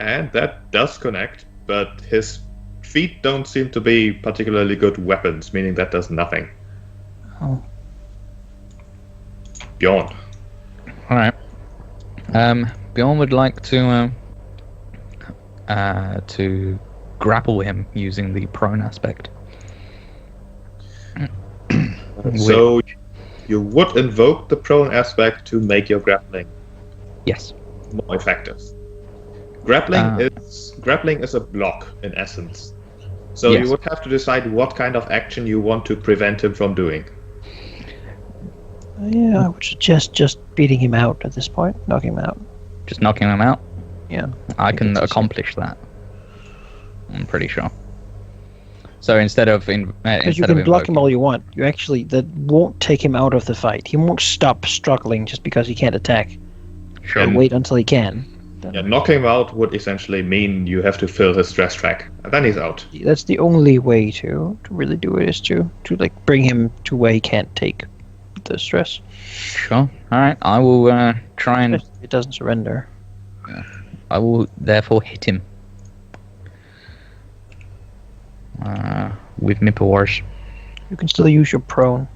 And that does connect, but his feet don't seem to be particularly good weapons, meaning that does nothing. Oh. Bjorn. Alright. Bjorn would like to grapple him using the prone aspect. So you would invoke the prone aspect to make your grappling Yes. more effective. Grappling is a block in essence. So Yes. you would have to decide what kind of action you want to prevent him from doing. Yeah, I would suggest just beating him out at this point, knocking him out. Just knocking him out? Yeah. I can accomplish that. I'm pretty sure. So instead of Because you can block him all you want. You actually that won't take him out of the fight. He won't stop struggling just because he can't attack. Sure. And wait until he can. Yeah, knocking him out would essentially mean you have to fill his stress track, and then he's out. That's the only way to really do it, is to like bring him to where he can't take the stress. Sure. Alright, I will try and... It doesn't surrender. I will therefore hit him. With Nipawars. You can still use your prone.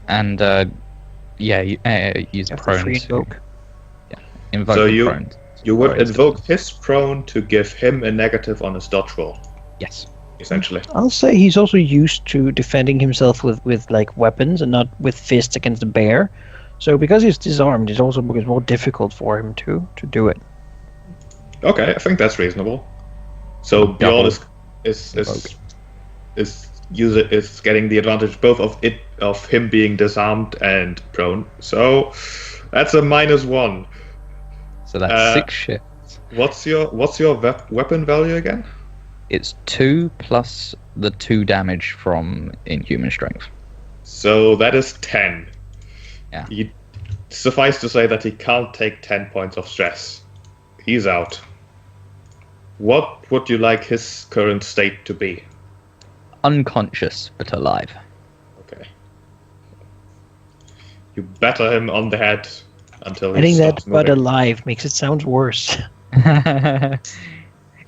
And, use You have to prone free to invoke. invoke So the prone. You would Or is it- invoke his prone to give him a negative on his dodge roll, Yes. essentially. I'll say he's also used to defending himself with like weapons and not with fists against a bear. So because he's disarmed, it's also more difficult for him to do it. Okay, I think that's reasonable. So Bjorn Invoke. is getting the advantage both of him being disarmed and prone. So that's a -1. So that's 6 shit. What's your weapon value again? It's 2 plus the 2 damage from Inhuman Strength. So that is 10. Yeah. Suffice to say that he can't take 10 points of stress. He's out. What would you like his current state to be? Unconscious, but alive. Okay. You batter him on the head until I he think stops that but moving. alive makes it sound worse.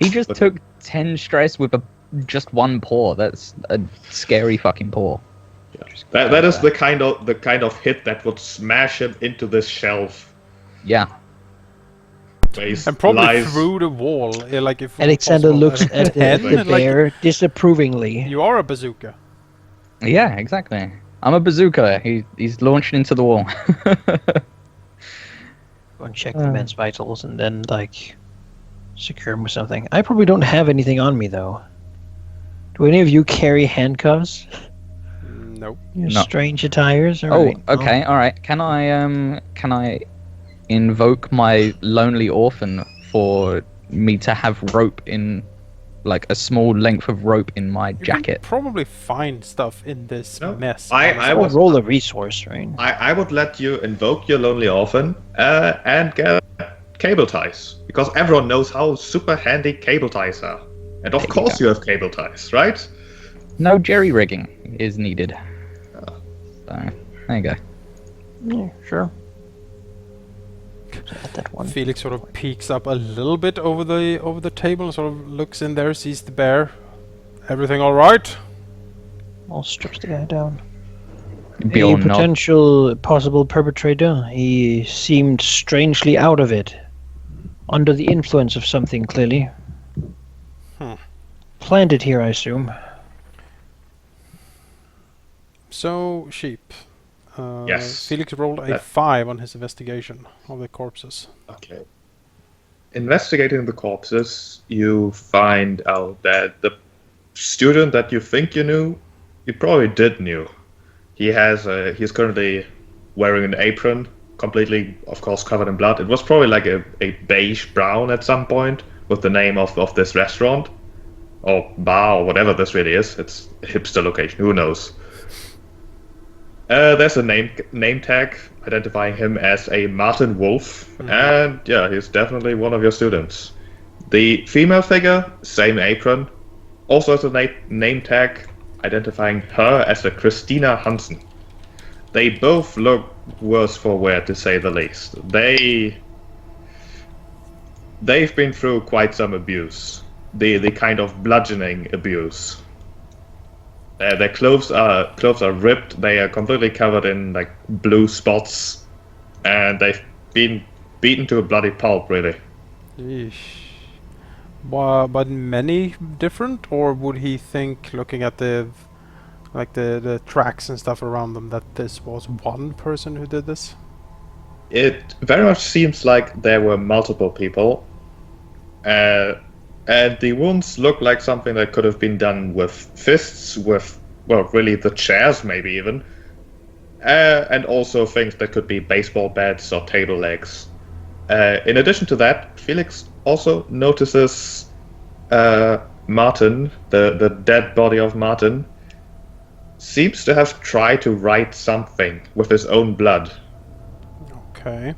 He just took 10 stress with just 1 paw. That's a scary fucking paw. That is the kind of hit that would smash him into this shelf. Yeah. Where he And probably lies. through the wall, like if Alexander possible, looks at the head, like, bear disapprovingly. you are a bazooka. Yeah, exactly. I'm a bazooka. He's launched into the wall. Go and check the man's vitals and then like secure him with something. I probably don't have anything on me though. Do any of you carry handcuffs? Nope. Your No. strange attires? Or Oh, anything? okay, alright. Can I invoke my lonely orphan for me to have rope in, like a small length of rope in my You can jacket? probably find stuff in this No, mess. I I would- would roll a resource, right? I would let you invoke your lonely orphan and get cable ties, because everyone knows how super handy cable ties are. And of There you course go. you have cable ties, right? No jerry rigging is needed. So, there you go. Yeah, sure. So add that one. Felix sort of peeks up a little bit over the table and sort of looks in there, sees the bear. Everything all right? I'll strips the guy down. A Bjorn nod. potential possible perpetrator. He seemed strangely out of it. Under the influence of something, clearly. Planted here, I assume. So, sheep. Yes. Felix rolled a That- 5 on his investigation of the corpses. Okay. Investigating the corpses, you find out that the student that you think you knew, you probably did knew. He's currently wearing an apron, completely, of course, covered in blood. It was probably like a beige brown at some point, with the name of this restaurant, or bar, or whatever this really is. It's a hipster location, who knows. There's a name tag identifying him as a Martin Wolf, and yeah, he's definitely one of your students. The female figure, same apron, also has a name tag identifying her as a Christina Hansen. They both look worse for wear, to say the least. they've been through quite some abuse. The kind of bludgeoning abuse. Their clothes are ripped. They are completely covered in like blue spots, and they've been beaten to a bloody pulp, really. Yeesh. But many different, or would he think, looking at the tracks and stuff around them, that this was one person who did this? It very much seems like there were multiple people, and the wounds look like something that could have been done with fists, with, well, really the chairs, maybe even, and also things that could be baseball bats or table legs. In addition to that, Felix also notices Martin, the dead body of Martin, seems to have tried to write something with his own blood. Okay.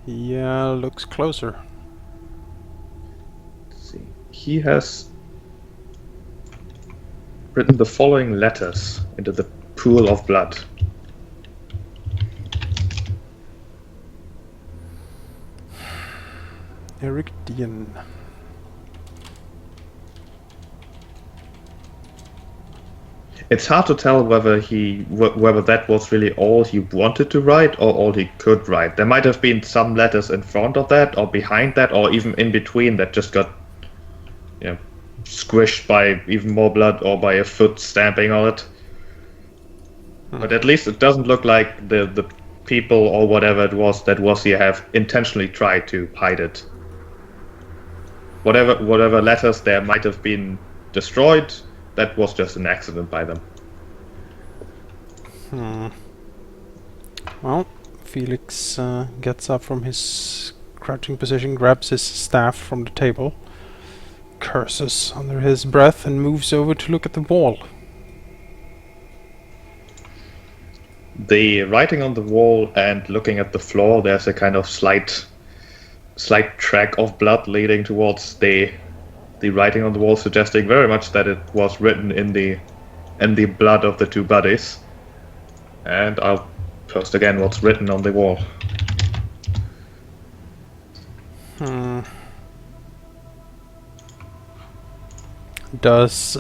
He looks closer. Let's see. He has written the following letters into the pool of blood. Eric Dean. It's hard to tell whether that was really all he wanted to write or all he could write. There might have been some letters in front of that or behind that or even in between that just got, squished by even more blood or by a foot stamping on it. But at least it doesn't look like the people or whatever it was that was here have intentionally tried to hide it. Whatever letters there might have been destroyed, that was just an accident by them. Well, Felix gets up from his crouching position, grabs his staff from the table, curses under his breath, and moves over to look at the wall. The writing on the wall and looking at the floor, there's a kind of slight track of blood leading towards the writing on the wall, suggesting very much that it was written in the blood of the two bodies. And I'll post again what's written on the wall. Does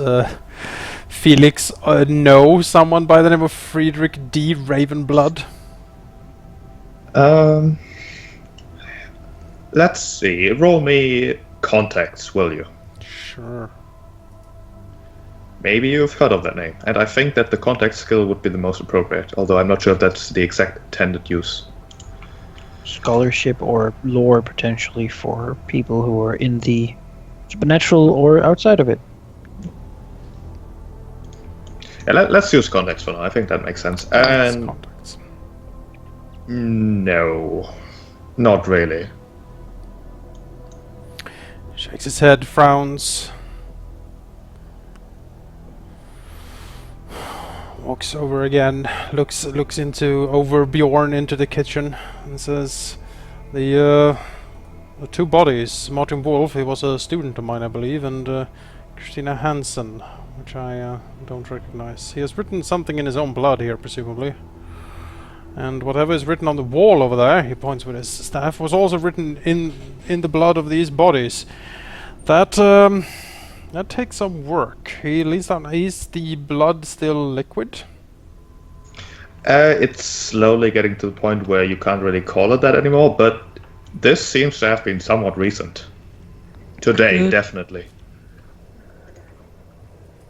Felix know someone by the name of Friedrich D. Ravenblood? Let's see. Roll me contacts, will you? Sure. Maybe you've heard of that name, and I think that the contact skill would be the most appropriate, although I'm not sure if that's the exact intended use. Scholarship or lore potentially for people who are in the supernatural or outside of it. Yeah, let's use contacts for now. I think that makes sense. And Contacts. no, not really. Shakes his head, frowns. Walks over again, looks over Bjorn into the kitchen, and says, "The two bodies. Martin Wolf, he was a student of mine, I believe, and Christina Hansen, which I don't recognize. He has written something in his own blood here, presumably. And whatever is written on the wall over there," he points with his staff, "was also written in the blood of these bodies. That takes some work. He leads down. Is the blood still liquid?" It's slowly getting to the point where you can't really call it that anymore, but this seems to have been somewhat recent. Today, definitely.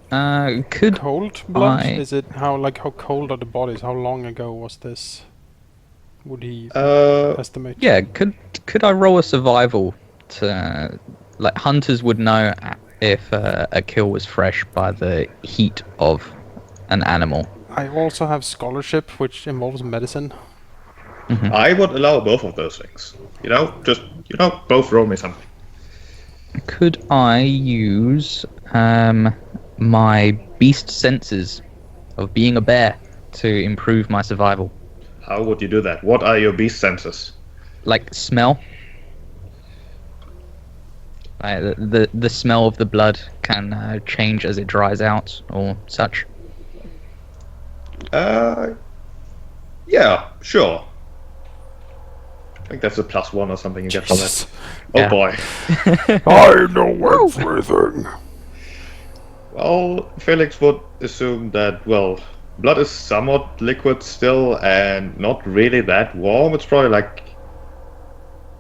Could Cold blood? I- Is it how cold are the bodies? How long ago was this? Would he estimate? Yeah, could I roll a survival to, like, hunters would know if a kill was fresh by the heat of an animal. I also have scholarship, which involves medicine. I would allow both of those things. Just both roll me something. Could I use my beast senses of being a bear to improve my survival? How would you do that? What are your beast senses? Like smell. The smell of the blood can change as it dries out or such. Yeah, sure. I think that's a +1 or something you get for that. Jesus. Oh Yeah. boy. I know everything. Well, Felix would assume that, well, blood is somewhat liquid still and not really that warm. It's probably like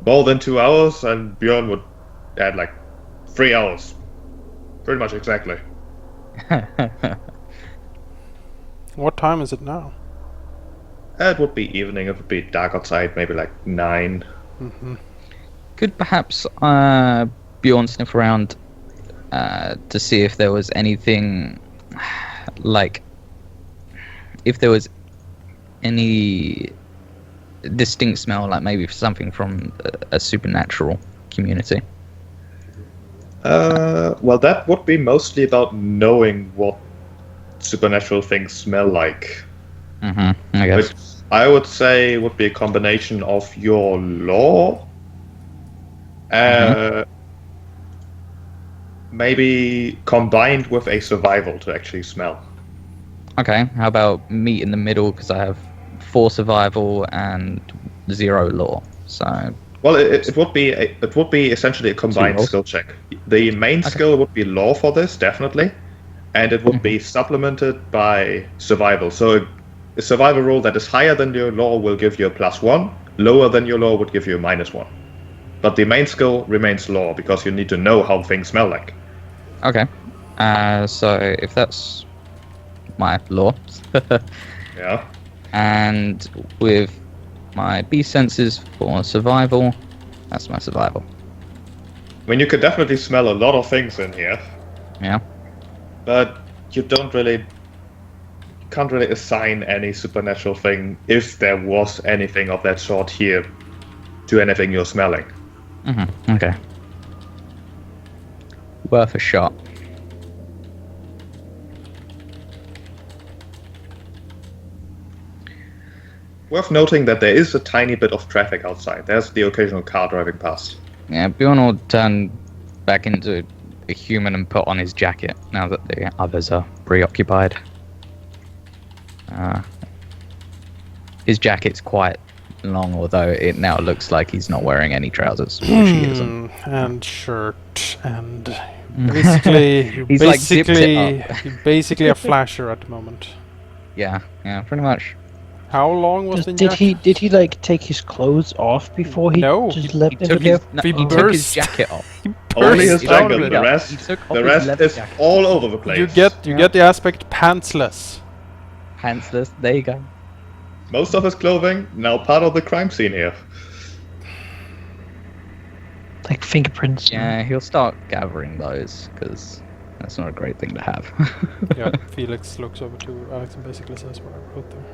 more than 2 hours, and Bjorn would add like 3 hours. Pretty much exactly. What time is it now? It would be evening, it would be dark outside, maybe like 9. Could perhaps Bjorn sniff around to see if there was anything like if there was any distinct smell, like maybe something from a supernatural community. Well, that would be mostly about knowing what supernatural things smell like. I guess. Which I would say would be a combination of your lore, maybe combined with a survival to actually smell. Okay, how about meet in the middle, because I have 4 survival and 0 lore. So Well, it would be essentially a combined rolls. skill check. The main skill would be lore for this, definitely, and it would be supplemented by survival. So a survival roll that is higher than your lore will give you a +1, lower than your lore would give you a -1. But the main skill remains lore, because you need to know how things smell like. okay, so if that's my lore, Yeah. and with my B senses for survival, that's my survival. I mean, you could definitely smell a lot of things in here, Yeah. but you can't really assign any supernatural thing, if there was anything of that sort here, to anything you're smelling. Okay. Worth a shot. Worth noting that there is a tiny bit of traffic outside. There's the occasional car driving past. Yeah, Bjorn will turn back into a human and put on his jacket now that the others are preoccupied. His jacket's quite long, although it now looks like he's not wearing any trousers, which he isn't. And shirt and basically He's like zipped it up. you're basically a flasher at the moment. Yeah, pretty much. How long was the Did he like take his clothes off before he No, just he left He them took there? his, He he took his burst. jacket off. Only his He jacket. opened it The up. rest, He took off the his rest leather is jacket. all over the place. You get the aspect pantsless. Pantsless, there you go. Most of his clothing now part of the crime scene here. Like fingerprints. Yeah, he'll start gathering those, because that's not a great thing to have. Yeah, Felix looks over to Alex and basically says what I wrote there.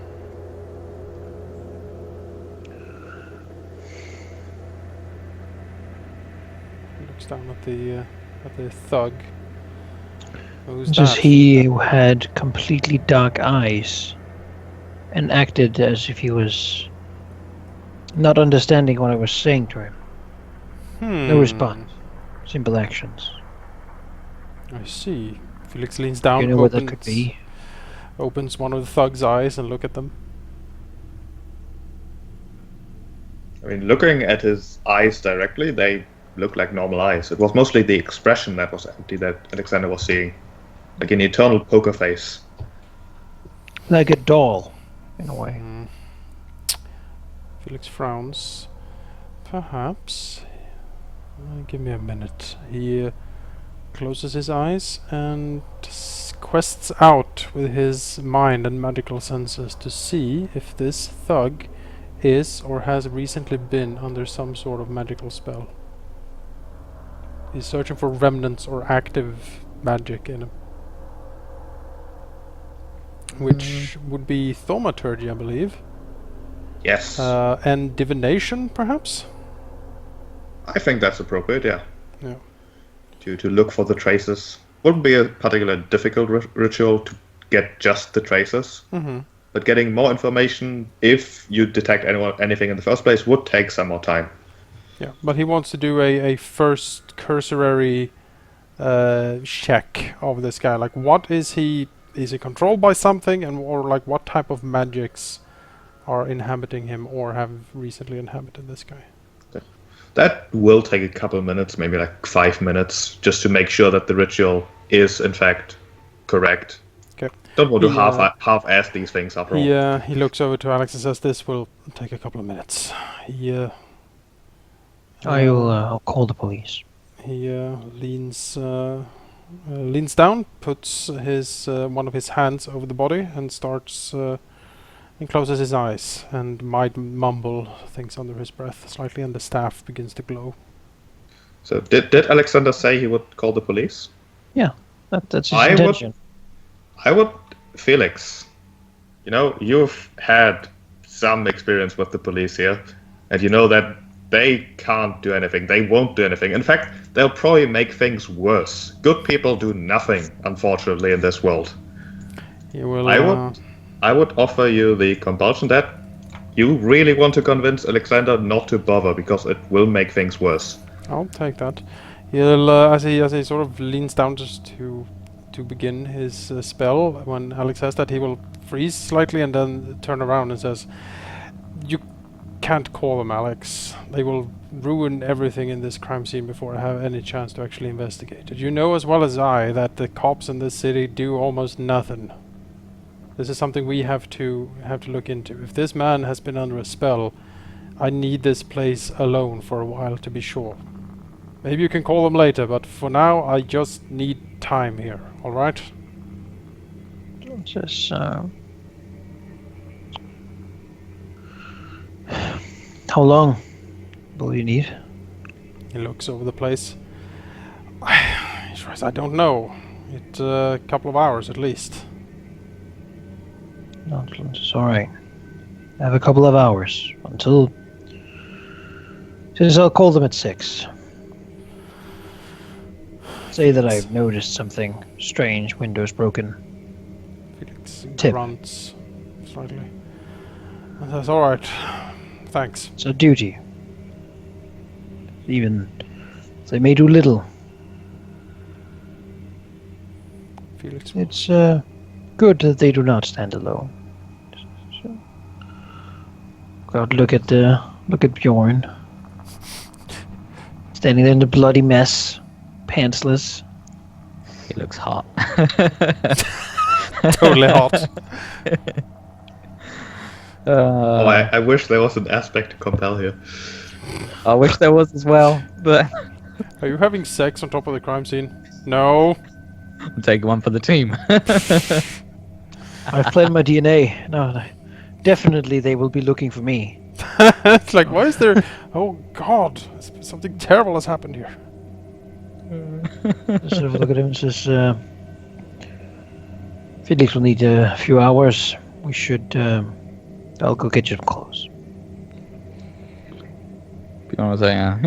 He looks down at the thug. Who's Just that? he who had completely dark eyes and acted as if he was not understanding what I was saying to him. No response. Simple actions. I see. Felix leans down, You know what that could be? opens one of the thug's eyes and look at them. I mean, looking at his eyes directly, they look like normal eyes. It was mostly the expression that was empty that Alexander was seeing. Like an eternal poker face. Like a doll, in a way. Felix frowns. Perhaps. Give me a minute. He closes his eyes and quests out with his mind and magical senses to see if this thug is or has recently been under some sort of magical spell. He's searching for remnants or active magic in him. Which would be thaumaturgy, I believe. Yes. And divination, perhaps? I think that's appropriate, yeah. Yeah. To look for the traces. Wouldn't be a particularly difficult ritual to get just the traces. Mm-hmm. But getting more information, if you detect anything in the first place, would take some more time. Yeah, but he wants to do a first cursory check of this guy. Like, what is he? Is he controlled by something, or like what type of magics are inhabiting him or have recently inhabited this guy. That will take a couple of minutes, maybe like 5 minutes, just to make sure that the ritual is in fact correct. Okay. Don't want to He, half-ass these things after all. He looks over to Alex and says, "This will take a couple of minutes." I'll call the police. He leans down, puts his one of his hands over the body, and starts and closes his eyes and might mumble things under his breath slightly, and the staff begins to glow. So did Alexander say he would call the police? Yeah, that's his intention. I would, Felix. You know, you've had some experience with the police here, and you know that they can't do anything. They won't do anything. In fact, they'll probably make things worse. Good people do nothing, unfortunately, in this world. He will, I would offer you the compulsion that you really want to convince Alexander not to bother, because it will make things worse. I'll take that. He'll, as he sort of leans down just to begin his spell, when Alex says that, he will freeze slightly and then turn around and says, "You can't call them, Alex. They will ruin everything in this crime scene before I have any chance to actually investigate it. You know as well as I that the cops in this city do almost nothing. This is something we have to look into. If this man has been under a spell, I need this place alone for a while to be sure. Maybe you can call them later, but for now I just need time here, alright?" Just, how long will you need? He looks over the place. He tries, "I don't know. It's a couple of hours at least." Nonsense. All right. I have a couple of hours until. Since I'll call them at 6. Say that I've noticed something strange. Windows broken. Felix Tip. grunts slightly. And says, "Alright. Thanks." It's a duty. Even they may do little. Felix. It's good that they do not stand alone. So, God, look at Bjorn, standing there in the bloody mess, pantsless. He looks hot. Totally hot. I wish there was an aspect to compel here. I wish there was as well, but Are you having sex on top of the crime scene? No. I'm taking one for the team. I've played my DNA. No, definitely they will be looking for me. It's like, why is there... Oh god, something terrible has happened here. Just sort of look at him and says, Felix will need a few hours. We should, I'll go get you some clothes. Bjorn was saying,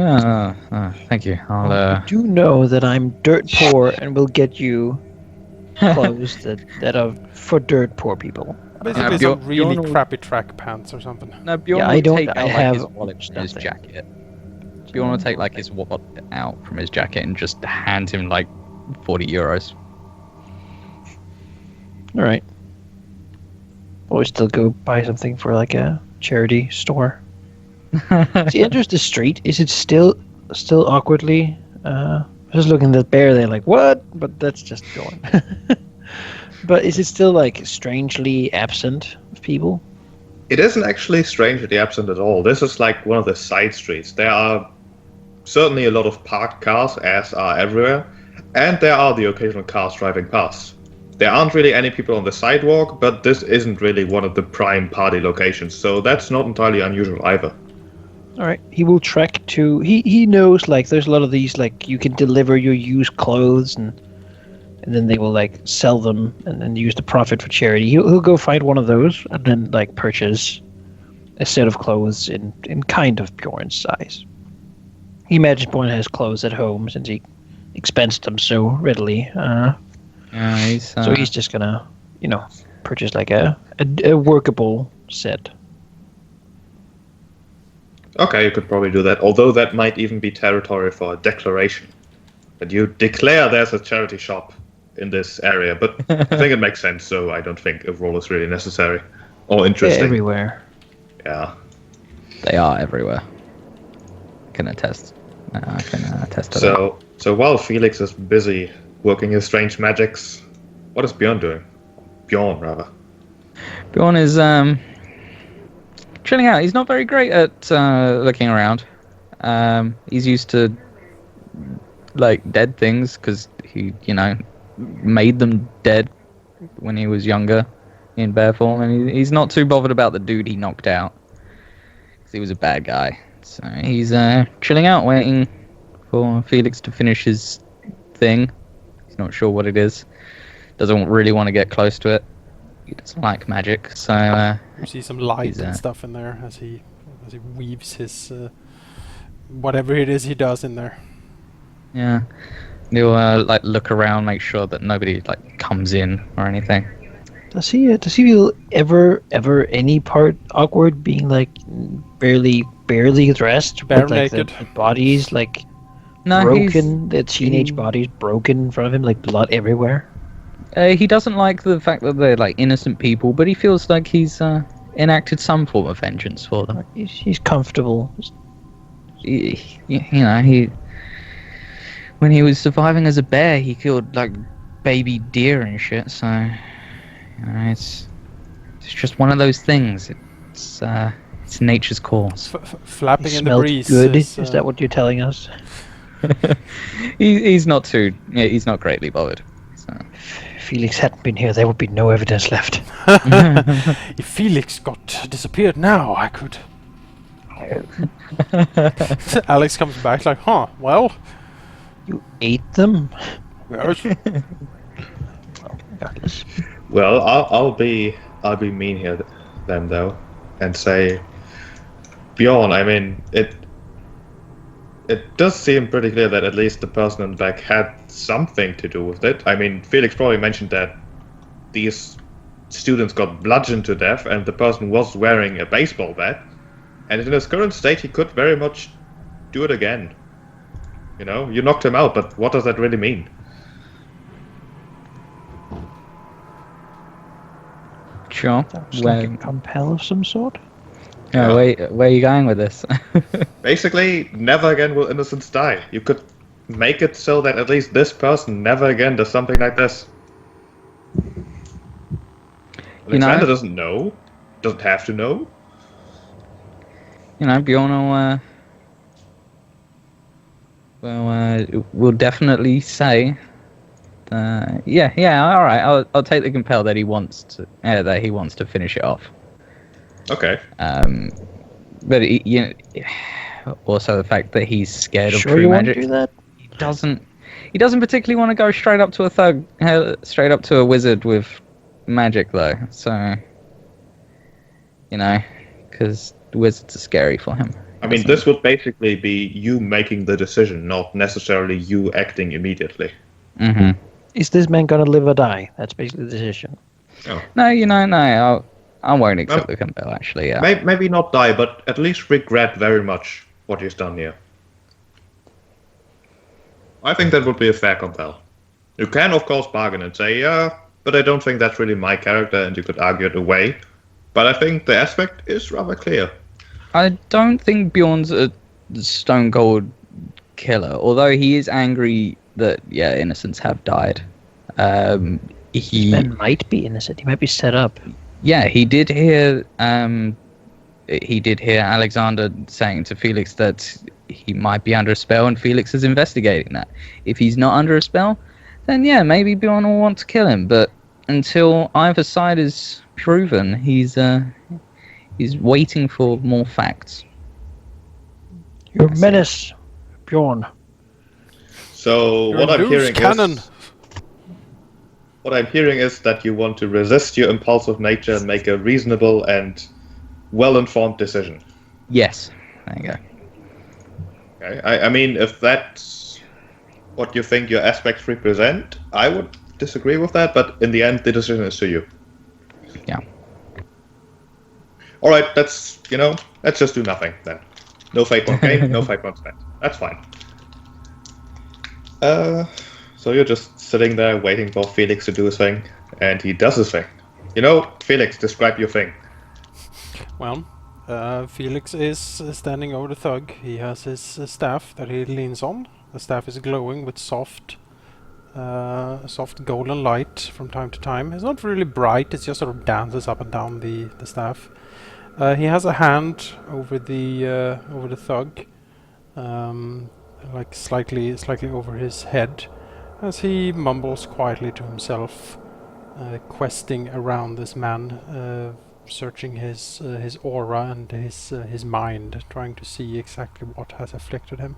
thank you. I'll, You do know that I'm dirt poor and will get you clothes that are for dirt poor people. Basically Bjorn- some really Bjorn will- crappy track pants or something. No, Bjorn Yeah, will I don't- take I out have his wallet from his nothing. jacket. Bjorn will take his wallet out from his jacket and just hand him 40 euros. All right. Always still go buy something for a charity store. As he enters the street, is it still awkwardly? Just looking at the bear, they're like, "What?" But that's just Bjorn. But is it still strangely absent of people? It isn't actually strangely absent at all. This is like one of the side streets. There are certainly a lot of parked cars, as are everywhere, and there are the occasional cars driving past. There aren't really any people on the sidewalk, but this isn't really one of the prime party locations, so that's not entirely unusual either. All right. He will trek to. He knows there's a lot of these you can deliver your used clothes and then they will sell them and then use the profit for charity. He'll go find one of those and then purchase a set of clothes in kind of Bjorn's size. He imagines Bjorn has clothes at home since he expensed them so readily. So he's just gonna, purchase a workable set. Okay, you could probably do that, although that might even be territory for a declaration. But you declare there's a charity shop in this area, but I think it makes sense, so I don't think a roll is really necessary or They're interesting. everywhere. Yeah. They are everywhere. I can attest to that. So while Felix is busy working his strange magics, what is Bjorn doing? Bjorn, rather. Bjorn is chilling out. He's not very great at looking around. He's used to like dead things because he, made them dead when he was younger in bear form, and he's not too bothered about the dude he knocked out because he was a bad guy. So he's chilling out, waiting for Felix to finish his thing. He's not sure what it is. Doesn't really want to get close to it. He doesn't like magic, so You see some light and stuff in there as he weaves his whatever it is he does in there. yeah. He'll like look around, make sure that nobody like comes in or anything. Does he feel ever any part awkward being like barely dressed Bare with like naked. the bodies like No, broken, the teenage bodies broken in front of him, like blood everywhere? he doesn't like the fact that they're like innocent people, but he feels like he's enacted some form of vengeance for them. He's comfortable. He when he was surviving as a bear, he killed like baby deer and shit. So it's just one of those things. It's nature's course. Flapping He in the smelled breeze. good. Is, Is that what you're telling us? He's not too. Yeah, he's not greatly bothered. So. If Felix hadn't been here, there would be no evidence left. If Felix got disappeared now, I could. Alex comes back like, huh? Well, You ate them? yes. Regardless. Well, I'll be mean here then though, and say, Bjorn. I mean, it does seem pretty clear that at least the person in the back had something to do with it. I mean, Felix probably mentioned that these students got bludgeoned to death, and the person was wearing a baseball bat. And in his current state, he could very much do it again. You knocked him out, but what does that really mean? Sure. Sounds like a compel of some sort. Yeah, where are you going with this? Basically, never again will innocents die. You could make it so that at least this person never again does something like this. Alexander doesn't know. Doesn't have to know. Bjorn will definitely say, all right. I'll take the compel that he wants to finish it off. Okay. But also the fact that he's scared of Sure true you want to magic. do that? He doesn't particularly want to go straight up to a thug, straight up to a wizard with magic though. So, because wizards are scary for him. I mean, this would basically be you making the decision, not necessarily you acting immediately. Mm-hmm. Is this man gonna live or die? That's basically the decision. Oh. No. I won't accept the compel. Actually, yeah. Maybe not die, but at least regret very much what he's done here. I think that would be a fair compel. You can, of course, bargain and say, yeah, but I don't think that's really my character, and you could argue it away. But I think the aspect is rather clear. I don't think Bjorn's a stone cold killer, although he is angry that innocents have died. He might be innocent. He might be set up. Yeah, he did hear Alexander saying to Felix that he might be under a spell, and Felix is investigating that. If he's not under a spell, then maybe Bjorn will want to kill him. But until either side is proven, he's waiting for more facts. You're a menace, Bjorn. So what I'm hearing is that you want to resist your impulsive nature and make a reasonable and well-informed decision. Yes. There you go. Okay. I mean, if that's what you think your aspects represent, I would disagree with that, but in the end, the decision is to you. Yeah. Alright, let's just do nothing then. No fate point gain, no fate point spent. That's fine. So you're just sitting there waiting for Felix to do his thing, and he does his thing. Felix, describe your thing. Well, Felix is standing over the thug. He has his staff that he leans on. The staff is glowing with soft golden light from time to time. It's not really bright, it just sort of dances up and down the staff. He has a hand over the thug, like slightly over his head, as he mumbles quietly to himself, questing around this man, searching his aura and his mind, trying to see exactly what has afflicted him,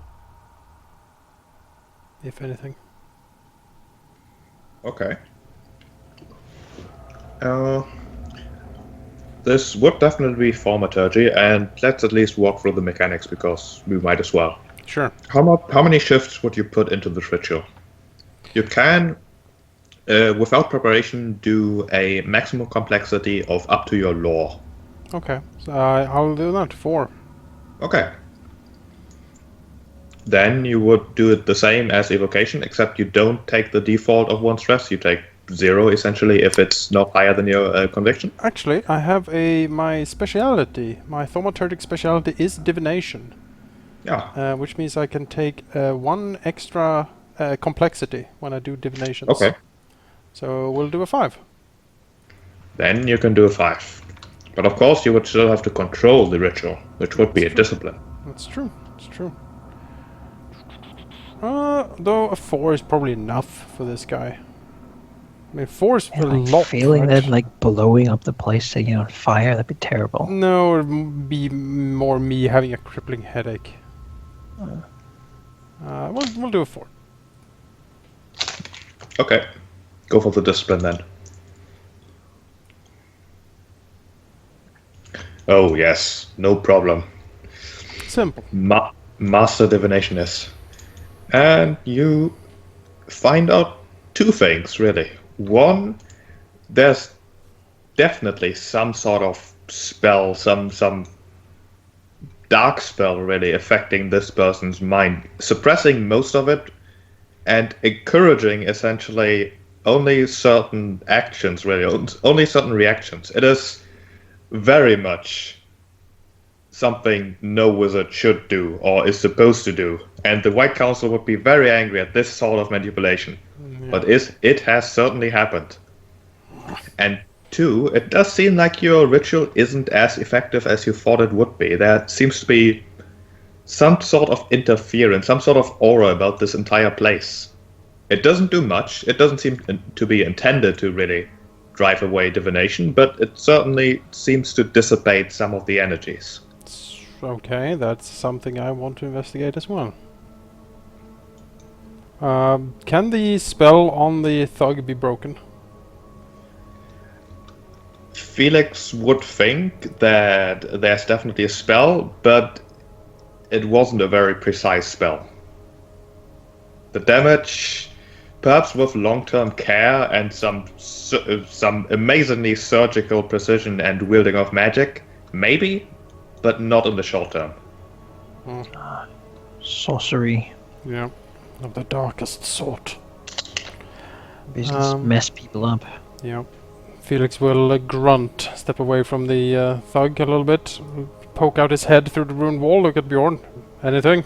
if anything. Okay. This would definitely be thaumaturgy, and let's at least walk through the mechanics because we might as well. Sure. How many shifts would you put into this ritual? You can, without preparation, do a maximum complexity of up to your lore. Okay, so I'll do that. 4. Okay. Then you would do it the same as evocation, except you don't take the default of 1 stress. You take 0 essentially if it's not higher than your conviction. Actually, I have my speciality. My thaumaturgic speciality is divination. Yeah. Which means I can take 1 extra complexity when I do divinations. Okay. So we'll do a 5. Then you can do a 5. But of course you would still have to control the ritual, which would be a discipline. That's true. It's true. Though a 4 is probably enough for this guy. I mean, 4 is a lot. Feeling right? that, like, blowing up the place, setting it on fire, that'd be terrible. No, it would be more me having a crippling headache. We'll do a 4. Okay. Go for the discipline then. Oh yes, no problem. Simple. Master Divinationist. And you find out 2 things, really. One, there's definitely some sort of spell, some dark spell really affecting this person's mind, suppressing most of it and encouraging essentially only certain actions, really, only certain reactions. It is very much something no wizard should do or is supposed to do, and the White Council would be very angry at this sort of manipulation. Yeah. But it has certainly happened. And 2, it does seem like your ritual isn't as effective as you thought it would be. There seems to be some sort of interference, some sort of aura about this entire place. It doesn't do much. It doesn't seem to be intended to really drive away divination, but it certainly seems to dissipate some of the energies. Okay, that's something I want to investigate as well. Can the spell on the thug be broken? Felix would think that there's definitely a spell, but it wasn't a very precise spell. The damage, perhaps with long-term care and some amazingly surgical precision and wielding of magic, maybe, but not in the short term. Sorcery. Yeah, of the darkest sort. Business mess people up. Yeah. Felix will grunt, step away from the thug a little bit, poke out his head through the ruined wall, look at Bjorn. Anything?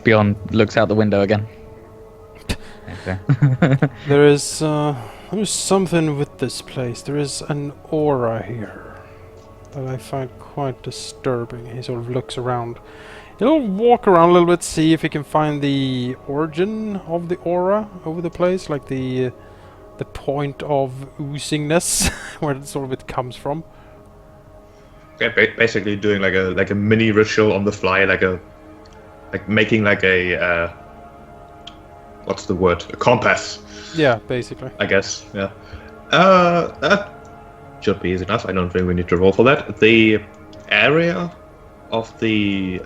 Bjorn looks out the window again. Okay. There's something with this place. There is an aura here that I find quite disturbing. He sort of looks around. He'll walk around a little bit, see if he can find the origin of the aura over the place, like the point of oozingness, where it comes from. Okay, basically doing like a mini ritual on the fly, like making like a what's the word? A compass. Yeah, basically. I guess. Yeah. That should be easy enough. I don't think we need to roll for that. The area of the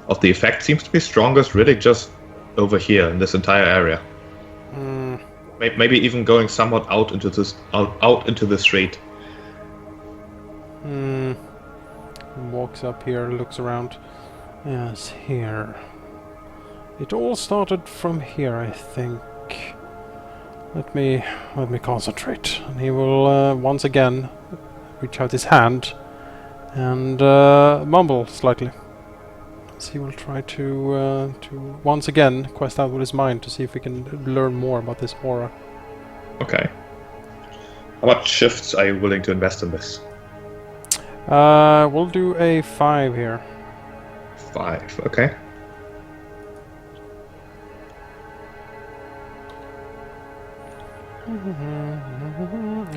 effect seems to be strongest, really, just over here in this entire area. Maybe even going somewhat out into the street. Walks up here, looks around. Yes, here. It all started from here, I think. Let me concentrate. And he will once again reach out his hand and mumble slightly. So he will try to once again quest out with his mind to see if we can learn more about this aura. Okay. How much shifts are you willing to invest in this? We'll do a 5 here. 5, okay.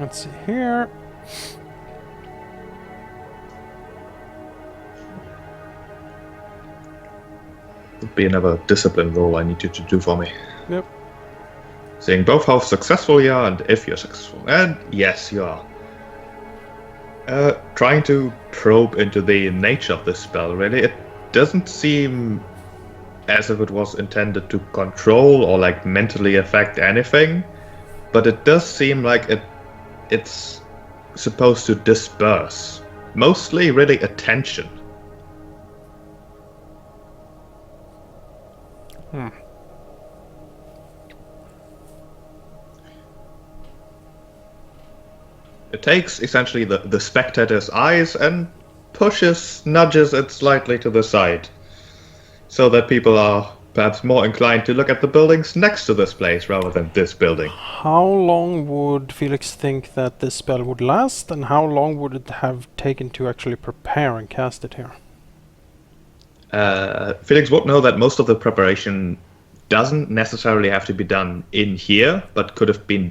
Let's see here. Would be another discipline roll I need you to do for me. Yep. Seeing both how successful you are and if you're successful. And yes, you are. Trying to probe into the nature of this spell, really. It doesn't seem as if it was intended to control or like mentally affect anything, but it does seem like it's supposed to disperse. Mostly really attention. It takes essentially the spectator's eyes and nudges it slightly to the side, so that people are perhaps more inclined to look at the buildings next to this place rather than this building. How long would Felix think that this spell would last, and how long would it have taken to actually prepare and cast it here? Felix would know that most of the preparation doesn't necessarily have to be done in here, but could have been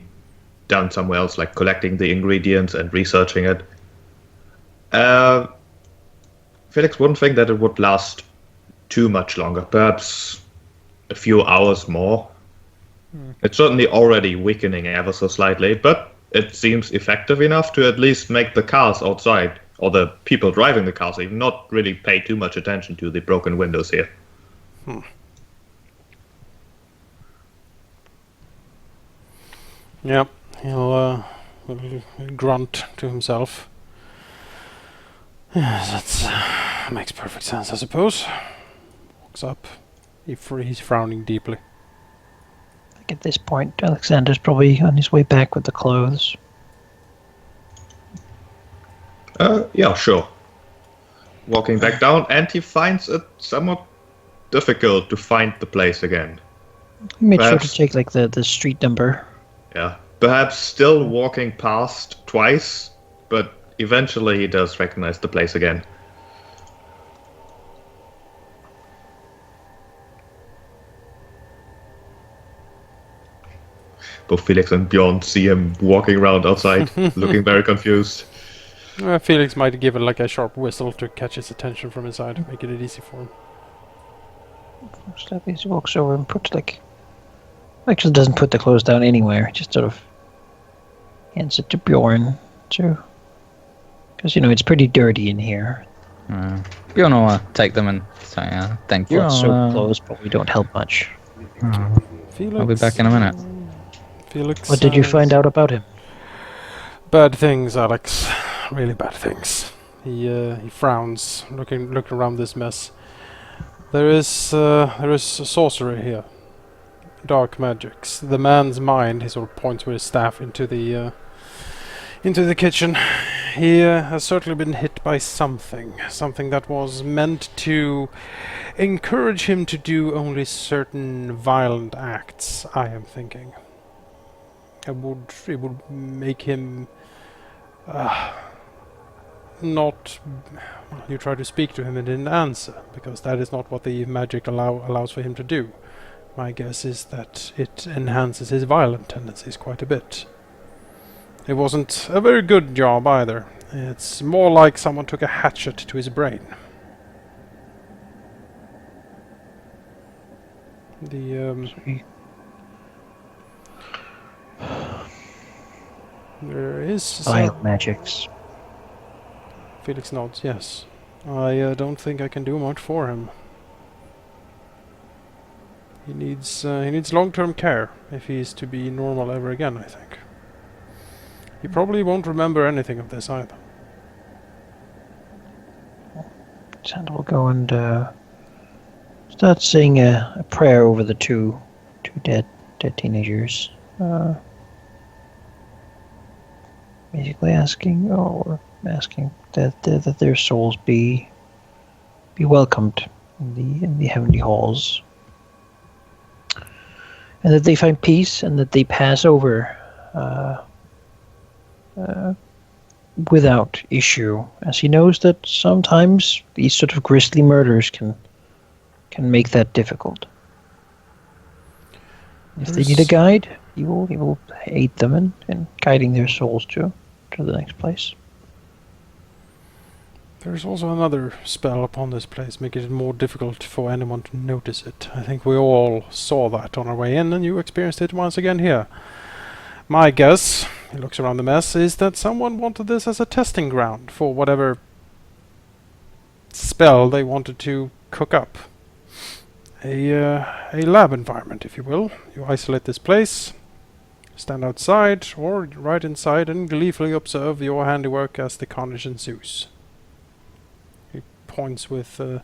done somewhere else, like collecting the ingredients and researching it. Felix wouldn't think that it would last too much longer, perhaps a few hours more. It's certainly already weakening ever so slightly, but it seems effective enough to at least make the cars outside, or the people driving the cars, even not really pay too much attention to the broken windows here. Yep, he'll grunt to himself. Yes, that makes perfect sense, I suppose. Walks up. He's frowning deeply. I think at this point, Alexander's probably on his way back with the clothes. Yeah, sure. Walking back down, and he finds it somewhat difficult to find the place again. He made sure Perhaps- to check like the street number. Yeah, perhaps still walking past twice, but eventually he does recognize the place again. Both Felix and Bjorn see him walking around outside, looking very confused. Felix might give it like a sharp whistle to catch his attention from inside, make it easy for him. Slightly he walks over and puts actually doesn't put the clothes down anywhere, just sort of hands it to Bjorn too. Because, it's pretty dirty in here. Bjorn will take them and say thank you. Well, so clothes probably don't help much. Felix, I'll be back in a minute. Felix. What did you find out about him? Bad things, Alex. Really bad things. He frowns, looking around this mess. There is sorcery here. Dark magics. The man's mind. He sort of points with his staff into the kitchen. He has certainly been hit by something that was meant to encourage him to do only certain violent acts. I am thinking. It would make him not. Well, you try to speak to him and didn't answer, because that is not what the magic allows for him to do. My guess is that it enhances his violent tendencies quite a bit. It wasn't a very good job either. It's more like someone took a hatchet to his brain. There is Vile magics. Felix nods, yes. I don't think I can do much for him. He needs long-term care if he is to be normal ever again, I think. He probably won't remember anything of this either. Santa will go and start saying a prayer over the two dead teenagers. Basically asking, asking that their souls be welcomed in the heavenly halls, and that they find peace, and that they pass over without issue, as he knows that sometimes these sort of grisly murders can make that difficult. If they need a guide, he will aid them in guiding their souls to the next place. There's also another spell upon this place, making it more difficult for anyone to notice it. I think we all saw that on our way in, and you experienced it once again here. My guess, he looks around the mess, is that someone wanted this as a testing ground for whatever spell they wanted to cook up. A lab environment, if you will. You isolate this place, stand outside or right inside, and gleefully observe your handiwork as the carnage ensues. He points with the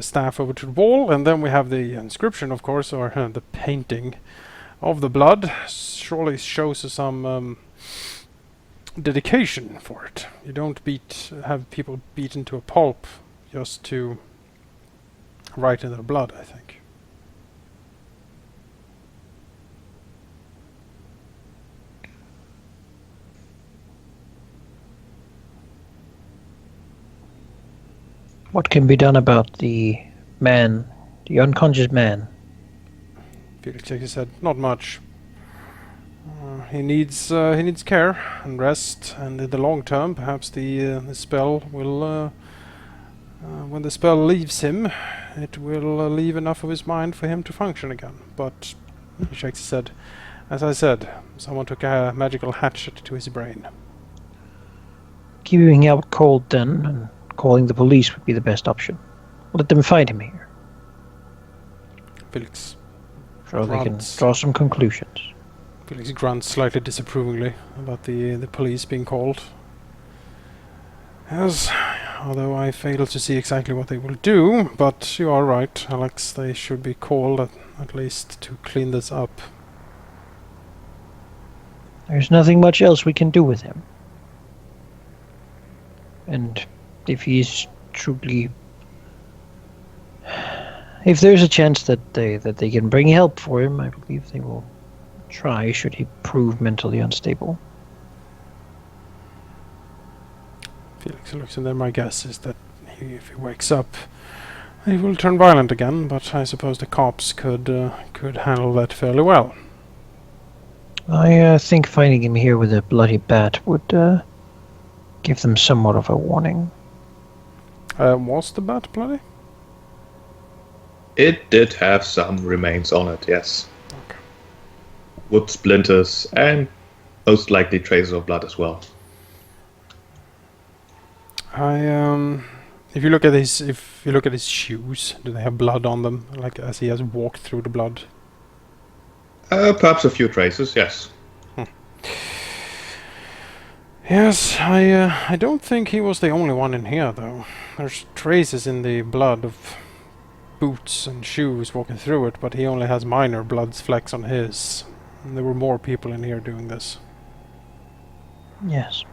staff over to the wall, and then we have the inscription, of course, or the painting of the blood. Surely shows some dedication for it. You don't have people beaten to a pulp just to write in their blood, I think. What can be done about the unconscious man? Felix shakes his head. Not much. He needs care and rest, and in the long term, perhaps the spell will. When the spell leaves him, it will leave enough of his mind for him to function again. But he shakes his head. As I said, someone took a magical hatchet to his brain. Keeping him out cold, then, and calling the police would be the best option. Let them find him here, Felix. so they can draw some conclusions. Felix grunts slightly disapprovingly about the police being called. Yes, although I fail to see exactly what they will do, but you are right, Alex. They should be called at least to clean this up. There's nothing much else we can do with him. And if he's truly... If there's a chance that they can bring help for him, I believe they will try, should he prove mentally unstable. Felix looks, and then my guess is that if he wakes up, he will turn violent again, but I suppose the cops could handle that fairly well. I think finding him here with a bloody bat would give them somewhat of a warning. Was the bat bloody? It did have some remains on it, yes. Okay. Wood splinters and most likely traces of blood as well. If you look at his shoes, do they have blood on them, like as he has walked through the blood? Perhaps a few traces, yes. Yes, I don't think he was the only one in here, though. There's traces in the blood of boots and shoes walking through it, but he only has minor blood flecks on his. And there were more people in here doing this. Yes.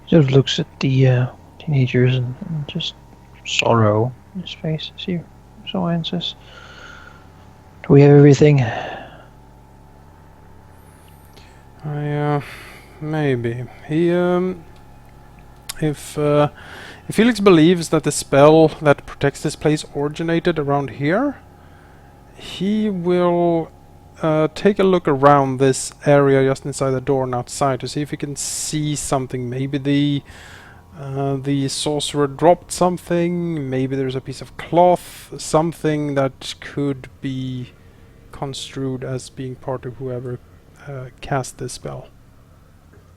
Just looks at the teenagers and just sorrow in his face as he so answers. Do we have everything? Maybe. He, if Felix believes that the spell that protects this place originated around here, he will take a look around this area just inside the door and outside to see if he can see something. Maybe the sorcerer dropped something, maybe there's a piece of cloth, something that could be construed as being part of whoever cast this spell.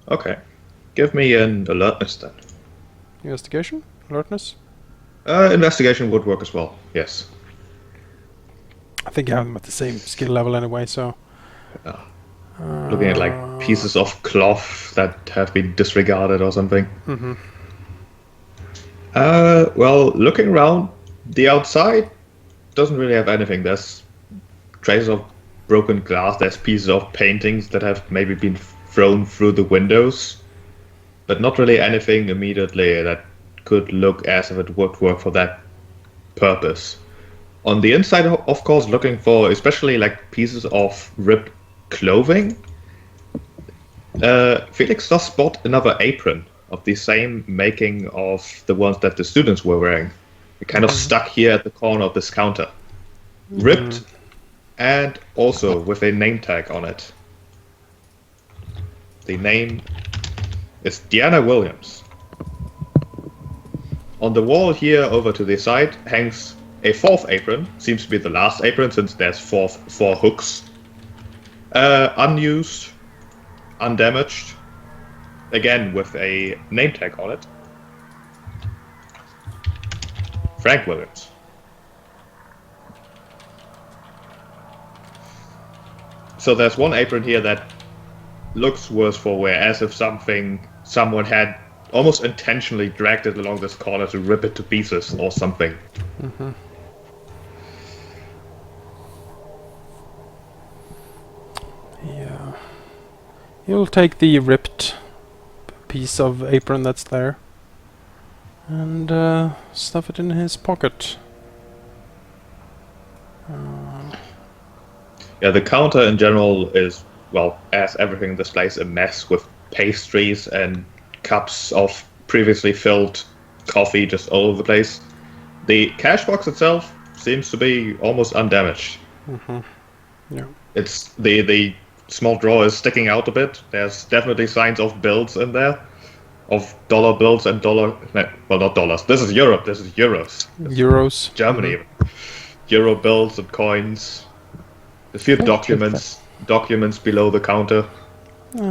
Okay. Give me an alertness then. Investigation? Alertness? Investigation would work as well, yes. I think I have them at the same skill level anyway, so... Looking at like pieces of cloth that have been disregarded or something. Mm-hmm. Well, looking around, the outside doesn't really have anything. There's traces of broken glass, there's pieces of paintings that have maybe been thrown through the windows. but not really anything immediately that could look as if it would work for that purpose. On the inside, of course, looking for especially like pieces of ripped clothing. Felix does spot another apron of the same making of the ones that the students were wearing. It kind of stuck here at the corner of this counter. Ripped, and also with a name tag on it. The name is Deanna Williams. On the wall here over to the side hangs a fourth apron. Seems to be the last apron since there's four hooks. Unused, undamaged. Again with a name tag on it. Frank Williams. So there's one apron here that looks worse for wear, as if someone had almost intentionally dragged it along this corner to rip it to pieces or something. Mm-hmm. Yeah. He'll take the ripped piece of apron that's there and stuff it in his pocket. Yeah, the counter in general is, well, as everything in this place, a mess with pastries and cups of previously filled coffee just all over the place. The cash box itself seems to be almost undamaged. Mm-hmm. Yeah. It's the small drawer is sticking out a bit. There's definitely signs of bills in there, of dollar bills and well, not dollars. This is Europe. This is euros. Euros. Germany. Euro bills and coins. A few documents below the counter.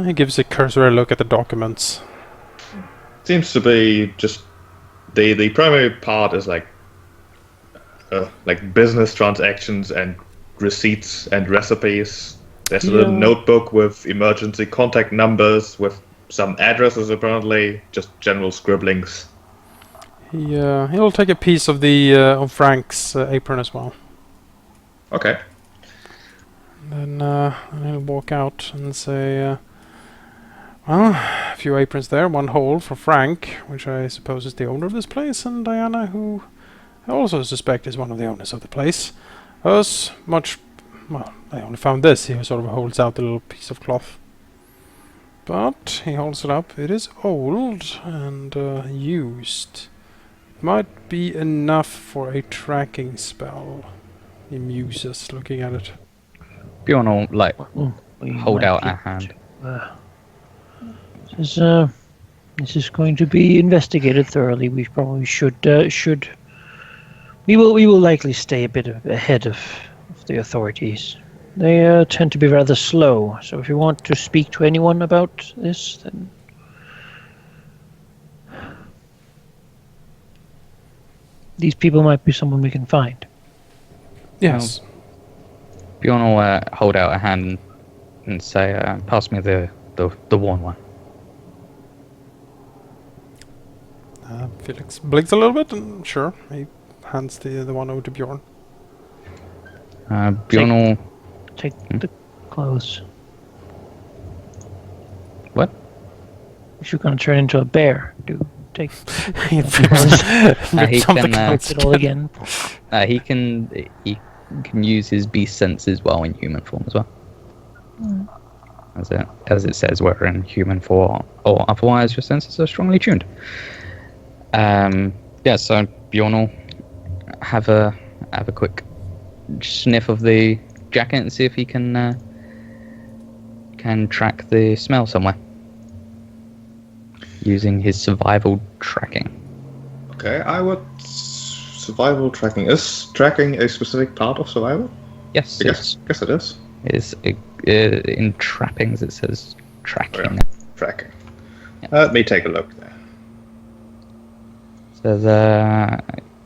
He gives a cursory look at the documents. Seems to be just the primary part is like business transactions and receipts and recipes. There's a little notebook with emergency contact numbers with some addresses apparently, just general scribblings. He'll take a piece of the of Frank's apron as well. Okay. And then he'll walk out and say, well, a few aprons there, one whole for Frank, which I suppose is the owner of this place, and Diana, who I also suspect is one of the owners of the place. Hers, much, well, I only found this. He sort of holds out a little piece of cloth. But he holds it up. It is old and used. It might be enough for a tracking spell, he muses, looking at it. Bjorn will, hold out a hand. This is going to be investigated thoroughly. We probably should. We will likely stay a bit ahead of the authorities. They tend to be rather slow. So if you want to speak to anyone about this, then these people might be someone we can find. Yes. Bjorn will hold out a hand and say, "Pass me the worn one." Felix blinks a little bit, and sure, he hands the one over to Bjorn. Bjorn will take the clothes. What? If you're going to turn into a bear, take He it all again. He can use his beast senses while in human form as well. As it says, whether in human form or otherwise, your senses are strongly tuned. So Bjorn will have a quick sniff of the jacket and see if he can track the smell somewhere using his survival tracking. Okay, I would survival tracking. Is tracking a specific part of survival? Yes, I guess it is. It's in trappings. It says tracking. Oh, yeah. Tracking. Yeah. Let me take a look there. Says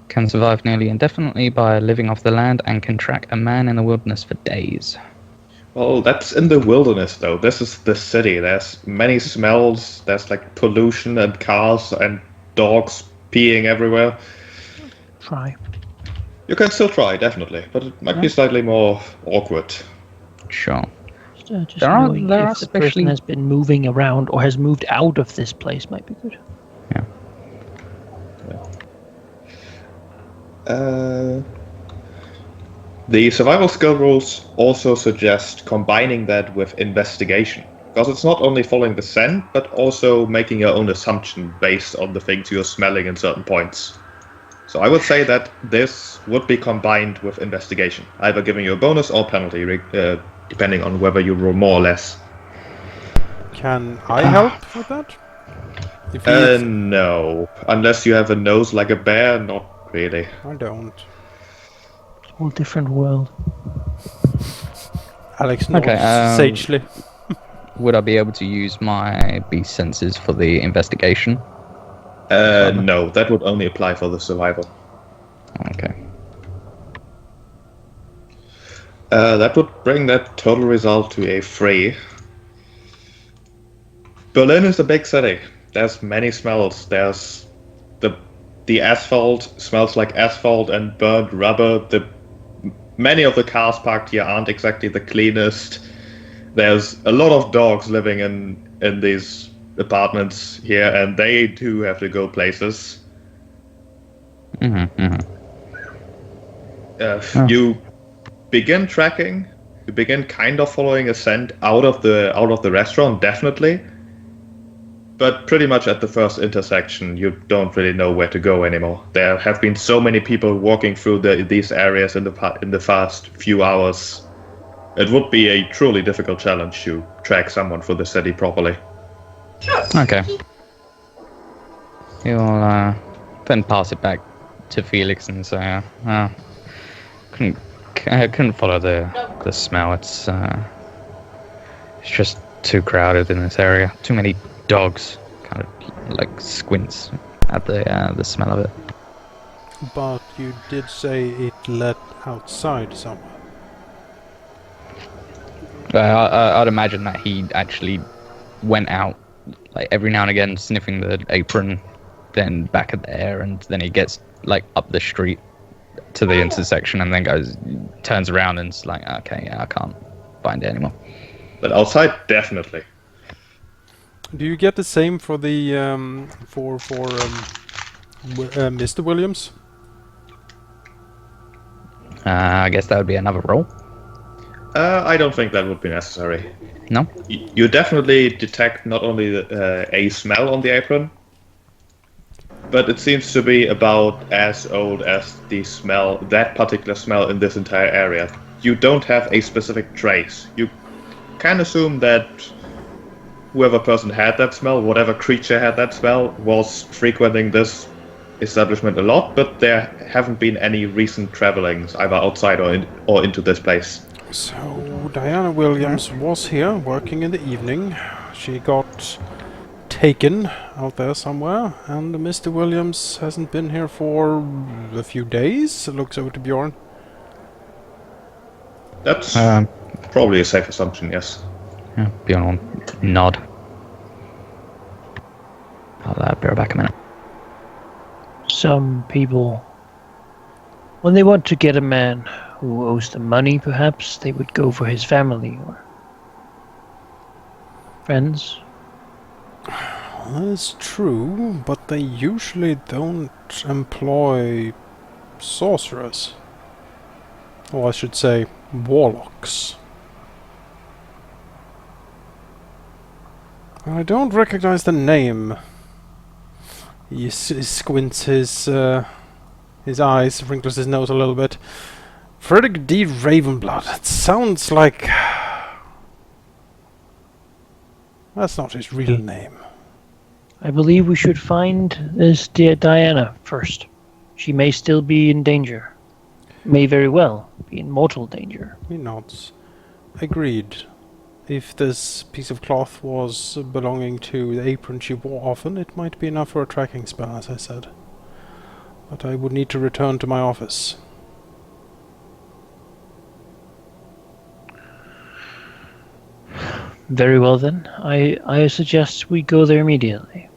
can survive nearly indefinitely by living off the land and can track a man in the wilderness for days. Well, that's in the wilderness, though. This is the city. There's many smells. There's like pollution and cars and dogs peeing everywhere. Try. You can still try, definitely, but it might be slightly more awkward. Sure. Just There are- knowing there are if the person especially- has been moving around or has moved out of this place might be good. The survival skill rules also suggest combining that with investigation, because it's not only following the scent, but also making your own assumption based on the things you're smelling in certain points. So I would say that this would be combined with investigation, either giving you a bonus or penalty, depending on whether you roll more or less. Can I help with that? If he No, unless you have a nose like a bear, not really. I don't. It's a whole different world. Alex nods Okay, sagely. Would I be able to use my beast senses for the investigation? No, that would only apply for the survival. Okay. That would bring that total result to a 3. Berlin is a big city. There's many smells. There's the asphalt smells like asphalt and burnt rubber. Many of the cars parked here aren't exactly the cleanest. There's a lot of dogs living in these apartments here, and they too have to go places. You begin tracking. You begin kind of following a scent out of the restaurant, definitely. But pretty much at the first intersection, you don't really know where to go anymore. There have been so many people walking through these areas in the past few hours. It would be a truly difficult challenge to track someone through the city properly. Okay. You'll then pass it back to Felix and say, couldn't follow the smell. It's just too crowded in this area. Too many dogs. Kind of like squints at the smell of it. But you did say it led outside somewhere. I'd imagine that he actually went out, like every now and again, sniffing the apron, then back at there, and then he gets like up the street to the intersection, and then turns around and is like, okay, yeah, I can't find it anymore. But outside, definitely. Do you get the same for the Mr. Williams? I guess that would be another roll. I don't think that would be necessary. No? You definitely detect not only a smell on the apron, but it seems to be about as old as that particular smell in this entire area. You don't have a specific trace. You can assume that whoever person had that smell, whatever creature had that smell, was frequenting this establishment a lot, but there haven't been any recent travelings either outside or into this place. So Diana Williams was here working in the evening. She got taken out there somewhere, and Mr. Williams hasn't been here for a few days. Looks over to Bjorn. That's probably a safe assumption, yes. Yeah, Bjorn will nod. I'll be right back a minute. Some people, when they want to get a man who owes them money, perhaps they would go for his family or friends. That's true, but they usually don't employ sorcerers. Or I should say, warlocks. I don't recognize the name. He squints his eyes, wrinkles his nose a little bit. Frederick D. Ravenblood. It sounds like... That's not his real name. I believe we should find this dear Diana first. She may still be in danger. May very well be in mortal danger. He nods. Agreed. If this piece of cloth was belonging to the apron she wore often, it might be enough for a tracking spell, as I said. But I would need to return to my office. Very well then. I suggest we go there immediately.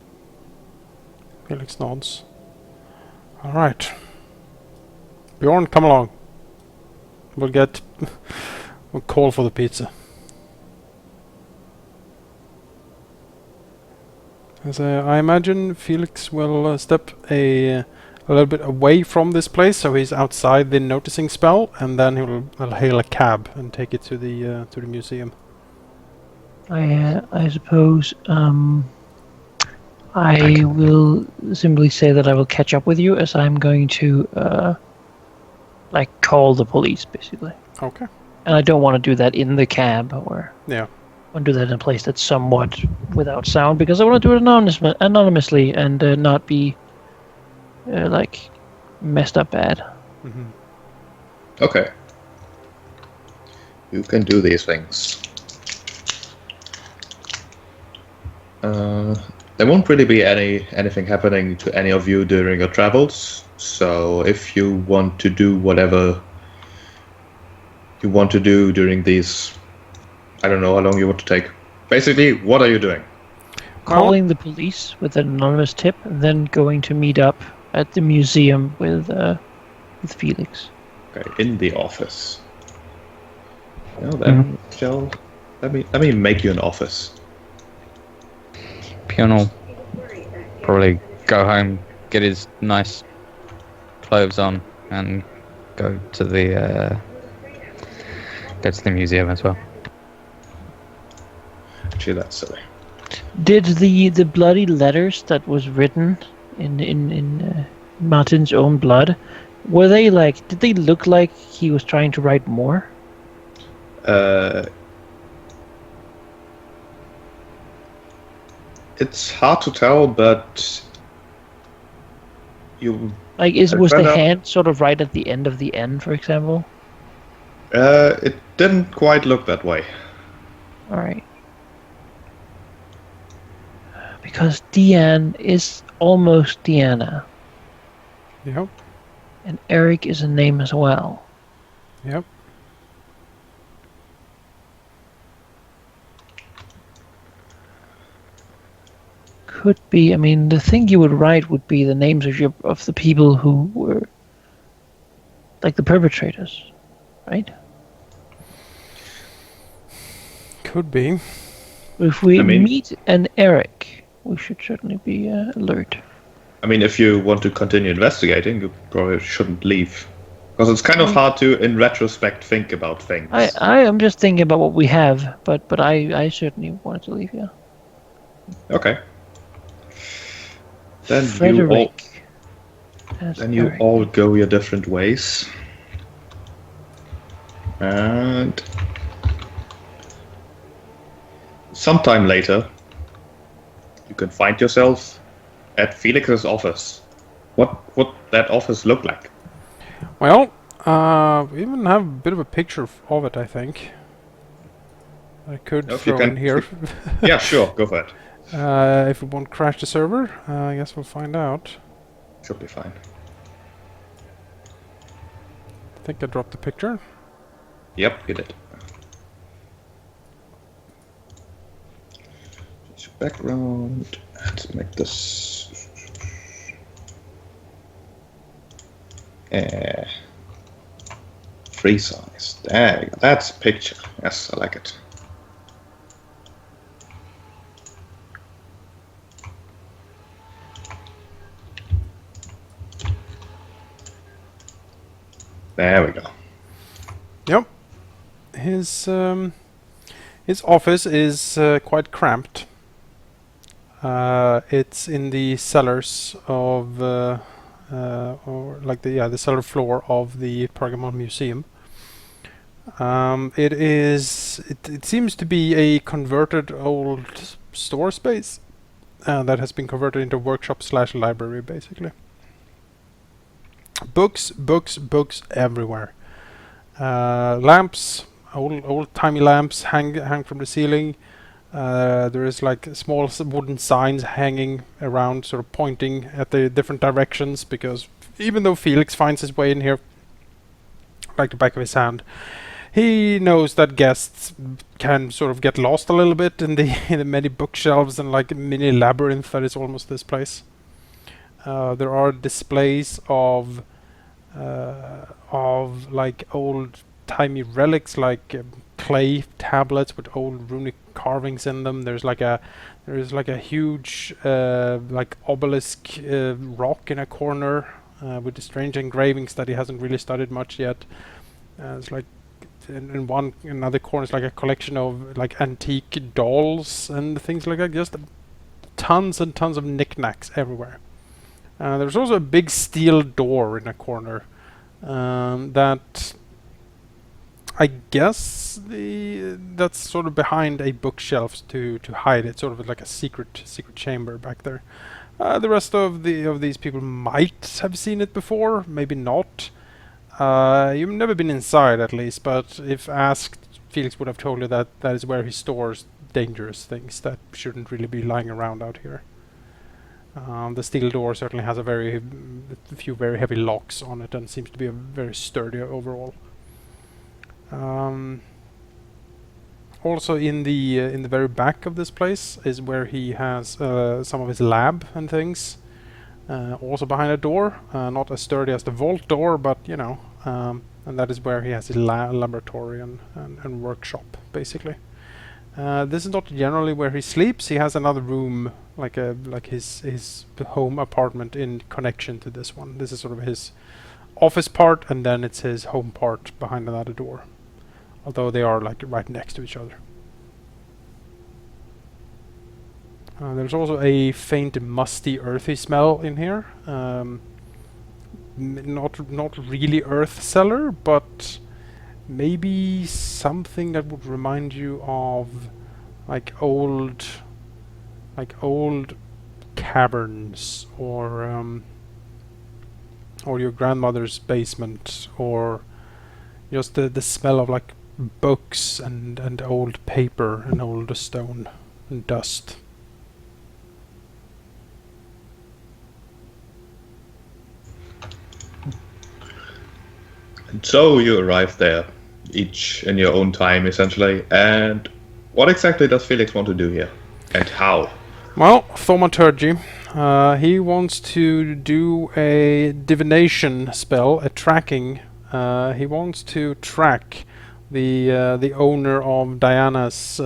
Felix nods. Alright. Bjorn, come along. We'll call for the pizza. As I imagine Felix will step a little bit away from this place, so he's outside the noticing spell, and then he'll hail a cab and take it to the museum. I suppose I will simply say that I will catch up with you, as I'm going to like call the police basically. Okay. And I don't want to do that in the cab, or Yeah. I want to do that in a place that's somewhat without sound, because I want to do it anonymously and not be like messed up bad. Mm-hmm. Okay. You can do these things. There won't really be anything happening to any of you during your travels, so if you want to do whatever you want to do during these, I don't know how long you want to take. Basically, what are you doing? Calling the police with an anonymous tip, and then going to meet up at the museum with Felix. Okay, in the office. Well then, shall let me make you an office. Bjorn will probably go home, get his nice clothes on, and go to the museum as well. Actually, that's silly. Did the bloody letters that was written in Martin's own blood, were they like? Did they look like he was trying to write more? It's hard to tell, but you. Like, was the hand sort of right at the end of the N, for example? It didn't quite look that way. All right. Because Deanne is almost Deanna. Yep. And Eric is a name as well. Yep. Could be. I mean, the thing you would write would be the names of the people who were like the perpetrators, right? Could be. If we meet an Eric, we should certainly be alert. I mean, if you want to continue investigating, you probably shouldn't leave. Because it's kind of hard to, in retrospect, think about things. I am just thinking about what we have, but I certainly wanted to leave, yeah. Okay. Then Frederick. you all go your different ways. And sometime later, you can find yourself at Felix's office. What that office look like? Well, we even have a bit of a picture of it, I think. I could throw in here. Yeah, sure, go for it. If it won't crash the server, I guess we'll find out. Should be fine. I think I dropped the picture. Yep, you did. Background. Let's make this. Free size. There you go. That's a picture. Yes, I like it. There we go. Yep. His office is quite cramped. It's in the cellars of, or like the cellar floor of the Pergamon Museum. It seems to be a converted old store space that has been converted into workshop / library, basically. Books everywhere. Lamps, old timey lamps hang from the ceiling. There is like small wooden signs hanging around, sort of pointing at the different directions, because even though Felix finds his way in here like the back of his hand, he knows that guests can sort of get lost a little bit in the many bookshelves and like a mini labyrinth that is almost this place. There are displays of like old old-timey relics like clay tablets with old runic carvings in them. There's like a huge like obelisk rock in a corner with the strange engravings that he hasn't really studied much yet. It's like in another corner is like a collection of like antique dolls and things like that. Just tons and tons of knickknacks everywhere. There's also a big steel door in a corner that I guess that's sort of behind a bookshelf to hide it, sort of like a secret chamber back there. The rest of these people might have seen it before, maybe not. You've never been inside, at least, but if asked, Felix would have told you that that is where he stores dangerous things that shouldn't really be lying around out here. The steel door certainly has a few very heavy locks on it, and seems to be a very sturdy overall. Also, in the very back of this place is where he has some of his lab and things. Also behind a door, not as sturdy as the vault door, but you know, and that is where he has his laboratory and workshop, basically. This is not generally where he sleeps. He has another room, like his home apartment in connection to this one. This is sort of his office part, and then it's his home part behind another door. Although they are like right next to each other. There's also a faint, musty, earthy smell in here. Not really earth cellar, but maybe something that would remind you of like old caverns, or your grandmother's basement, or just the smell of like books and old paper and old stone and dust. And so you arrive there, each in your own time, essentially. And what exactly does Felix want to do here? And how? Well, thaumaturgy. He wants to do a divination spell, a tracking. He wants to track the owner of Diana's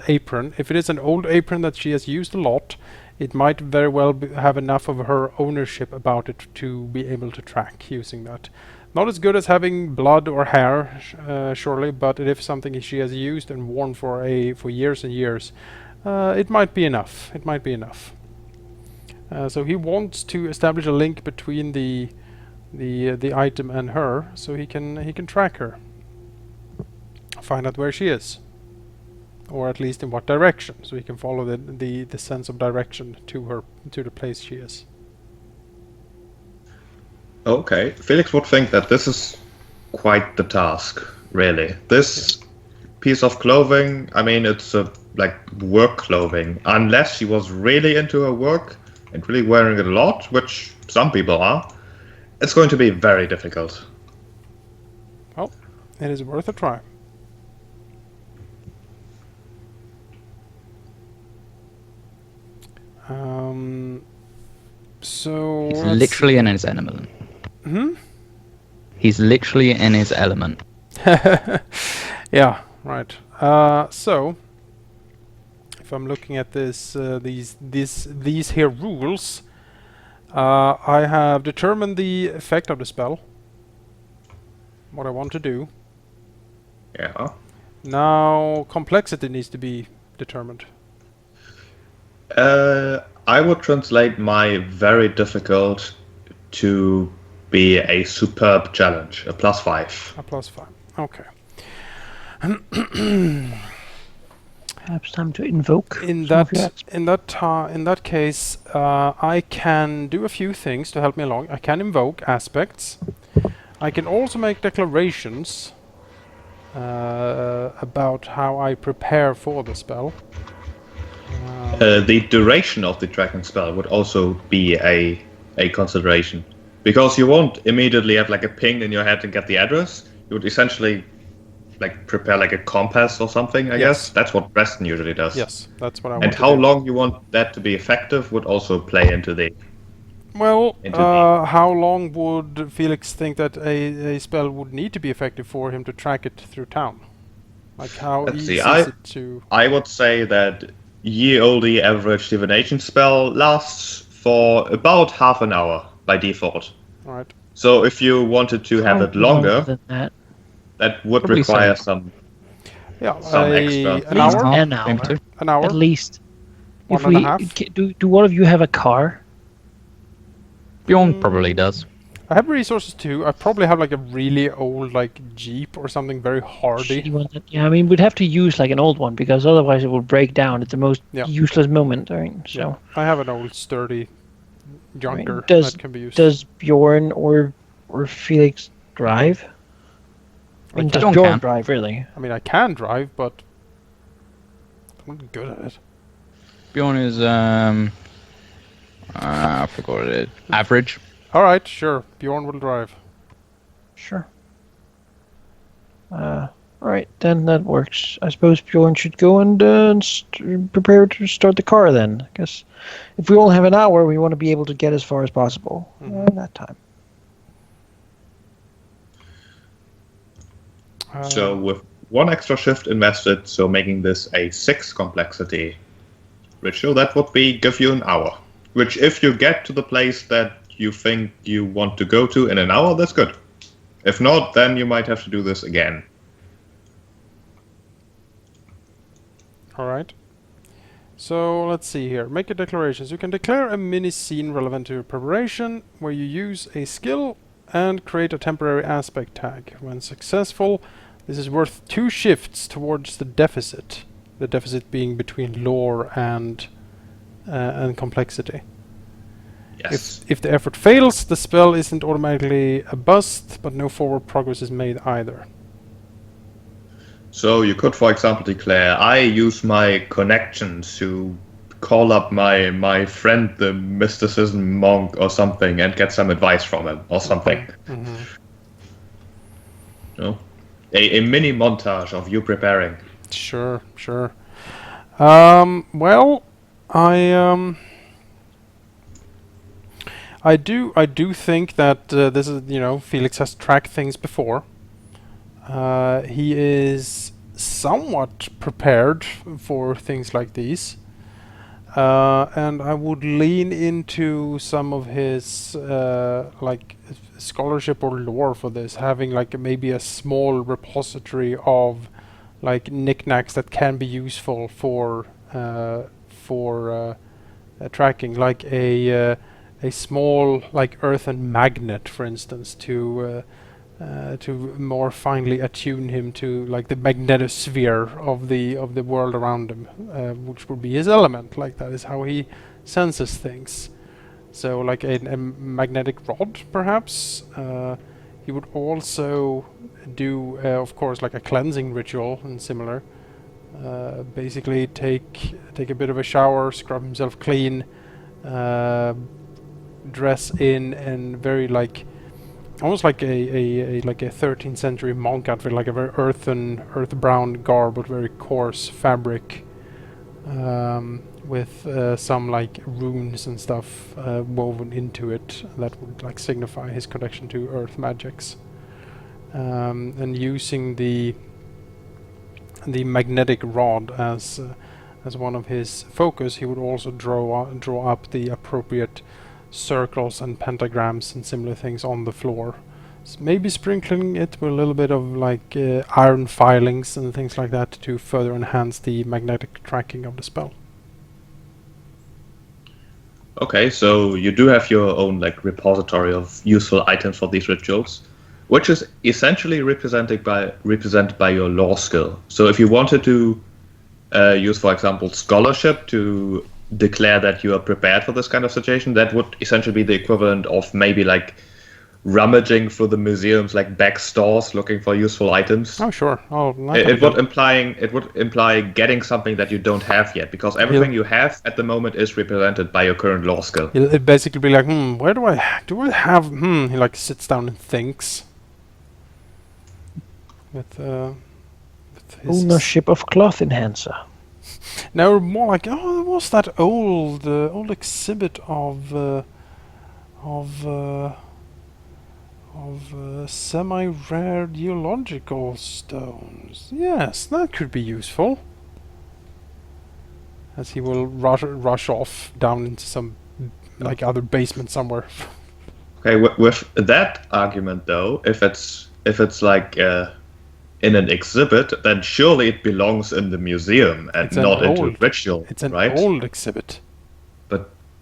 apron. If it is an old apron that she has used a lot, it might very well have enough of her ownership about it to be able to track using that. Not as good as having blood or hair, surely, but it is something she has used and worn for years and years. It might be enough. It might be enough. So he wants to establish a link between the item and her, so he can track her, find out where she is, or at least in what direction, so he can follow the sense of direction to the place she is. Okay, Felix would think that this is quite the task, really. This piece of clothing, I mean, it's like work clothing, unless she was really into her work and really wearing it a lot, which some people are. It's going to be very difficult. Well, it is worth a try. So he's literally in his element. He's literally in his element. Yeah, right. So if I'm looking at this, these here rules, I have determined the effect of the spell. What I want to do. Yeah. Now complexity needs to be determined. I would translate my very difficult to be a superb challenge, a +5. A +5. Okay. Perhaps time to invoke. In that case, I can do a few things to help me along. I can invoke aspects. I can also make declarations about how I prepare for the spell. The duration of the tracking spell would also be a consideration, because you won't immediately have like a ping in your head and get the address. You would essentially like prepare like a compass or something, I guess. That's what Dresden usually does. Yes, that's what I want. And how long you want that to be effective would also play into the Well, into the... how long would Felix think that a spell would need to be effective for him to track it through town? Like, how Let's easy see, is it to... I would say that ye olde average divination spell lasts for about half an hour by default. Alright. So if you wanted to have it Probably longer longer, than that. that would Probably require say- some Yeah, extra. an At least hour? an maybe hour. two. An hour? At least. One If and a we half? do, one of you have a car? Bjorn probably does. I have resources too. I probably have like a really old like Jeep or something very hardy. Shitty one. Yeah, I mean, we'd have to use like an old one because otherwise it will break down at the most Yeah. useless moment. Right? So, Yeah. I have an old sturdy junker does- that can be used. does Bjorn or Felix drive? I mean, does Bjorn Bjorn can. drive really? I mean, I can drive, but I'm not good at it. Bjorn is I forgot it. Average. All right, sure. Bjorn will drive. Sure. Right, then that works. I suppose Bjorn should go and prepare to start the car then. Because if we only have an hour, we want to be able to get as far as possible in that time. So with one extra shift invested, so making this a 6 complexity ritual, that would give you an hour. Which, if you get to the place that you think you want to go to in an hour, that's good. If not, then you might have to do this again. All right. So let's see here. Make your declarations. You can declare a mini scene relevant to your preparation, where you use a skill and create a temporary aspect tag. When successful, this is worth 2 shifts towards the deficit. The deficit being between lore and complexity. Yes. If the effort fails, the spell isn't automatically a bust, but no forward progress is made either. So you could, for example, declare, I use my connections to call up my friend, the mysticism monk or something, and get some advice from him or something. Mm-hmm. You know? A mini montage of you preparing. Sure, sure. Well, I do think that this is, Felix has tracked things before. He is somewhat prepared for things like these. And I would lean into some of his like scholarship or lore for this, having like maybe a small repository of like knickknacks that can be useful for tracking, like a small like earthen magnet, for instance, to more finely attune him to like the magnetosphere of the world around him, which would be his element. Like that is how he senses things. So like a magnetic rod, perhaps. He would also do, of course, like a cleansing ritual and similar. Basically, take a bit of a shower, scrub himself clean, dress in and very like. Almost like a 13th century monk outfit, like a very earth brown garb, but very coarse fabric, with some like runes and stuff woven into it that would like signify his connection to earth magics. And using the magnetic rod as one of his focus, he would also draw up the appropriate circles and pentagrams and similar things on the floor. Maybe sprinkling it with a little bit of like iron filings and things like that to further enhance the magnetic tracking of the spell. Okay, so you do have your own like repository of useful items for these rituals, which is essentially represented by your lore skill. So if you wanted to use, for example, scholarship to declare that you are prepared for this kind of situation, that would essentially be the equivalent of maybe like rummaging through the museums, like back stores, looking for useful items. Oh, sure. Oh, It would imply getting something that you don't have yet, because everything you have at the moment is represented by your current lore skill. It'd basically be like, where do I have? He like sits down and thinks. With his Ownership of cloth enhancer. No, more like, there was that old exhibit of of semi-rare geological stones. Yes, that could be useful. As he will rush off down into some like other basement somewhere. Okay, with that argument though, if it's like in an exhibit, then surely it belongs in the museum and It's an not into a old- ritual, It's an right? old exhibit.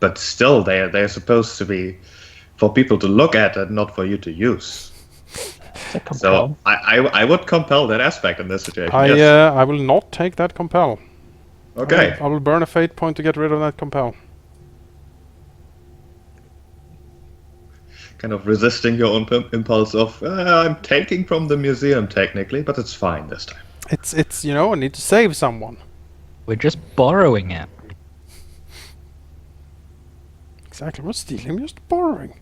But still, they're supposed to be for people to look at and not for you to use. It's a So compel. I would compel that aspect in this situation. I Yes. I will not take that compel. Okay. I will burn a fate point to get rid of that compel. Kind of resisting your own impulse of I'm taking from the museum technically, but it's fine this time. It's I need to save someone. We're just borrowing it. Exactly. I'm not stealing. I'm just borrowing.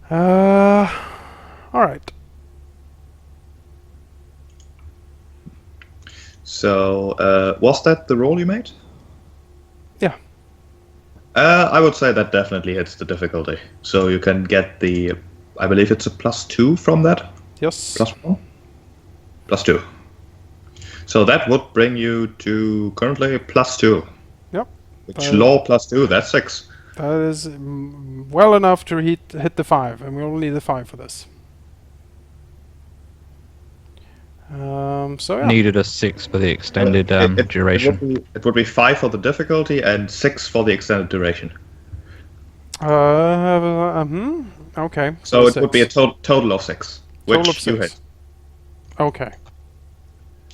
All right. So was that the roll you made? Yeah. I would say that definitely hits the difficulty. So you can get the, I believe it's a +2 from that. Yes. +1? +2. So that would bring you to currently +2. Yep. Which law +2, that's 6. That is well enough to hit the 5, and we only need the 5 for this. So yeah. Needed a 6 for the extended duration. It would be 5 for the difficulty and 6 for the extended duration. Okay. So it would be a 6. total of 6, which Total of you 6. hit. Okay.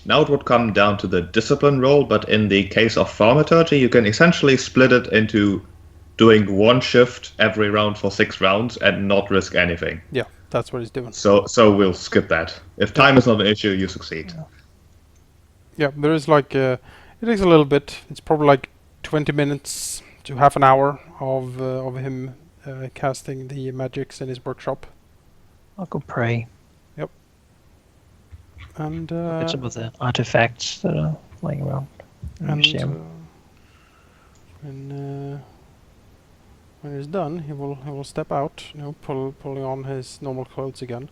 Now it would come down to the discipline roll, but in the case of thaumaturgy, you can essentially split it into doing one shift every round for 6 rounds and not risk anything. Yeah, that's what he's doing. So we'll skip that. If time is not an issue, you succeed. Yeah, there is like it takes a little bit. It's probably like 20 minutes to half an hour of him casting the magics in his workshop. I'll go pray. And Look at some of the artifacts that are lying around in the museum. When he's done, he will step out, pulling on his normal clothes again,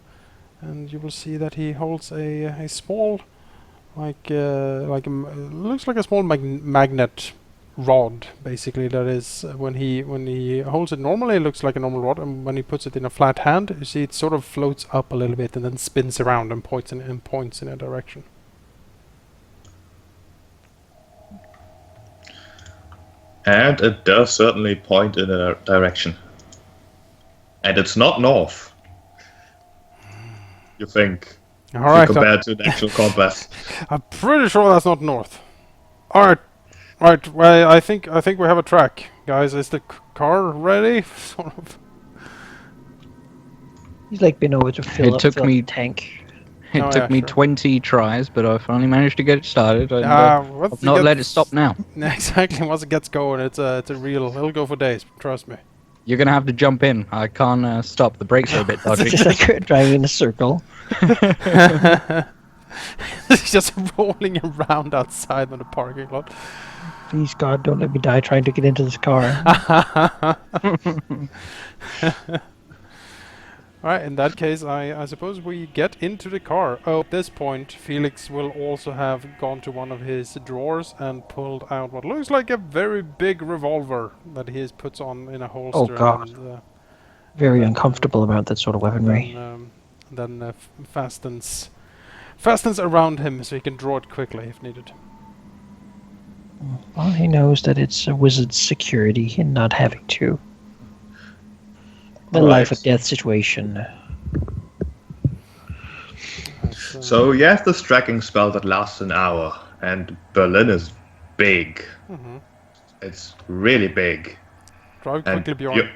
and you will see that he holds a small, looks like a small magnet rod, basically. That is when he holds it normally, it looks like a normal rod, and when he puts it in a flat hand, you see it sort of floats up a little bit and then spins around and points in a direction. And it does certainly point in a direction. And it's not north. You think, All right, compared to the actual compass. I'm pretty sure that's not north. All right. Right, well, I think we have a track, guys. Is the car ready? Sort of. He's like been over to fill took fill me- the tank. It Oh, took yeah, me sure. 20 tries, but I finally managed to get it started. And, Once I've not it let it gets- stop now. Exactly. Once it gets going, it's a real. It'll go for days. Trust me. You're gonna have to jump in. I can't stop. The brakes are a bit It's dodgy. just like driving in a circle. It's just rolling around outside in the parking lot. Please God, don't let me die trying to get into this car. Alright, in that case, I suppose we get into the car. Oh, at this point, Felix will also have gone to one of his drawers and pulled out what looks like a very big revolver that he puts on in a holster. God. And, Very uncomfortable about that sort of weaponry. then fastens around him so he can draw it quickly if needed. Well, he knows that it's a wizard's security in not having to. The All life right. or death situation. So you have this tracking spell that lasts an hour, and Berlin is big. It's really big. Drive And quickly, Bjorn.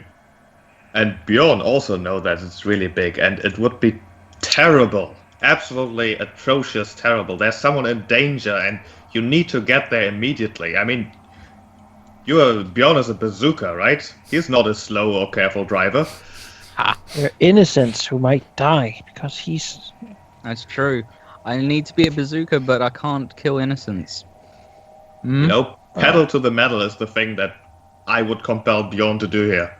And Bjorn also know that it's really big, and it would be terrible, absolutely atrocious, terrible. There's someone in danger, and you need to get there immediately. I mean, Bjorn is a bazooka, right? He's not a slow or careful driver. There are innocents who might die because he's... That's true. I need to be a bazooka, but I can't kill innocents. You know, pedal to the metal is the thing that I would compel Bjorn to do here.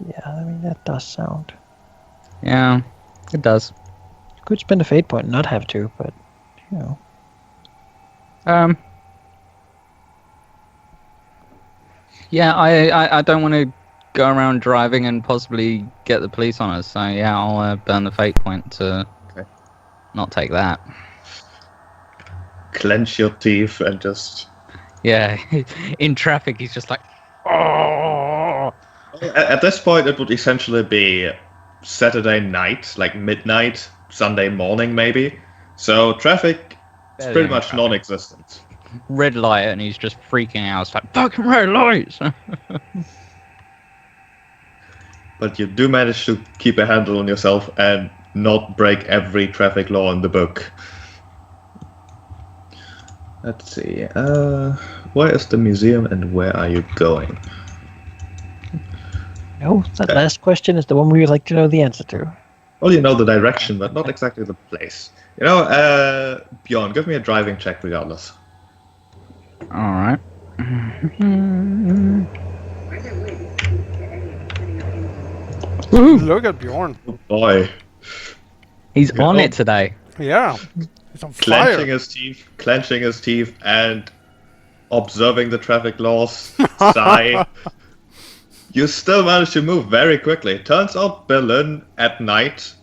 Yeah, I mean, that does sound... Yeah, it does. You could spend a fate point and not have to, but, you know. Yeah, I don't want to go around driving and possibly get the police on us. So yeah, I'll burn the fate point to not take that. Clench your teeth and just... Yeah, in traffic, he's just like, oh. At this point, it would essentially be Saturday night, like midnight, Sunday morning maybe. So traffic is pretty much non-existent. Red light, and he's just freaking out. It's like, fucking red lights! But you do manage to keep a handle on yourself and not break every traffic law in the book. Let's see. Where is the museum and where are you going? No, that last question is the one we would like to know the answer to. Well, you know the direction, but not exactly the place. You know, Bjorn, give me a driving check regardless. Alright. Look at Bjorn. Oh boy. He's on it today. Yeah. He's on fire. Clenching his teeth, and observing the traffic laws. Sigh. You still manage to move very quickly. Turns out Berlin at night.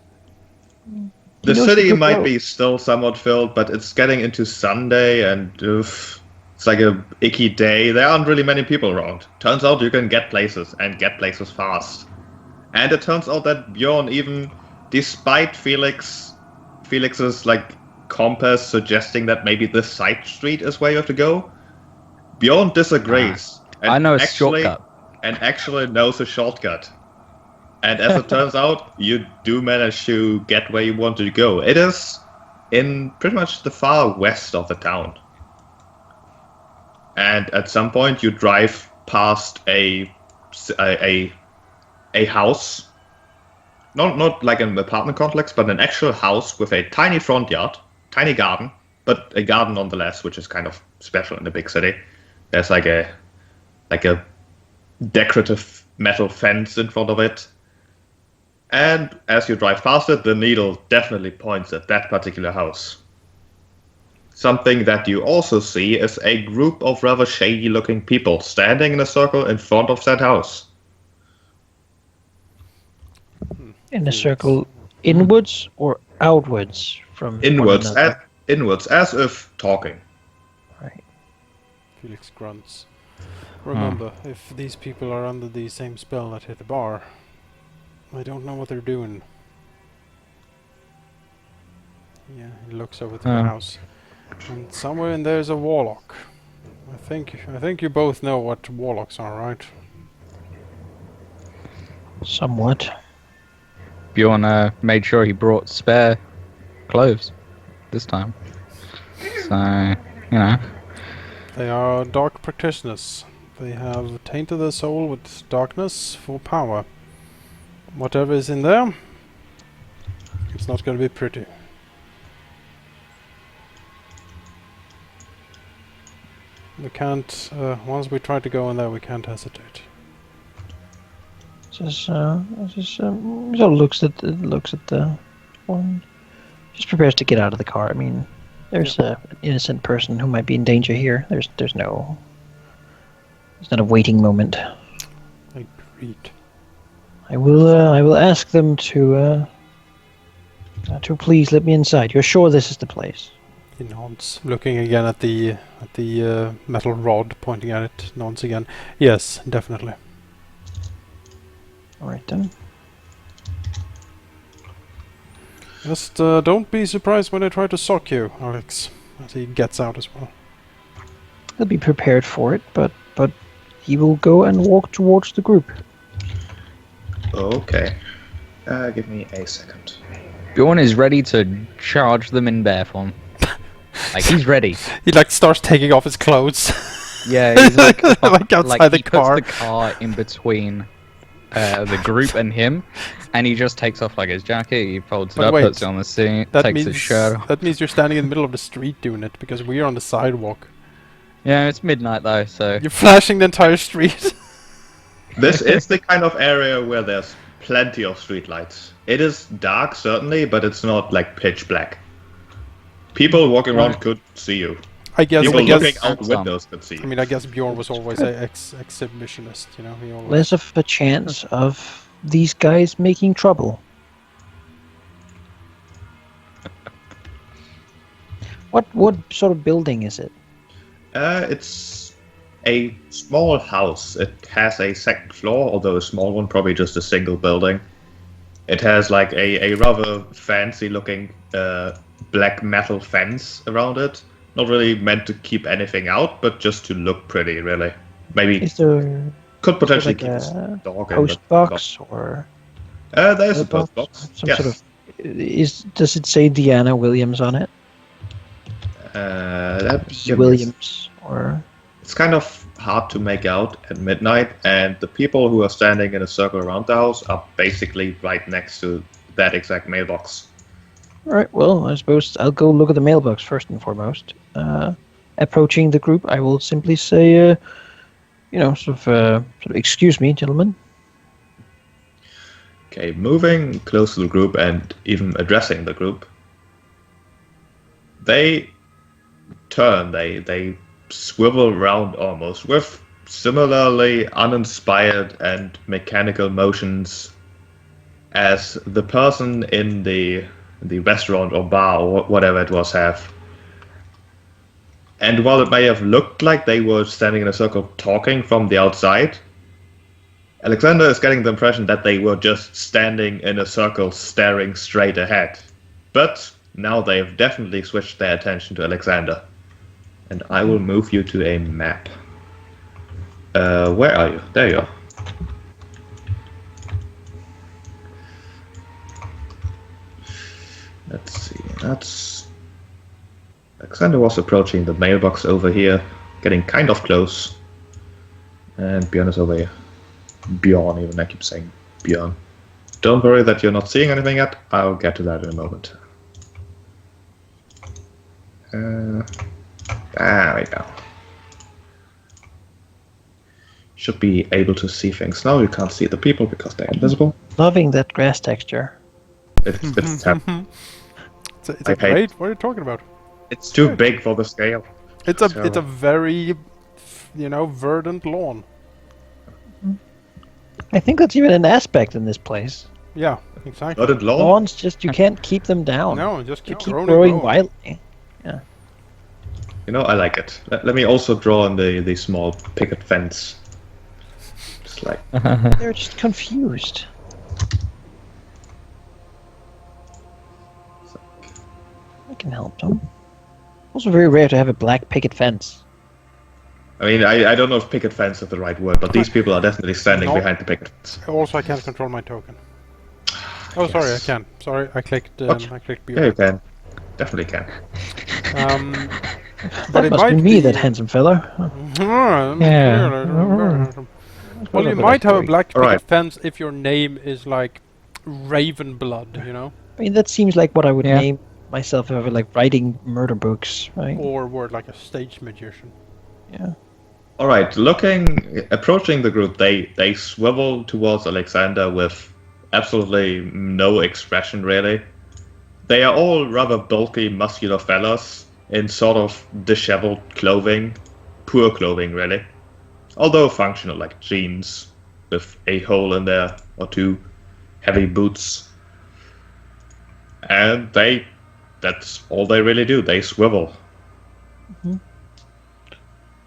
The city might be still somewhat filled, but it's getting into Sunday, and it's like a icky day. There aren't really many people around. Turns out you can get places, and get places fast. And it turns out that Bjorn, even despite Felix's like compass suggesting that maybe this side street is where you have to go, Bjorn disagrees. I know a shortcut. And actually knows a shortcut. And as it turns out, you do manage to get where you want to go. It is in pretty much the far west of the town. And at some point you drive past a house. Not like an apartment complex, but an actual house with a tiny front yard, tiny garden, but a garden nonetheless, which is kind of special in a big city. There's like a decorative metal fence in front of it. And as you drive past it, the needle definitely points at that particular house. Something that you also see is a group of rather shady-looking people standing in a circle in front of that house. In a circle inwards or outwards from Inwards, one another? inwards, as if talking. Right. Felix grunts. Remember, if these people are under the same spell that hit the bar, I don't know what they're doing. Yeah, he looks over to the house. And somewhere in there is a warlock. I think you both know what warlocks are, right? Somewhat. Bjorn made sure he brought spare clothes this time. So, you know. They are dark practitioners. They have tainted their soul with darkness for power. Whatever is in there, it's not going to be pretty. We can't, once we try to go in there, we can't hesitate. Just looks at the one. Just prepares to get out of the car. I mean, there's an innocent person who might be in danger here. There's not a waiting moment. Agreed. I will ask them to please let me inside. You're sure this is the place? He nods, looking again at the metal rod, pointing at it. Nods again. Yes, definitely. All right then. Just don't be surprised when they try to sock you, Alex. As he gets out as well. He'll be prepared for it, but he will go and walk towards the group. Okay. Give me a second. Bjorn is ready to charge them in bear form. Like, he's ready. He like starts taking off his clothes. Yeah, he's like Like outside the he car. puts the car in between the group and him, and he just takes off like his jacket, he folds it But up, wait, puts it on the seat, That takes means his shirt off. that means you're standing in the middle of the street doing it because we are on the sidewalk. Yeah, it's midnight though, so You're flashing the entire street. This is the kind of area where there's plenty of streetlights. It is dark, certainly, but it's not like pitch black. People walking around could see you. I guess. People I guess. looking out windows could see I you. mean, I guess Bjorn was always an exhibitionist. You know, he always. Less of a chance of these guys making trouble. What sort of building is it? It's a small house. It has a second floor, although a small one, probably just a single building. It has like a rather fancy looking black metal fence around it. Not really meant to keep anything out, but just to look pretty, really. Maybe Is there could potentially like keep a a dog in. post box or There's a a post box. some Yes. sort of? Does it say Deanna Williams on it? Williams or? It's kind of hard to make out at midnight, and the people who are standing in a circle around the house are basically right next to that exact mailbox. All right. Well, I suppose I'll go look at the mailbox first and foremost. Approaching the group, I will simply say, sort of, excuse me, gentlemen. Okay, moving close to the group and even addressing the group, they turn, they swivel around almost with similarly uninspired and mechanical motions as the person in the restaurant or bar or whatever it was have. And while it may have looked like they were standing in a circle talking from the outside, Alexander is getting the impression that they were just standing in a circle staring straight ahead. But now they've definitely switched their attention to Alexander. And I will move you to a map. Where are you? There you are. Let's see. That's Alexander was approaching the mailbox over here, getting kind of close. And Bjorn is over here. Bjorn, even I keep saying Bjorn. Don't worry that you're not seeing anything yet. I'll get to that in a moment. There we go. Should be able to see things now. You can't see the people because they're invisible. Loving that grass texture. It's It's great. What are you talking about? It's too big for the scale. It's a very, verdant lawn. I think that's even an aspect in this place. Yeah, exactly. Not at lawn. Lawns, just you can't keep them down. No, just You keep keep growing. growing wildly. I like it. Let me also draw on the small picket fence. Just like They're just confused. I can help them. Also very rare to have a black picket fence. I mean, I don't know if picket fence is the right word, but these people are definitely standing No. behind the picket fence. Also, I can't control my token. Oh, sorry, I Yes. can. Sorry, I clicked. What? I clicked Yeah, you Bjorn. can. Definitely can. But That it must might be me, that handsome fella. Well, you might have a black picket Alright. fence if your name is like Ravenblood, I mean, that seems like what I would Yeah. name myself if I were like writing murder books, right? or word like a stage magician. Yeah. All right, approaching the group, they swivel towards Alexander with absolutely no expression, really. They are all rather bulky, muscular fellas in sort of disheveled clothing, poor clothing, really. Although functional, like jeans with a hole in there or two, heavy boots. And that's all they really do. They swivel.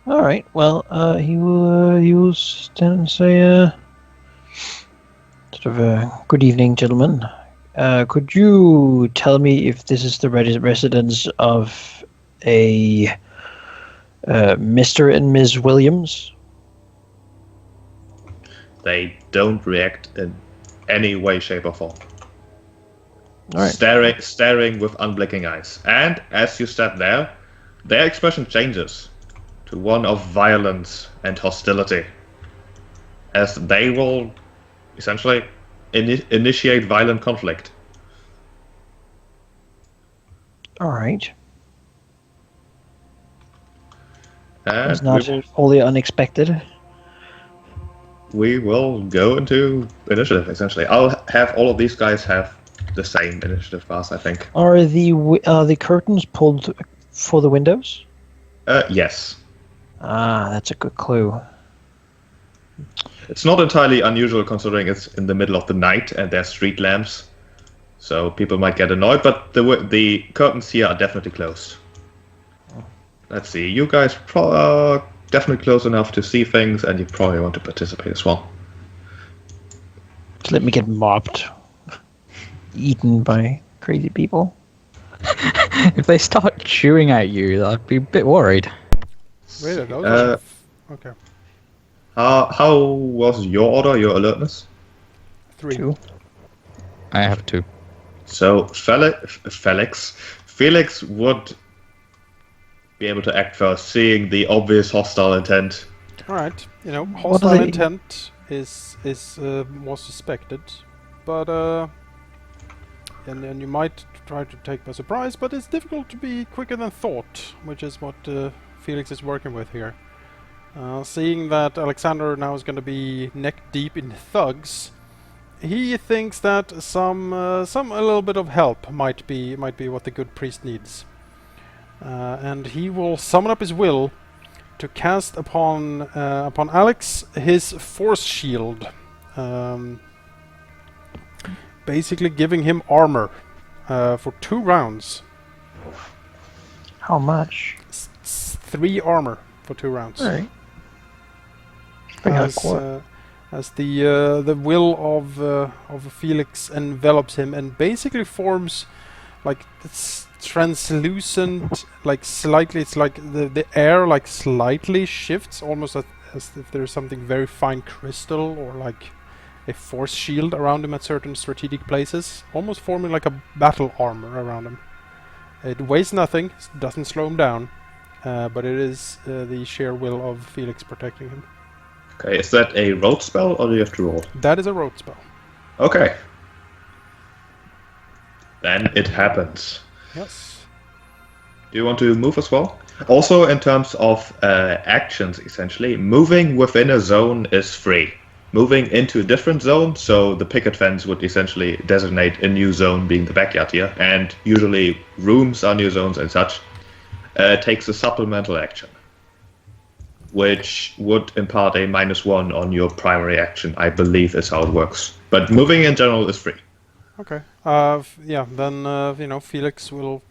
All right. Well, he will stand and say, sort of, good evening, gentlemen. Could you tell me if this is the residence of a Mr. and Ms. Williams? They don't react in any way, shape, or form. All right. Staring with unblinking eyes. And as you step there, their expression changes to one of violence and hostility, as they will essentially initiate violent conflict. All right. And It's not wholly unexpected. we will go into initiative, essentially. I'll have all of these guys have the same initiative class, I think. Are the curtains pulled for the windows? Yes. Ah, that's a good clue. It's not entirely unusual considering it's in the middle of the night and there's street lamps. So people might get annoyed, but the curtains here are definitely closed. Let's see, you guys are definitely close enough to see things, and you probably want to participate as well. Just let me get mobbed. Eaten by crazy people. If they start chewing at you, I'd be a bit worried. Wait, those okay. How was your order, your alertness? 3. 2. I have 2. So Felix would be able to act first, seeing the obvious hostile intent. Alright, hostile intent is more suspected, but and then you might try to take by surprise, but it's difficult to be quicker than thought, which is what Felix is working with here. Seeing that Alexander now is going to be neck deep in thugs, he thinks that a little bit of help might be what the good priest needs. And he will summon up his will to cast upon Alex his force shield, basically giving him armor for 2 rounds. How much? 3 armor for 2 rounds. All right. As the will of Felix envelops him and basically forms like this translucent, like slightly, it's like the air like slightly shifts, almost as if there's something very fine crystal or like a force shield around him at certain strategic places, almost forming like a battle armor around him. It weighs nothing, doesn't slow him down, but it is the sheer will of Felix protecting him. Okay, is that a road spell, or do you have to roll? That is a road spell. Okay. Then it happens. Yes. Do you want to move as well? Also, in terms of actions, essentially, moving within a zone is free. Moving into a different zone, so the picket fence would essentially designate a new zone being the backyard here, and usually rooms are new zones and such, takes a supplemental action, which would impart a -1 on your primary action, I believe is how it works. But moving in general is free. Okay. Then Felix will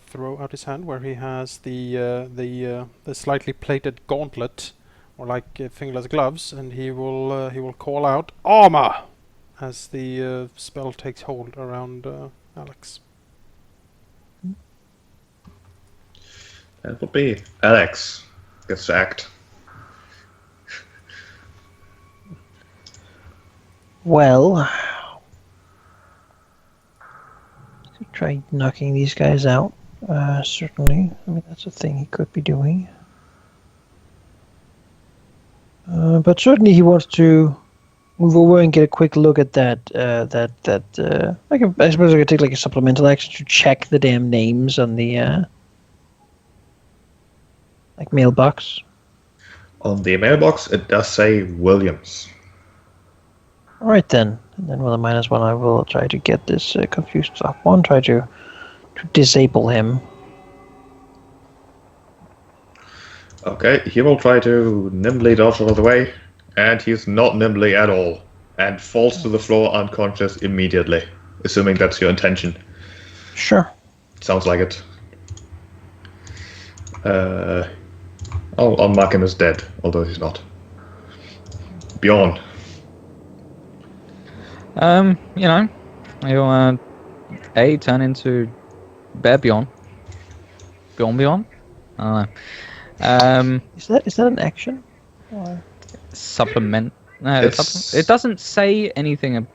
throw out his hand where he has the slightly plated gauntlet, or like fingerless gloves, and he will call out armor as the spell takes hold around Alex. That would be Alex gets to act. Well, try knocking these guys out. Certainly, I mean that's a thing he could be doing. But certainly he wants to move over and get a quick look at that. I suppose I could take like a supplemental action to check the damn names on the like mailbox. On the mailbox, it does say Williams. All right then. And then with a -1, I will try to get this confused stuff. One, try to disable him. Okay, he will try to nimbly dodge out of the way, and he's not nimbly at all, and falls to the floor unconscious immediately, assuming that's your intention. Sure. Sounds like it. I'll mark him as dead, although he's not. Bjorn. He'll turn into Bear Bjorn. Bjorn? I don't know. Is that an action? Or? Supplement. No, it doesn't say anything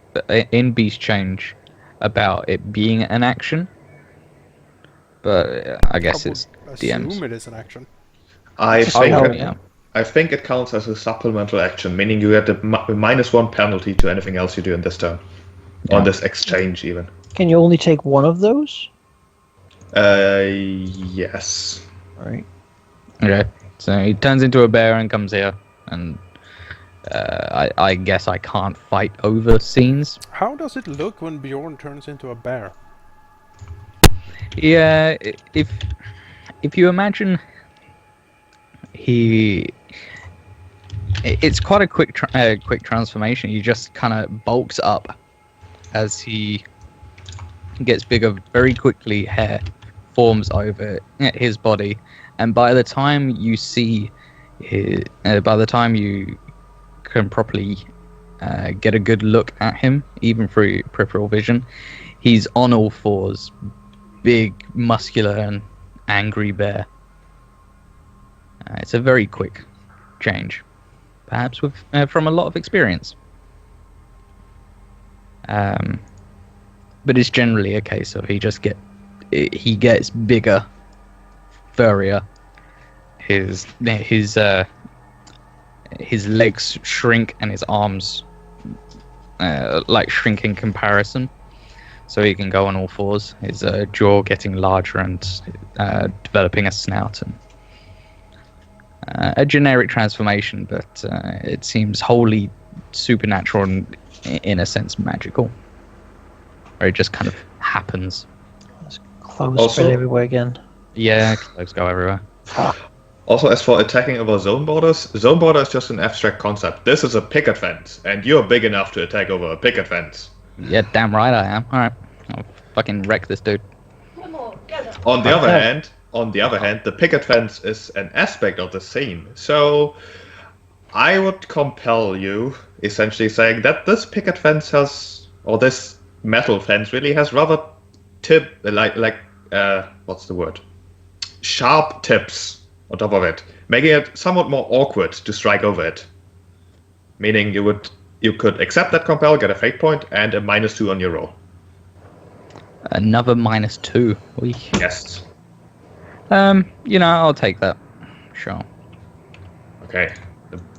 in Beast Change about it being an action. But I guess it's DM's. Assume it is an action. I think. Yeah. I think it counts as a supplemental action, meaning you get a -1 penalty to anything else you do in this turn. On this exchange, even. Can you only take one of those? Yes. Alright. Okay. So he turns into a bear and comes here, and I guess I can't fight over scenes. How does it look when Bjorn turns into a bear? Yeah, if you imagine it's quite a quick transformation. He just kind of bulks up as he gets bigger very quickly. Hair forms over his body, and by the time you see by the time you can properly get a good look at him, even through peripheral vision, he's on all fours, big, muscular, and angry bear. It's a very quick change, perhaps with from a lot of experience. But it's generally a case of he gets bigger, furrier. His legs shrink and his arms shrink in comparison, so he can go on all fours. His jaw getting larger and developing a snout, and a generic transformation, but it seems wholly supernatural and, in a sense, magical. Or it just kind of happens. Clothes spread everywhere again. Yeah, clothes go everywhere. Also, as for attacking over zone borders is just an abstract concept. This is a picket fence, and you're big enough to attack over a picket fence. Yeah, damn right I am. Alright, I'll fucking wreck this dude. On the other hand, the picket fence is an aspect of the scene. So, I would compel you, essentially saying that this picket fence or this metal fence really has rather what's the word? Sharp tips on top of it, making it somewhat more awkward to strike over it. Meaning you could accept that compel, get a fate point, and a -2 on your roll. Another -2. Yes. I'll take that. Sure. Okay.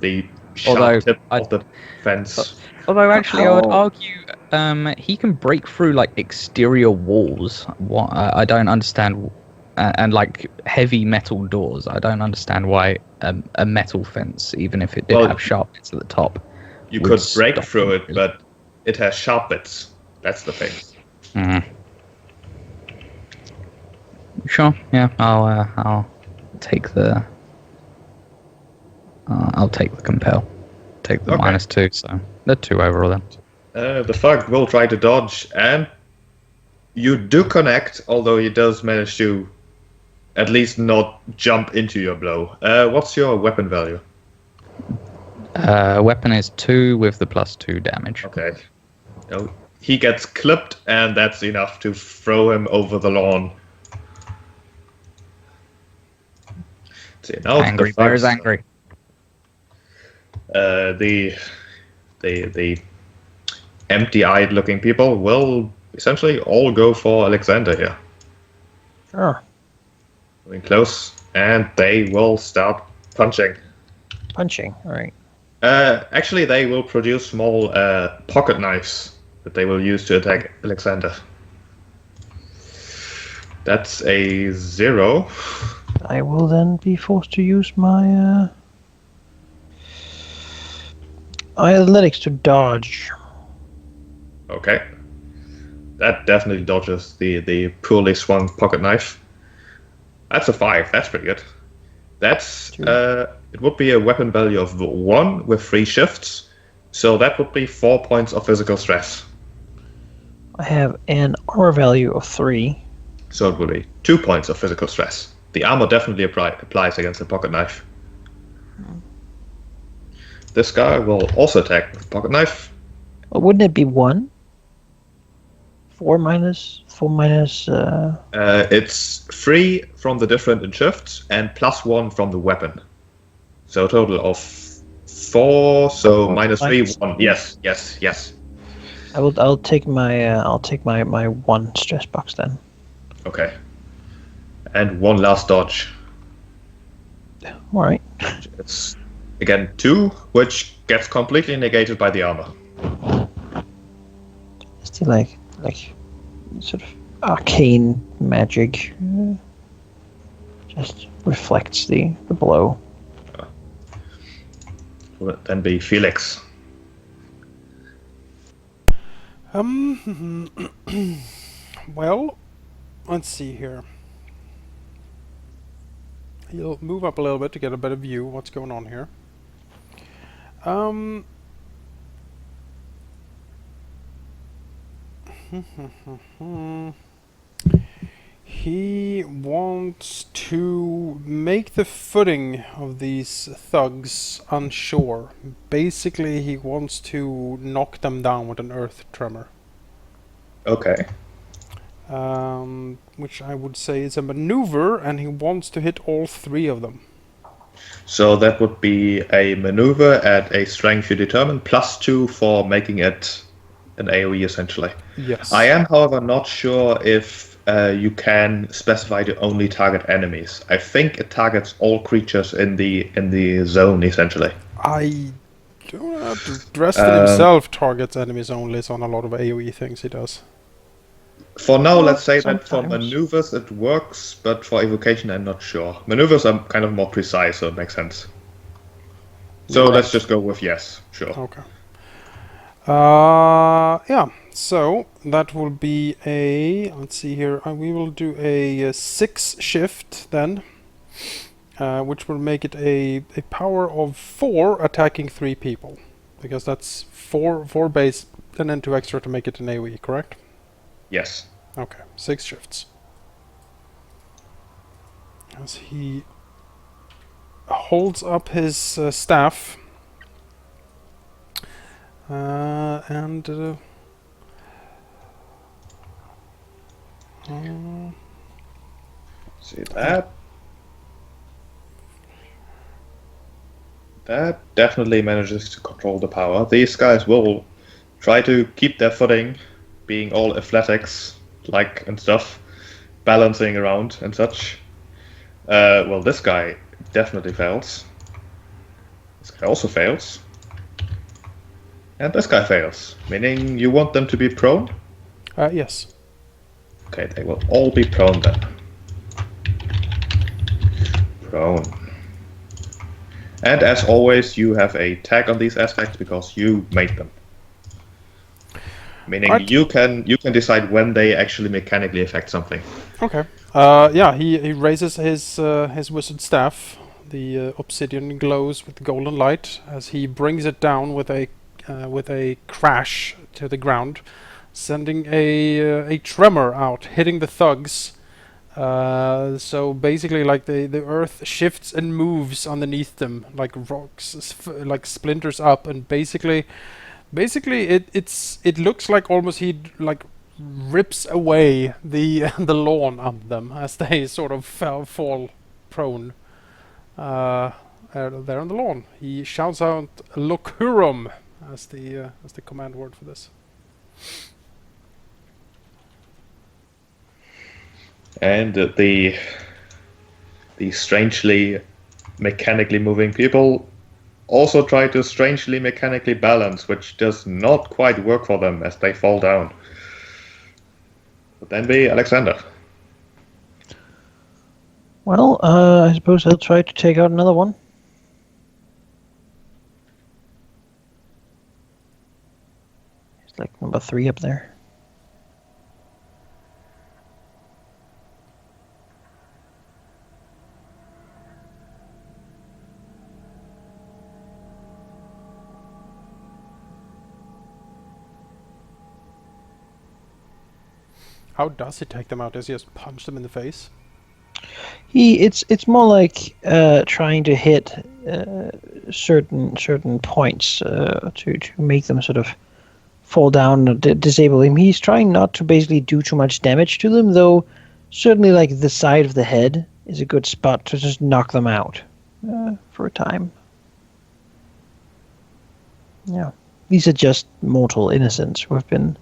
The sharp tip of the fence. Although actually, I would argue he can break through exterior walls. What I don't understand, and heavy metal doors. I don't understand why a metal fence, even if it did have sharp bits at the top, you could break through it, but it has sharp bits. That's the thing. Mm. Sure. Yeah. I'll take the. I'll take the compel. Take the -2. So the 2 overall then. The thug will try to dodge, and you do connect, although he does manage to at least not jump into your blow. What's your weapon value? Weapon is 2 with the +2 damage. Okay. No, he gets clipped, and that's enough to throw him over the lawn. See, now angry bear is angry. The empty-eyed looking people will essentially all go for Alexander here. Sure. Moving close, and they will start punching. Punching, alright. Actually, they will produce small pocket knives that they will use to attack Alexander. That's a 0. I will then be forced to use my athletics to dodge. Okay. That definitely dodges the poorly swung pocket knife. That's a 5. That's pretty good. That's it would be a weapon value of 1 with 3 shifts, so that would be 4 points of physical stress. I have an armor value of 3. So it would be 2 points of physical stress. The armor definitely applies against the pocket knife. This guy will also attack with pocket knife. Well, wouldn't it be 1? 4 minus. It's 3 from the different shifts and +1 from the weapon. So a total of 4. So -3, 1. Yes. I'll take my 1 stress box then. Okay. And one last dodge. All right. It's Again, 2, which gets completely negated by the armor. Still like sort of arcane magic. Just reflects the blow. Will it then be Felix? Well, let's see here. He'll move up a little bit to get a better view of what's going on here. He wants to make the footing of these thugs unsure. Basically, he wants to knock them down with an earth tremor. Okay. Which I would say is a maneuver, and he wants to hit all 3 of them. So that would be a maneuver at a strength you determine, +2 for making it an AoE essentially. Yes. I am, however, not sure if you can specify to only target enemies. I think it targets all creatures in the zone essentially. I don't know. Dresden himself targets enemies only, so on a lot of AoE things he does. For now, let's say that for sometimes. maneuvers it works, but for evocation I'm not sure. Maneuvers are kind of more precise, so it makes sense. So Right. let's just go with yes, sure. Okay. Yeah. So that will be a. Let's see here. We will do a 6 shift then, which will make it a power of 4 attacking 3 people, because that's 4 base and then 2 extra to make it an AoE. Correct? Yes. Okay. 6 shifts. As he holds up his staff. And See that? That definitely manages to control the power. These guys will try to keep their footing, being all athletics like and stuff, balancing around and such. Well, this guy definitely fails. This guy also fails. And this guy fails, meaning you want them to be prone? yes. Okay, they will all be prone then. Prone. And as always, you have a tag on these aspects because you made them. Meaning Right. you can decide when they actually mechanically affect something. Okay. Yeah. He raises his wizard staff. The obsidian glows with golden light as he brings it down with a crash to the ground, sending a tremor out, hitting the thugs. So basically, like the earth shifts and moves underneath them, like rocks, like splinters up, and basically it looks like almost he like rips away the the lawn under them as they sort of fall prone. There on the lawn, he shouts out "Locurum" as the command word for this. And the strangely mechanically moving people also try to strangely mechanically balance, which does not quite work for them as they fall down. But then be Alexander. Well, I suppose I'll try to take out another one. It's like number 3 up there. How does he take them out? Does he just punch them in the face? It's more like trying to hit certain points to make them sort of fall down or disable him. He's trying not to basically do too much damage to them, though certainly like the side of the head is a good spot to just knock them out for a time. Yeah, these are just mortal innocents who have been,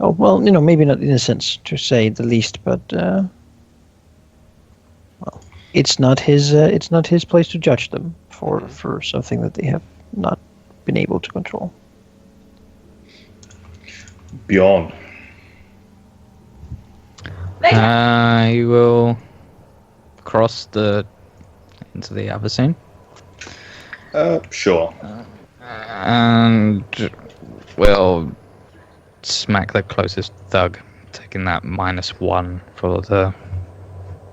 oh well, maybe not innocents to say the least, but well, it's not his place to judge them for something that they have not been able to control. Bjorn. He will cross into the other scene. Sure. And we'll smack the closest thug, taking that -1 for the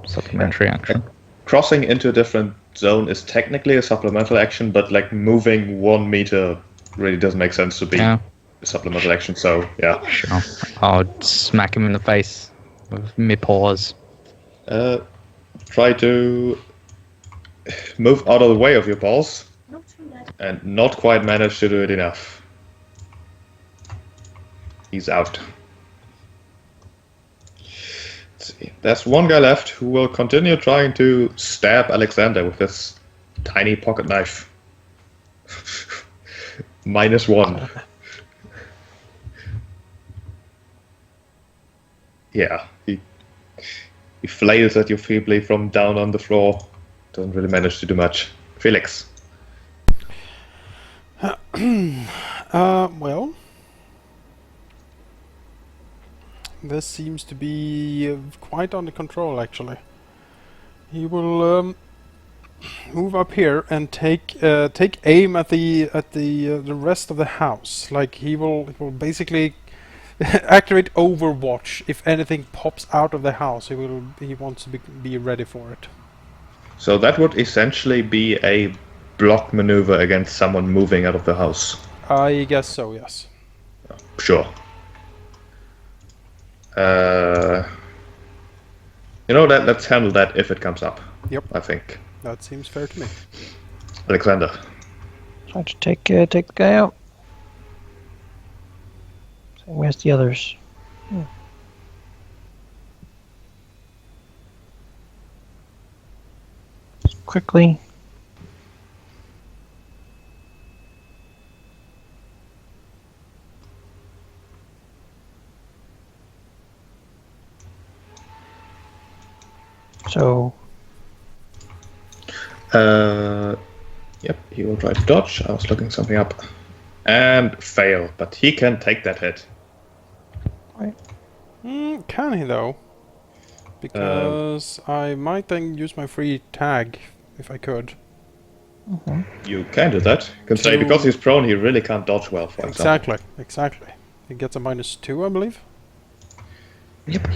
supplementary action. Crossing into a different zone is technically a supplemental action, but like moving 1 meter really doesn't make sense to be Yeah. a supplemental action. So yeah. Sure. I'll smack him in the face with my paws. Try to move out of the way of your balls, and not quite manage to do it enough. He's out. Let's see. There's one guy left who will continue trying to stab Alexander with this tiny pocket knife. -1. Yeah, he flails at you feebly from down on the floor. Doesn't really manage to do much. Felix. Well, this seems to be quite under control, actually. He will move up here and take aim at the rest of the house. Like he will basically activate Overwatch. If anything pops out of the house, he wants to be ready for it. So that would essentially be a block maneuver against someone moving out of the house. I guess so, yes. Sure. Let's handle that if it comes up. Yep. I think. That seems fair to me. Alexander. Trying to take the guy out. Same as the others. Quickly. So. Yep, he will try to dodge. I was looking something up. And fail, but he can take that hit. Right. Can he though? Because I might then use my free tag if I could. You can do that. You can say because he's prone, he really can't dodge well, for example. Exactly. He gets a -2, I believe. Yep.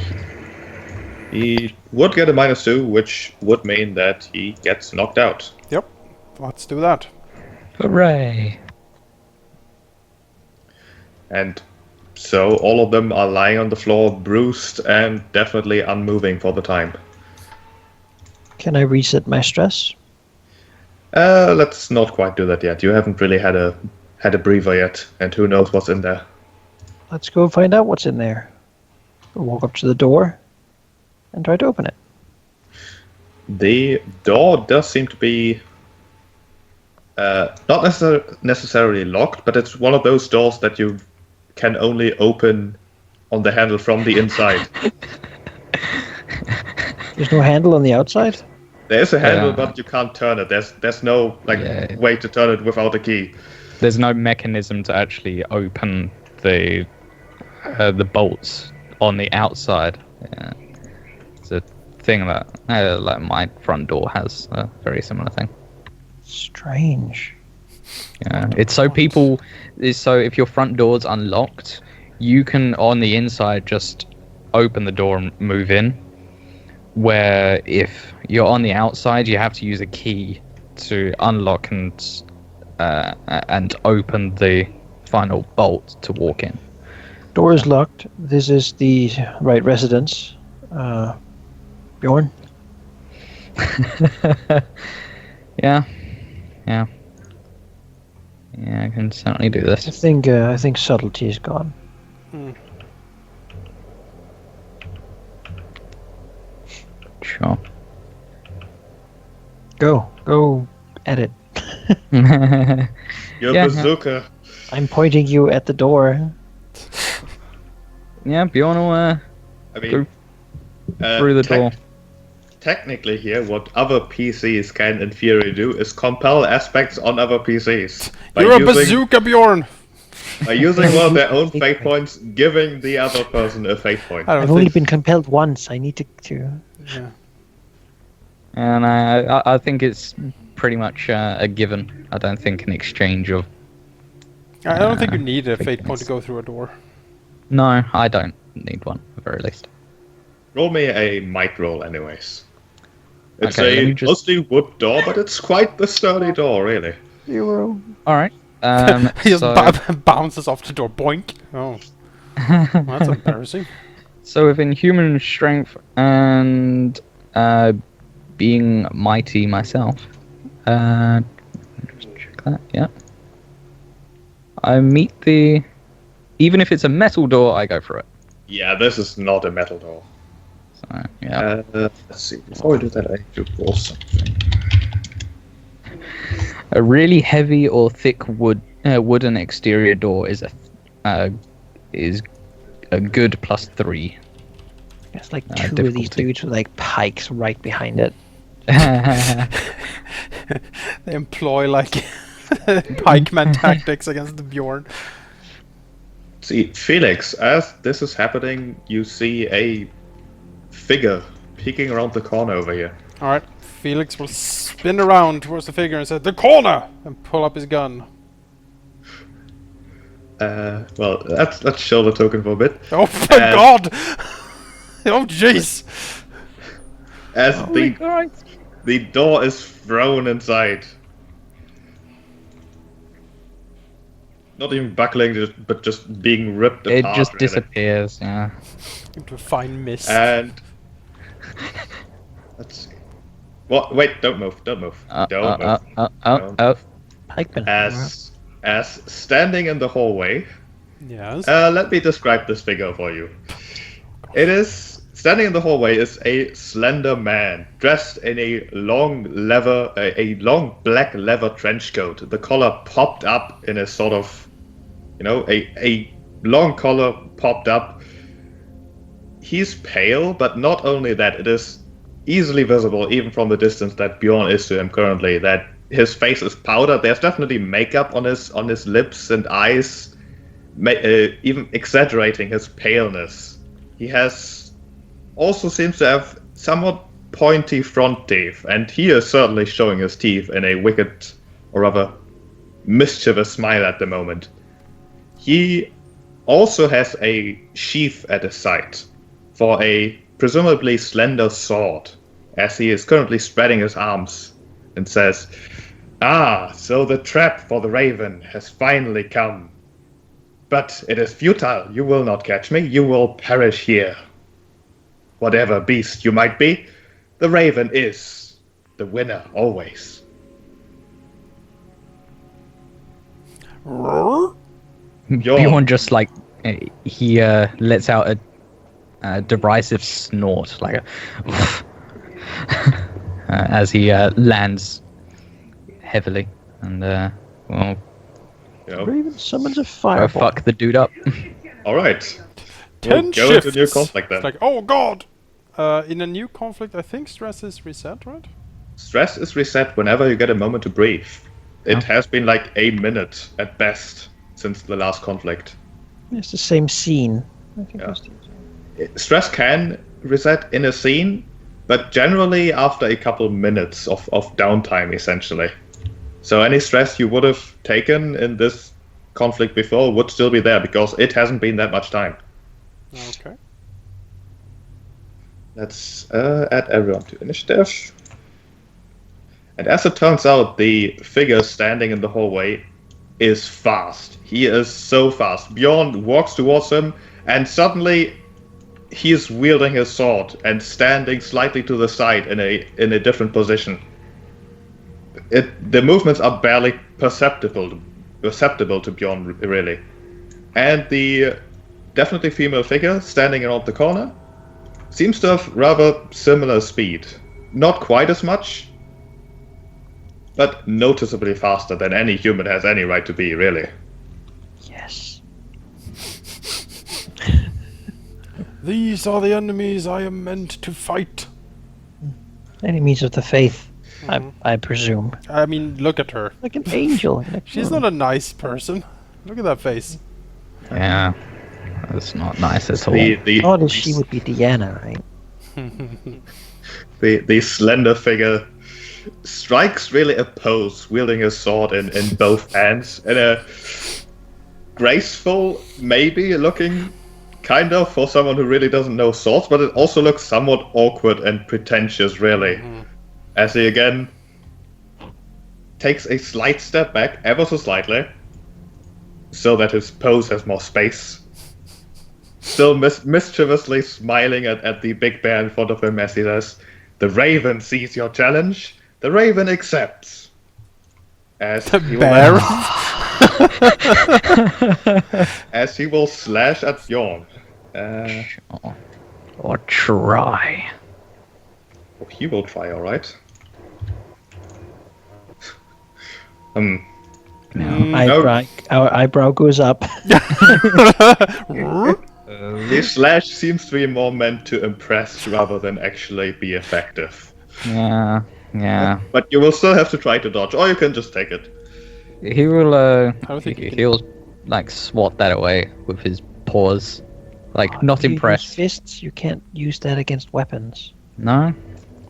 He would get a -2, which would mean that he gets knocked out. Yep. Let's do that. Hooray! And so all of them are lying on the floor, bruised and definitely unmoving for the time. Can I reset my stress? Let's not quite do that yet. You haven't really had a breather yet, and who knows what's in there. Let's go find out what's in there. We'll walk up to the door and try to open it. The door does seem to be not necessarily locked, but it's one of those doors that you can only open on the handle from the inside. There's no handle on the outside? There is a handle, but you can't turn it. There's no way to turn it without a key. There's no mechanism to actually open the bolts on the outside. Yeah. It's a thing that like my front door has a very similar thing. Strange. Yeah, it's so if your front door's unlocked, you can on the inside just open the door and move in. Where if you're on the outside, you have to use a key to unlock and open the final bolt to walk in. Door is locked. This is the right residence. Bjorn? Yeah, I can certainly do this. I think subtlety is gone. Sure. Go at it. Your bazooka. I'm pointing you at the door. Yeah, Bjorn will I mean, go through the door. technically here, what other PCs can in theory do is compel aspects on other PCs. You're a bazooka, Bjorn! By using one of their own fate points, giving the other person a fate point. I've only been compelled once. I need to. Yeah. And I think it's pretty much a given. I don't think an exchange of. I don't think you need a fate point to go through a door. No, I don't need one, at the very least. Roll me a might roll, anyways. It's Okay, a mostly wood door, but it's quite the sturdy door, really. 0. Alright. He just so, bounces off the door. Boink. Oh. Well, that's embarrassing. so within human strength and being mighty myself, just check that, yeah. I meet the... Even if it's a metal door, I go for it. Yeah, this is not a metal door. So, yeah. Let's see. Before we do that, I need to roll something. A really heavy or thick wooden exterior door is a good +3. It's like 2 of these dudes with like pikes right behind it. They employ like pikeman tactics against the Bjorn. See, Felix, as this is happening, you see a figure peeking around the corner over here. Alright, Felix will spin around towards the figure and say, "The corner!" and pull up his gun. Well, let's show the token for a bit. Oh my god! Oh jeez! As the door is thrown inside. Not even buckling, but just being ripped apart. It just really. disappears, yeah. Into a fine mist. And let's see. What? Wait! Don't move! Don't move! Don't move! Pikeman. As standing in the hallway. Yes. Let me describe this figure for you. It is standing in the hallway is a slender man dressed in a long black leather trench coat. The collar popped up in a sort of, a long collar popped up. He's pale, but not only that, it is easily visible, even from the distance that Bjorn is to him currently, that his face is powdered. There's definitely makeup on his lips and eyes, even exaggerating his paleness. He also seems to have somewhat pointy front teeth, and he is certainly showing his teeth in a wicked, or rather mischievous smile at the moment. He also has a sheath at his side for a presumably slender sword, as he is currently spreading his arms and says, "Ah, so the trap for the raven has finally come. But it is futile. You will not catch me. You will perish here. Whatever beast you might be, the raven is the winner always." Bjorn just like he lets out a derisive snort, like as he lands heavily, and well, Raven summons a go fireball. fuck the dude up. All right. 10 Go shifts. into new conflict then. It's like, oh god! In a new conflict, I think stress is reset, right? Stress is reset whenever you get a moment to breathe. It has been like a minute at best since the last conflict. It's the same scene. I think Yeah. that's the- Stress can reset in a scene, but generally after a couple minutes of downtime, essentially. So any stress you would have taken in this conflict before would still be there, because it hasn't been that much time. Okay. Let's add everyone to initiative. And as it turns out, the figure standing in the hallway is fast. He is so fast. Bjorn walks towards him, and suddenly he is wielding his sword and standing slightly to the side in a different position. The movements are barely perceptible to Bjorn, really. And the definitely female figure standing around the corner seems to have rather similar speed. Not quite as much, but noticeably faster than any human has any right to be, really. Yes. These are the enemies I am meant to fight. Enemies of the faith, I presume. I mean, look at her. Like an angel. She's not a nice person. Look at that face. Yeah, that's not nice at all. Thought as she would be Diana, right? The slender figure strikes really a pose, wielding a sword in both hands, in a graceful, maybe looking kind of for someone who really doesn't know swords, but it also looks somewhat awkward and pretentious, really. As he again takes a slight step back, ever so slightly, so that his pose has more space. Still mischievously smiling at the big bear in front of him as he says, "The Raven sees your challenge. The Raven accepts." As he Bear. as he will slash at Bjorn. Or try. He will try, alright. Our eyebrow goes up. His slash seems to be more meant to impress rather than actually be effective. Yeah. But you will still have to try to dodge, or you can just take it. He will. don't think he can- He'll like swat that away with his paws. Like not You use impressed. fists, you can't use that against weapons. No.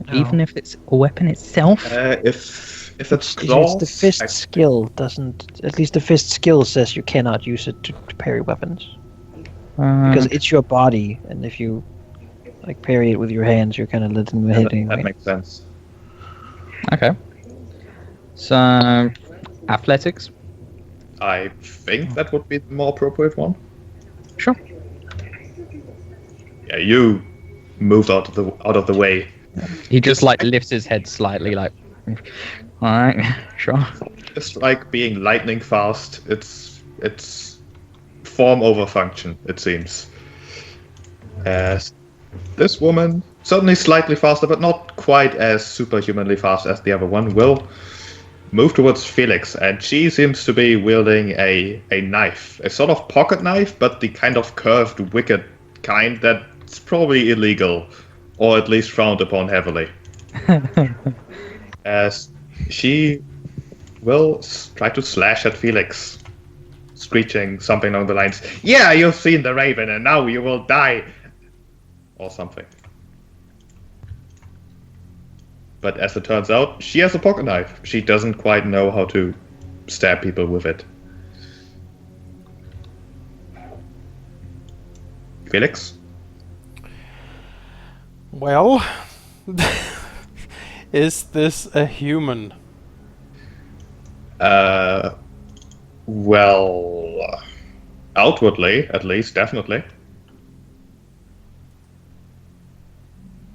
No. Even if it's a weapon itself. If it's It's claws, the fist skill doesn't. At least the fist skill says you cannot use it to parry weapons because it's your body, and if you like parry it with your hands, you're kind of letting the hitting. that makes sense. Okay. So, athletics. I think that would be the more appropriate one. Sure. Yeah, you moved out of the way. He just like lifts his head slightly, like. All right, sure. Just like being lightning fast, it's form over function, it seems. As this woman, certainly slightly faster, but not quite as superhumanly fast as the other one, will move towards Felix, and she seems to be wielding a knife, a sort of pocket knife, but the kind of curved, wicked kind that's probably illegal, or at least frowned upon heavily. As she will try to slash at Felix, screeching something along the lines, "Yeah, you've seen the Raven, and now you will die," or something. But as it turns out, she has a pocket knife. She doesn't quite know how to stab people with it. Felix? Well, is this a human? Well, outwardly, at least, definitely.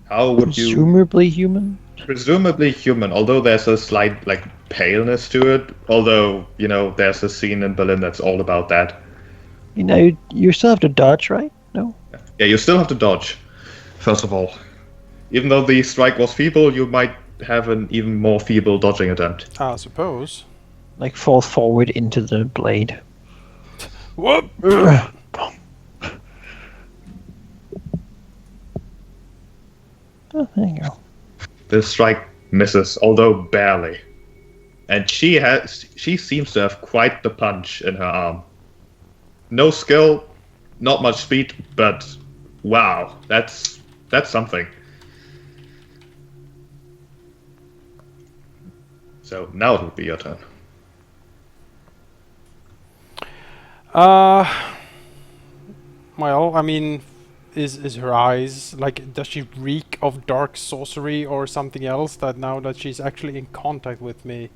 How would you... Presumably human. Presumably human, although there's a slight, like, paleness to it. Although, you know, there's a scene in Berlin that's all about that. You know, you still have to dodge, right? No. Yeah, you still have to dodge, first of all. Even though the strike was feeble, you might have an even more feeble dodging attempt. I suppose. Like fall forward into the blade. Whoop! Oh, there you go. The strike misses, although barely. And she seems to have quite the punch in her arm. No skill, not much speed, but wow, that's something. So now it would be your turn. Well, I mean, is her eyes like? Does she reek of dark sorcery or something else? That now that she's actually in contact with me,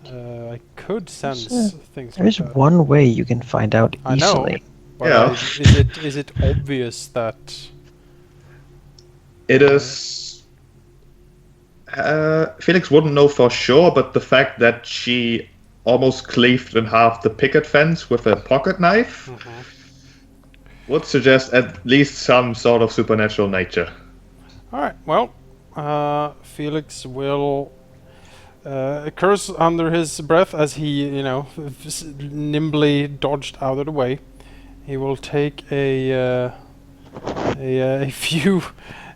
I could sense things. There is like that. one way you can find out I know. easily. But Yeah. is it obvious that? It is. Felix wouldn't know for sure, but the fact that she almost cleaved in half the picket fence with a pocket knife would suggest at least some sort of supernatural nature. All right. Well, Felix will curse under his breath as he, nimbly dodged out of the way. He will take a few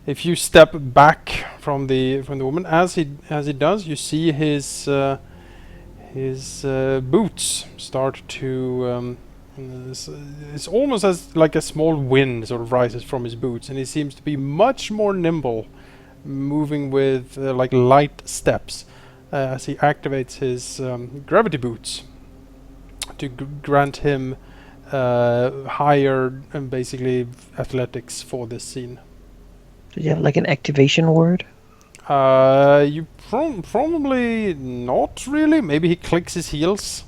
If you step back from the woman, as he does, you see his boots start to. It's almost as like a small wind sort of rises from his boots, and he seems to be much more nimble, moving with like light steps as he activates his gravity boots to grant him higher and basically athletics for this scene. Do you have like an activation word? You probably not really. Maybe he clicks his heels.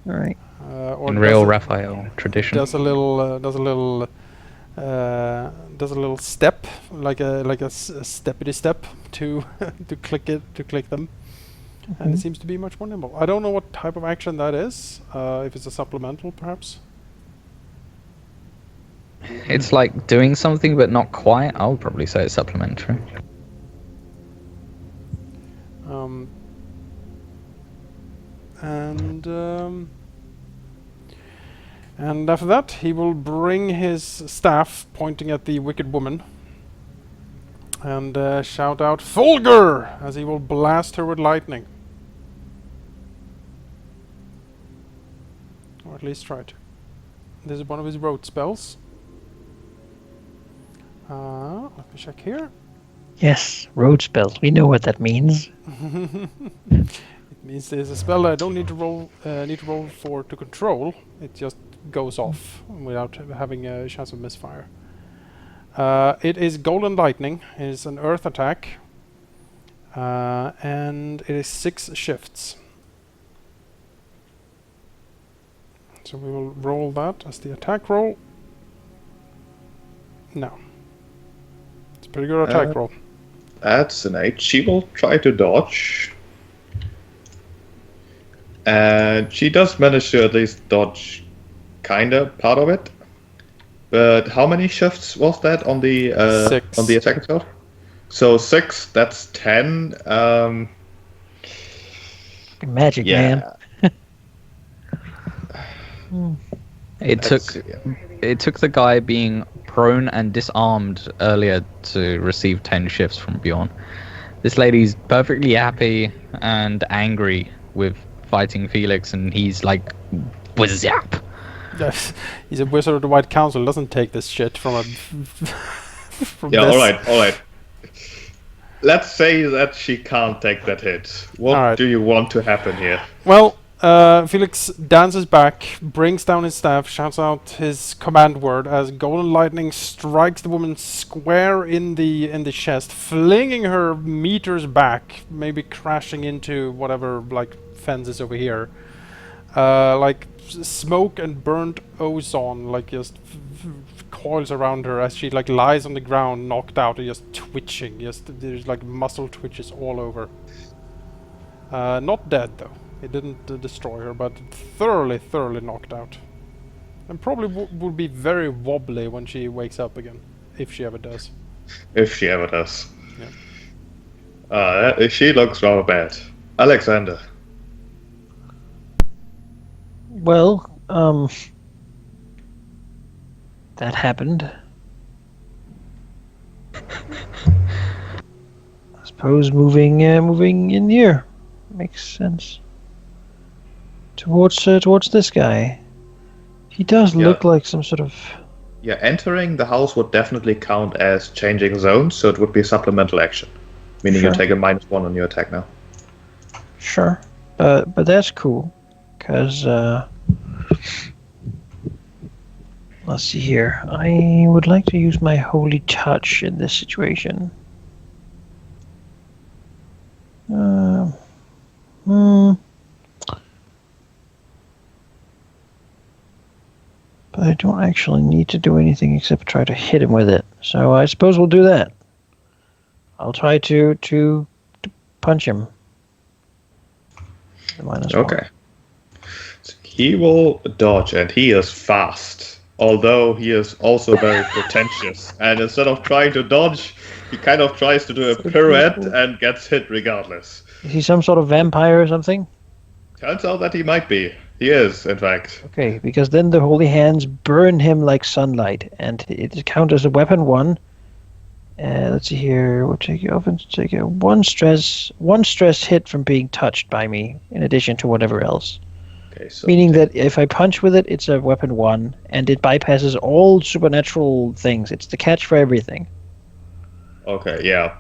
All right. Or In real Raphael tradition. does a little step, like a steppity step to to click them, and it seems to be much more nimble. I don't know what type of action that is. If it's a supplemental, perhaps. It's like doing something but not quite. I'll probably say it's supplementary. And after that, he will bring his staff, pointing at the wicked woman, and shout out "Fulgur!" as he will blast her with lightning. Or at least try to. This is one of his road spells. Let me check here. Yes, road spells. We know what that means. It means there's a spell that I don't need to roll for to control. It just goes off without having a chance of misfire. It is Golden Lightning. It is an earth attack. And it is 6 shifts. So we will roll that as the attack roll. No. It's a pretty good attack roll. That's an 8. She will try to dodge. And she does manage to at least dodge kinda part of it. But how many shifts was that on the 6. on the attack itself? So 6, that's 10. Magic, man. It took the guy being prone and disarmed earlier to receive 10 shifts from Bjorn. This lady's perfectly happy and angry with fighting Felix, and he's like, "Wazap!" Yes, he's a wizard of the White Council. Doesn't take this shit from a. From Yeah, this. all right. Let's say that she can't take that hit. What do you want to happen here? Well, Felix dances back, brings down his staff, shouts out his command word as Golden Lightning strikes the woman square in the chest, flinging her meters back, maybe crashing into whatever like fence is over here. Like smoke and burnt ozone, like just coils around her as she like lies on the ground, knocked out and just twitching. There's like muscle twitches all over. Not dead though. It didn't destroy her, but thoroughly knocked out. And probably will be very wobbly when she wakes up again, if she ever does. If she ever does. Yeah. She looks rather bad. Alexander. Well, that happened. I suppose moving in here makes sense. Towards this guy. He does look like some sort of. Yeah, entering the house would definitely count as changing zones, so it would be a supplemental action, meaning you take a -1 on your attack now. Sure, but that's cool, because let's see here. I would like to use my holy touch in this situation. But I don't actually need to do anything except try to hit him with it. So I suppose we'll do that. I'll try to punch him. Okay. So he will dodge, and he is fast. Although he is also very pretentious. And instead of trying to dodge, he kind of tries to do a pirouette and gets hit regardless. Is he some sort of vampire or something? Turns out that he might be. He is, in fact. Okay, because then the holy hands burn him like sunlight, and it counts as a weapon 1, Let's see here. We'll take a one stress hit from being touched by me, in addition to whatever else. Okay, so Meaning that if I punch with it, it's a weapon 1, and it bypasses all supernatural things. It's the catch for everything. Okay, yeah.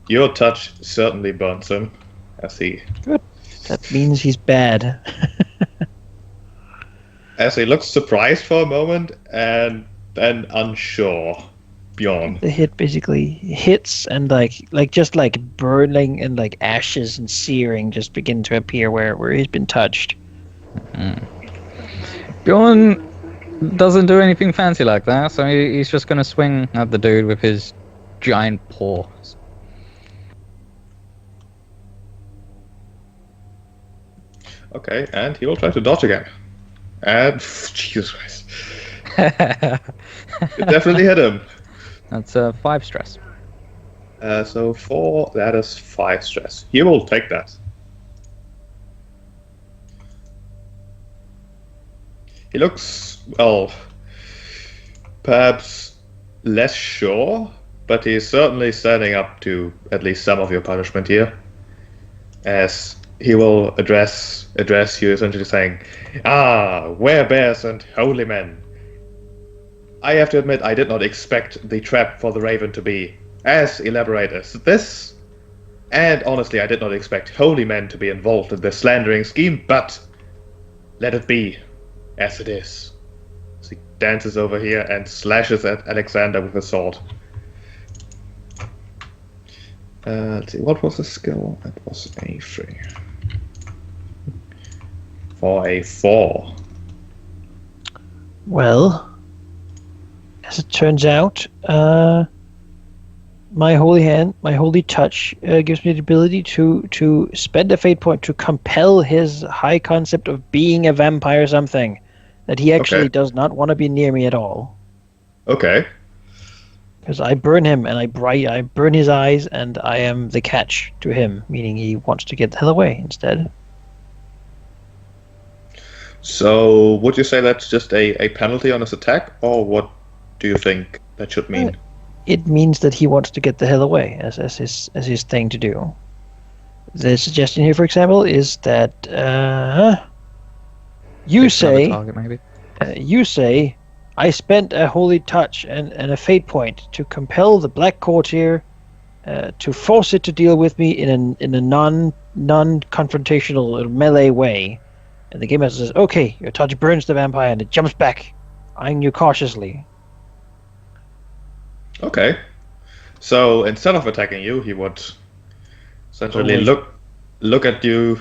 Your touch certainly burns him. I see. Good. That means he's bad. As he looks surprised for a moment and then unsure. Bjorn. The hit basically hits, and like burning and like ashes and searing just begin to appear where he's been touched. Bjorn doesn't do anything fancy like that, so he's just going to swing at the dude with his giant paws. Okay, and he will try to dodge again. And Jesus Christ. It definitely hit him. That's 5 stress. So 4, that is 5 stress. He will take that. He looks, well, perhaps less sure, but he's certainly standing up to at least some of your punishment here. As he will address you, essentially saying, werebears and holy men. I have to admit, I did not expect the trap for the Raven to be as elaborate as this. And honestly, I did not expect holy men to be involved in this slandering scheme, but let it be as it is. So he dances over here and slashes at Alexander with a sword. Let's see, what was the skill? It was a 3. For a 4. Well, as it turns out, my holy touch gives me the ability to spend a fate point to compel his high concept of being a vampire something that he actually does not want to be near me at all. Okay. Because I burn him and I burn his eyes, and I am the catch to him, meaning he wants to get the hell away instead. So, would you say that's just a penalty on his attack, or what do you think that should mean? It means that he wants to get the hell away as his thing to do. The suggestion here, for example, is that you say target, maybe. I spent a holy touch and a fate point to compel the Black Courtier to force it to deal with me in a non-confrontational melee way. And the game master says, "Okay, your touch burns the vampire," and it jumps back, eyeing you cautiously. Okay. So instead of attacking you, he would essentially look at you,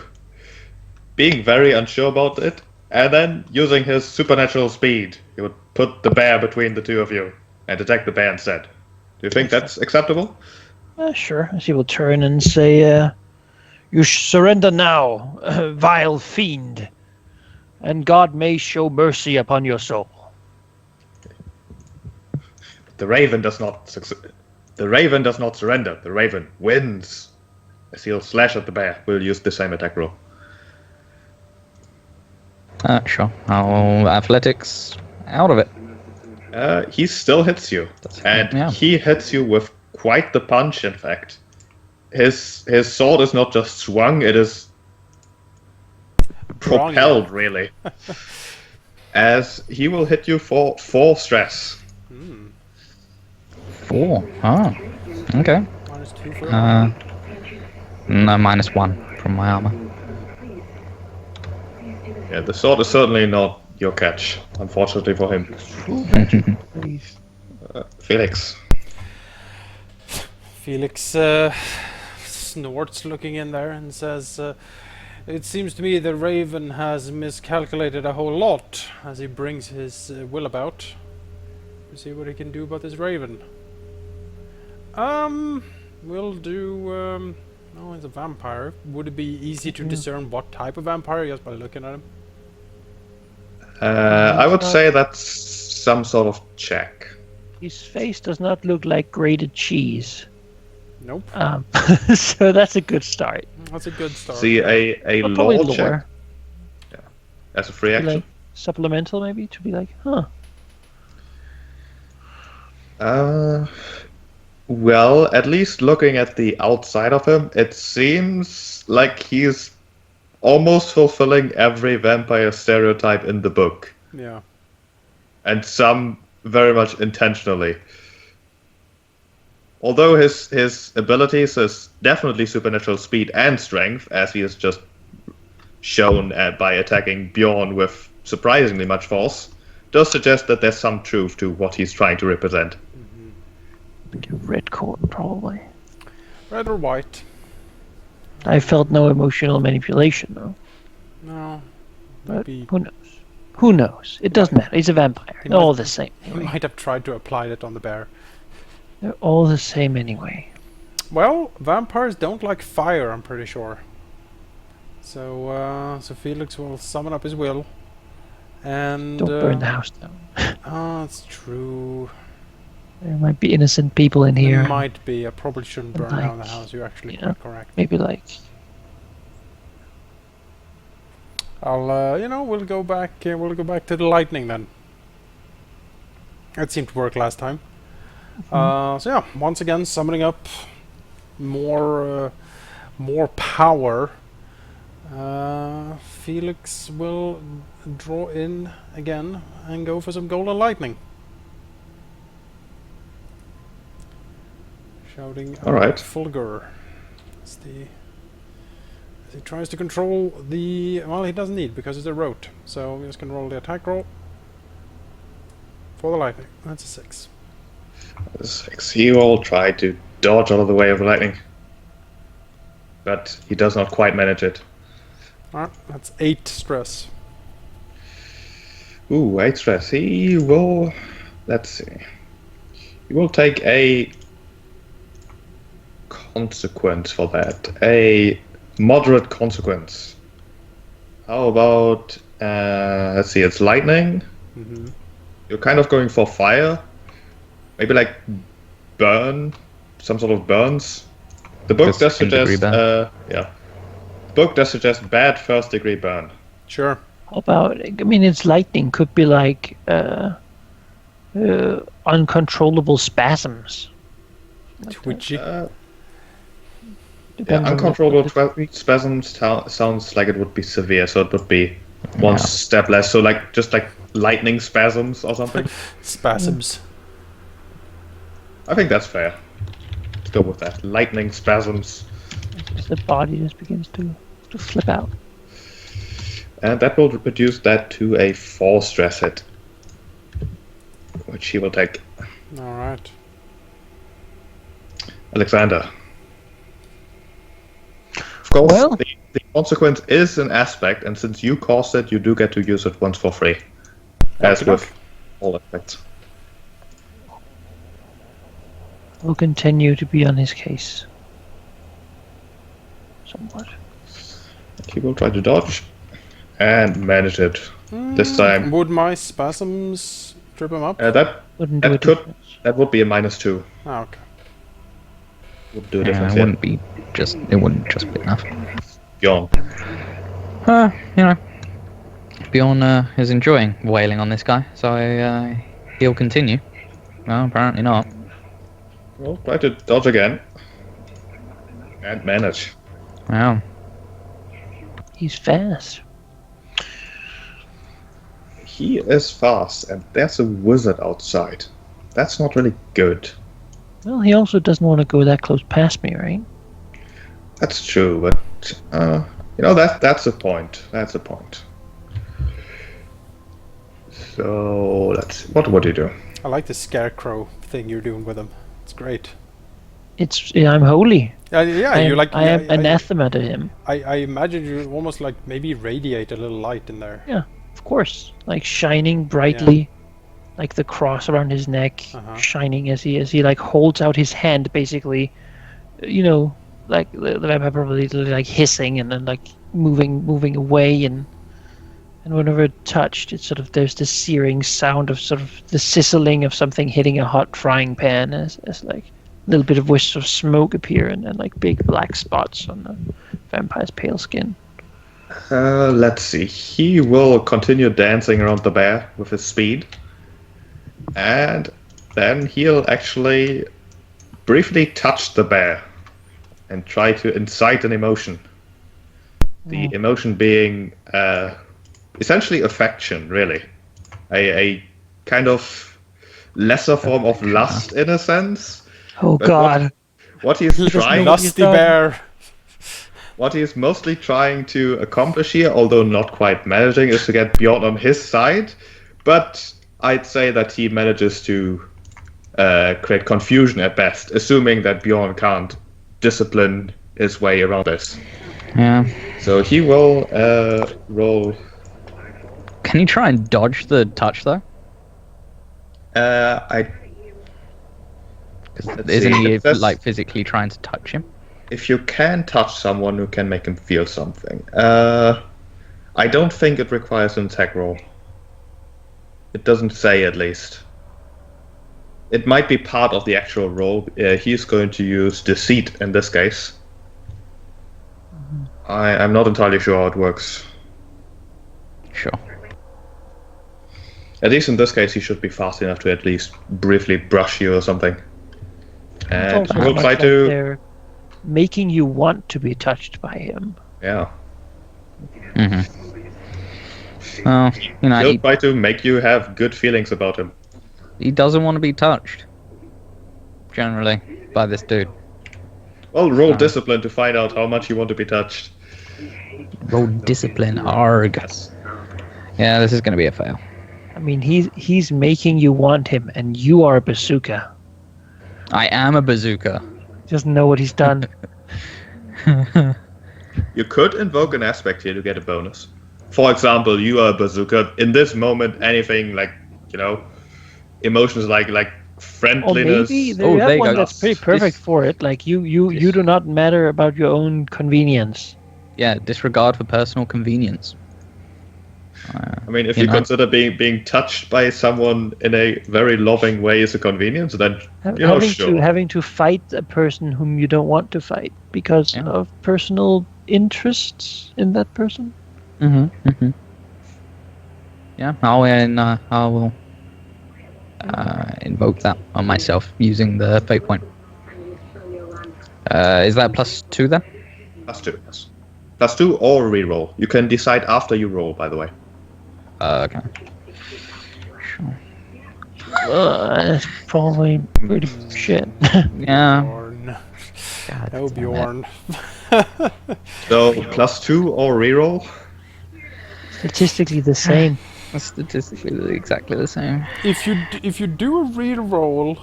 being very unsure about it, and then using his supernatural speed, he would put the bear between the two of you and attack the bear instead. Do you think that's acceptable? Sure. She will turn and say, "You surrender now, vile fiend, and God may show mercy upon your soul." The Raven does not surrender. The Raven wins. As he'll slash at the bear, we'll use the same attack roll. Sure. I'll athletics out of it. He still hits you, and he hits you with quite the punch. In fact, his sword is not just swung; it is propelled, really. As he will hit you for 4 stress. 4. Oh, okay. -2 for No, -1 from my armor. Yeah, the sword is certainly not your catch, unfortunately for him. Felix. Felix snorts, looking in there, and says, "It seems to me the Raven has miscalculated a whole lot as he brings his will about. To see what he can do about this Raven. We'll do, oh, he's a vampire. Would it be easy to discern what type of vampire just by looking at him? I would say that's some sort of check. His face does not look like grated cheese. Nope. So that's a good start. That's a good start. See, a Probably lore lore. check. Yeah. As a free Be action. like supplemental, maybe, to be like, huh. Well, at least looking at the outside of him, it seems like he's almost fulfilling every vampire stereotype in the book. Yeah. And some very much intentionally. Although his abilities is definitely supernatural speed and strength, as he has just shown by attacking Bjorn with surprisingly much force, does suggest that there's some truth to what he's trying to represent. Red coat, probably. Red or white? I felt no emotional manipulation, though. No. But Maybe who knows? Who knows? It doesn't matter. He's a vampire. He They're all might- the same. he Anyway. might have tried to apply that on the bear. They're all the same anyway. Well, vampires don't like fire, I'm pretty sure. So Felix will summon up his will. And Don't burn the house down. Oh, it's true. There might be innocent people in here. There might be. I probably shouldn't burn down the Like, house. You're actually yeah. quite correct. Maybe like I'll, we'll go back. We'll go back to the lightning then. That seemed to work last time. So yeah, once again, summoning up more power. Felix will draw in again and go for some golden lightning. Shouting All right. out Fulgur. As he tries to control the... Well, he doesn't need because it's a rote. So we just can roll the attack roll. For the lightning. That's a 6. 6. He will try to dodge out of the way of the lightning. But he does not quite manage it. Alright, that's 8 stress. Ooh, 8 stress. He will... Let's see. He will take a consequence for that. A moderate consequence. How about... let's see, it's lightning. Mm-hmm. You're kind of going for fire. Maybe like burn. Some sort of burns. The book does Second-degree suggest... burn. yeah. The book does suggest bad first-degree burn. Sure. how about? I mean, it's lightning. Could be like uncontrollable spasms. Twitchy. Yeah, Depends on the- uncontrollable the degree. spasms sounds like it would be severe, so it would be one step less. So like just like lightning spasms or something. Spasms. I think that's fair. Let's go with that. Lightning spasms, The body just begins to flip out. and that will reduce that to a 4 stress hit, which he will take. Alright. Alexander. Of course, Well- the consequence is an aspect, and since you caused it, you do get to use it once for free. As Okey-doke. with all effects. We'll continue to be on his case. Somewhat. He will try to dodge and manage it. This time. Would my spasms trip him up? That Wouldn't do That a could- difference. that would be a -2. Ah, okay. Would do a Yeah, difference. it Yeah. wouldn't be just. It wouldn't just be enough. Bjorn. You know, Bjorn is enjoying wailing on this guy, so he'll continue. Well, apparently not. Well, try to dodge again. And manage. Wow. He's fast. He is fast, and there's a wizard outside. That's not really good. Well, he also doesn't want to go that close past me, right? That's true, but that's the point. That's the point. So let's. What would you do? I like the scarecrow thing you're doing with him. It's great. I'm holy. Yeah, I you am, like. I am anathema to him. I imagine you almost like maybe radiate a little light in there. Yeah, of course. Like shining brightly, like the cross around his neck, Uh-huh. shining as he like holds out his hand, basically. You know, like the vampire probably like hissing and then like moving away, and whenever it touched, it's sort of there's this searing sound of sort of the sizzling of something hitting a hot frying pan as like a little bit of wisps of smoke appear and like big black spots on the vampire's pale skin. Let's see. He will continue dancing around the bear with his speed, and then he'll actually briefly touch the bear and try to incite an emotion. The emotion being essentially affection, really. A kind of lesser form of lust, in a sense. Oh But God! what he's doesn't trying, know Lusty bear. what he's mostly trying to accomplish here, although not quite managing, is to get Bjorn on his side. But I'd say that he manages to create confusion at best, assuming that Bjorn can't discipline his way around this. Yeah. So he will roll. Can you try and dodge the touch though? Let's Isn't see. he It says like physically trying to touch him? if you can touch someone, you can make him feel something. I don't think it requires an attack roll. It doesn't say, at least. It might be part of the actual roll. He's going to use deceit in this case. I'm not entirely sure how it works. Sure. At least in this case, he should be fast enough to at least briefly brush you or something. And It's he will almost try like to. they're making you want to be touched by him. Yeah. Well, you know, He'll try to make you have good feelings about him. he doesn't want to be touched. Generally, by this dude. Well, roll discipline to find out how much you want to be touched. Roll discipline, arg. Yeah, this is going to be a fail. I mean, he's making you want him, and you are a bazooka. I am a bazooka. He doesn't know what he's done. You could invoke an aspect here to get a bonus. For example, you are a bazooka. In this moment, anything like, emotions like Or friendliness. maybe Oh, they there have you one go. that's pretty perfect for it. Like you do not matter about your own convenience. Yeah, disregard for personal convenience. I mean, if you consider being touched by someone in a very loving way is a convenience, then Having to fight a person whom you don't want to fight because of personal interests in that person. Yeah, I will invoke that on myself using the fate point. Is that +2 then? +2, yes. +2 or reroll. You can decide after you roll, by the way. Okay. Sure. That's probably pretty shit. Yeah. Bjorn. God, Oh, Bjorn. So +2 or reroll. Statistically the same. Statistically exactly the same. If you do a reroll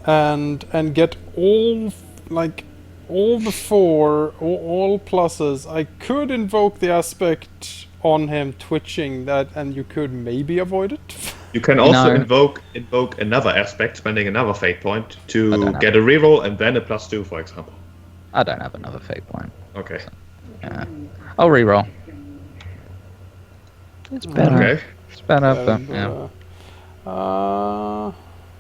and get all the four or all pluses, I could invoke the aspect on him twitching that, and you could maybe avoid it. You can also No. invoke another aspect, spending another fate point to get a reroll and then a +2, for example. I don't have another fate point. Okay. Yeah. I'll reroll. It's better. Okay. It's better, And, but yeah.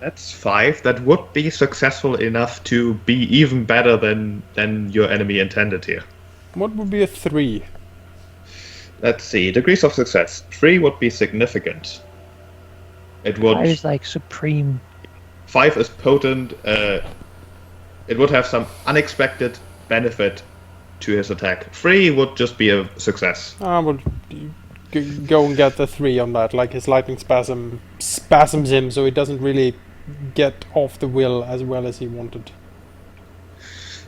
That's 5. That would be successful enough to be even better than your enemy intended here. what would be a 3? Let's see. Degrees of success. 3 would be significant. It would. 5 is like supreme. 5 is potent. It would have some unexpected benefit to his attack. 3 would just be a success. I would go and get the 3 on that. Like his lightning spasms him, so he doesn't really get off the will as well as he wanted.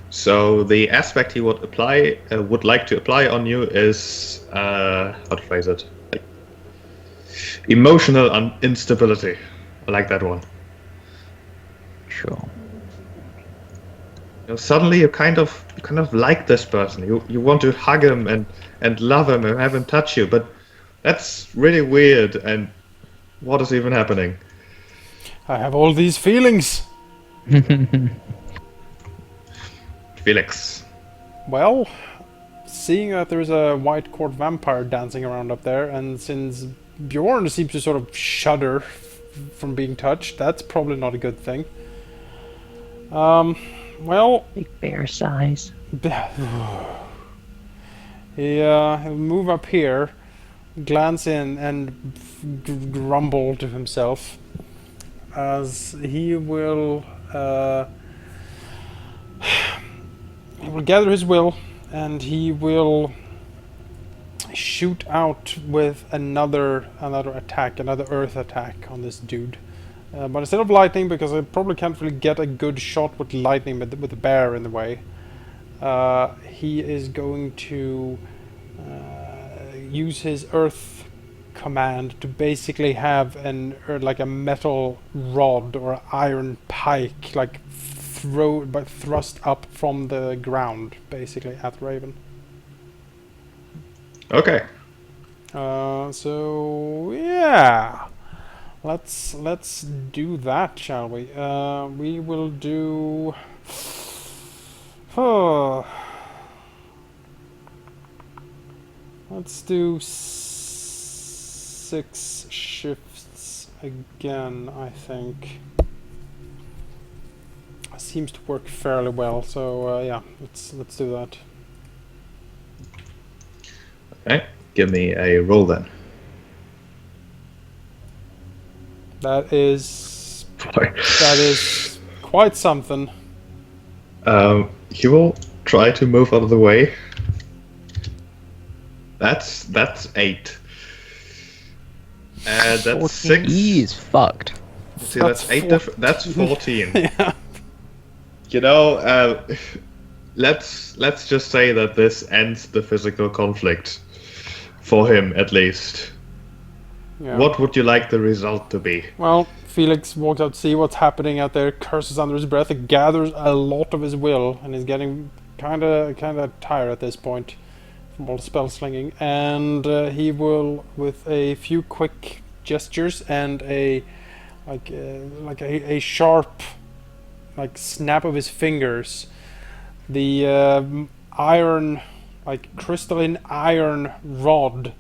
So the aspect he would like to apply on you is how to phrase it? Emotional instability. I like that one. Sure. Suddenly you kind of like this person. You want to hug him and love him and have him touch you, but that's really weird. And what is even happening? I have all these feelings. Felix. Well, seeing that there's a white court vampire dancing around up there, and since Bjorn seems to sort of shudder from being touched, that's probably not a good thing. Well, Big bear size. he'll move up here, glance in, and grumble to himself as he will will gather his will, and he will shoot out with another attack, another earth attack on this dude. But instead of lightning, because I probably can't really get a good shot with lightning with the bear in the way, he is going to use his earth command to basically have like a metal rod or iron pike, like thrust up from the ground, basically at Raven. Okay. So yeah, let's do that, shall we? We will do. Let's do 6 shifts again, I think. Seems to work fairly well, so yeah, let's do that. Okay. Give me a roll then. That is quite something. He will try to move out of the way. That's 8. And that's 14. 6. He is fucked. See, that's 8. That's 14. Yeah. You know, let's just say that this ends the physical conflict for him, at least. Yeah. What would you like the result to be? Well, Felix walks out to see what's happening out there, curses under his breath, and gathers a lot of his will, and is getting kind of tired at this point from all the spell slinging. And he will, with a few quick gestures and a sharp snap of his fingers, the iron, crystalline iron rod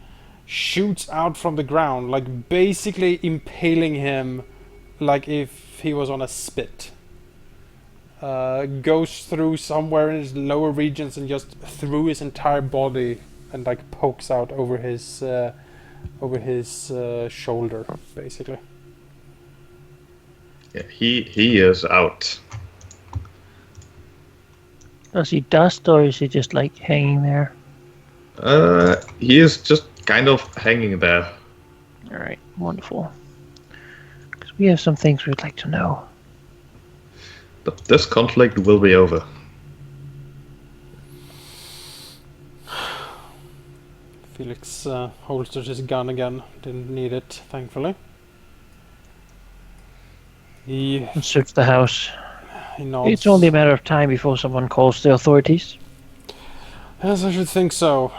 shoots out from the ground, basically impaling him like if he was on a spit. Goes through somewhere in his lower regions and just through his entire body, and pokes out over his shoulder, basically. Yeah, he is out. Does he dust, or is he just hanging there? He is just kind of hanging there. All right, wonderful. Because we have some things we'd like to know. But this conflict will be over. Felix holsters his gun again. Didn't need it, thankfully. He Search the house. nods. It's only a matter of time before someone calls the authorities. Yes, I should think so.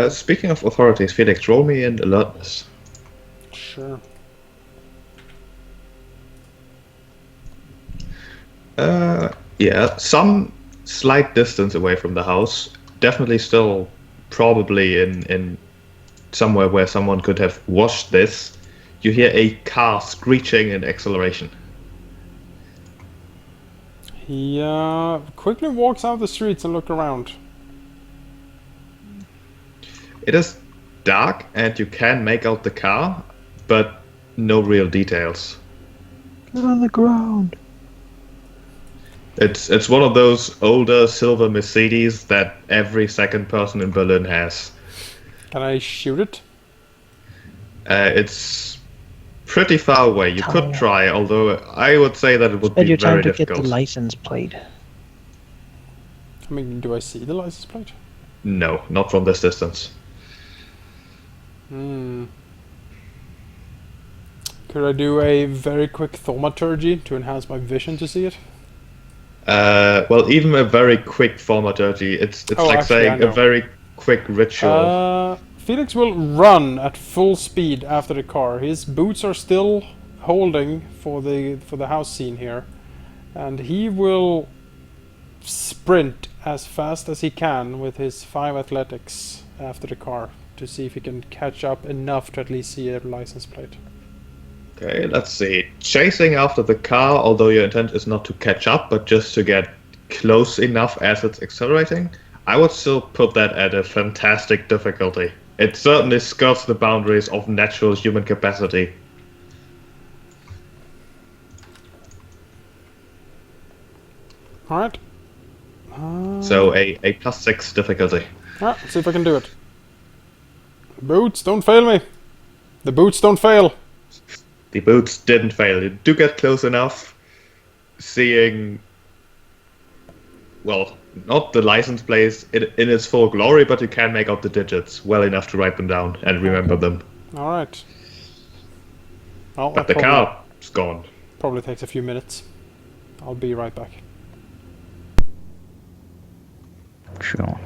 Speaking of authorities, Felix, roll me in alertness. Sure. Yeah, some slight distance away from the house. Definitely still probably in somewhere where someone could have washed this. You hear a car screeching in acceleration. He quickly walks out the streets and looks around. It is dark and you can make out the car, but no real details. Get on the ground. It's one of those older silver Mercedes that every second person in Berlin has. Can I shoot it? It's pretty far away. You could Tiny. try, although I would say that it would Spend be your time very to get difficult. the license plate. I mean, do I see the license plate? No, not from this distance. Could I do a very quick thaumaturgy to enhance my vision to see it? Well, even a very quick thaumaturgy, it's Oh, like actually, I saying a know. very quick ritual. Felix will run at full speed after the car. His boots are still holding for the house scene here, and he will sprint as fast as he can with his 5 athletics after the car to see if he can catch up enough to at least see a license plate. Okay, let's see. Chasing after the car, although your intent is not to catch up, but just to get close enough as it's accelerating, I would still put that at a fantastic difficulty. It certainly skirts the boundaries of natural human capacity. Alright. So a +6 difficulty. Let's see if I can do it. Boots, don't fail me. The boots don't fail. The boots didn't fail. You do get close enough, seeing, well, not the license plates in its full glory, but you can make out the digits well enough to write them down and remember them. All right. Well, But the car is gone. probably takes a few minutes. I'll be right back. Sure.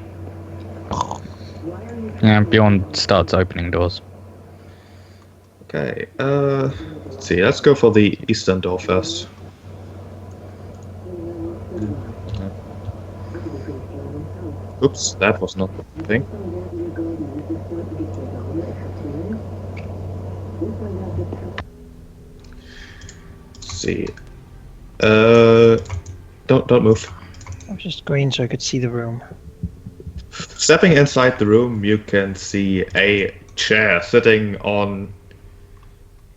Yeah, Bjorn starts opening doors. Okay, let's see, let's go for the eastern door first. Oops, that was not the thing. Let's see. Don't move. I was just going so I could see the room. Stepping inside the room, you can see a chair sitting on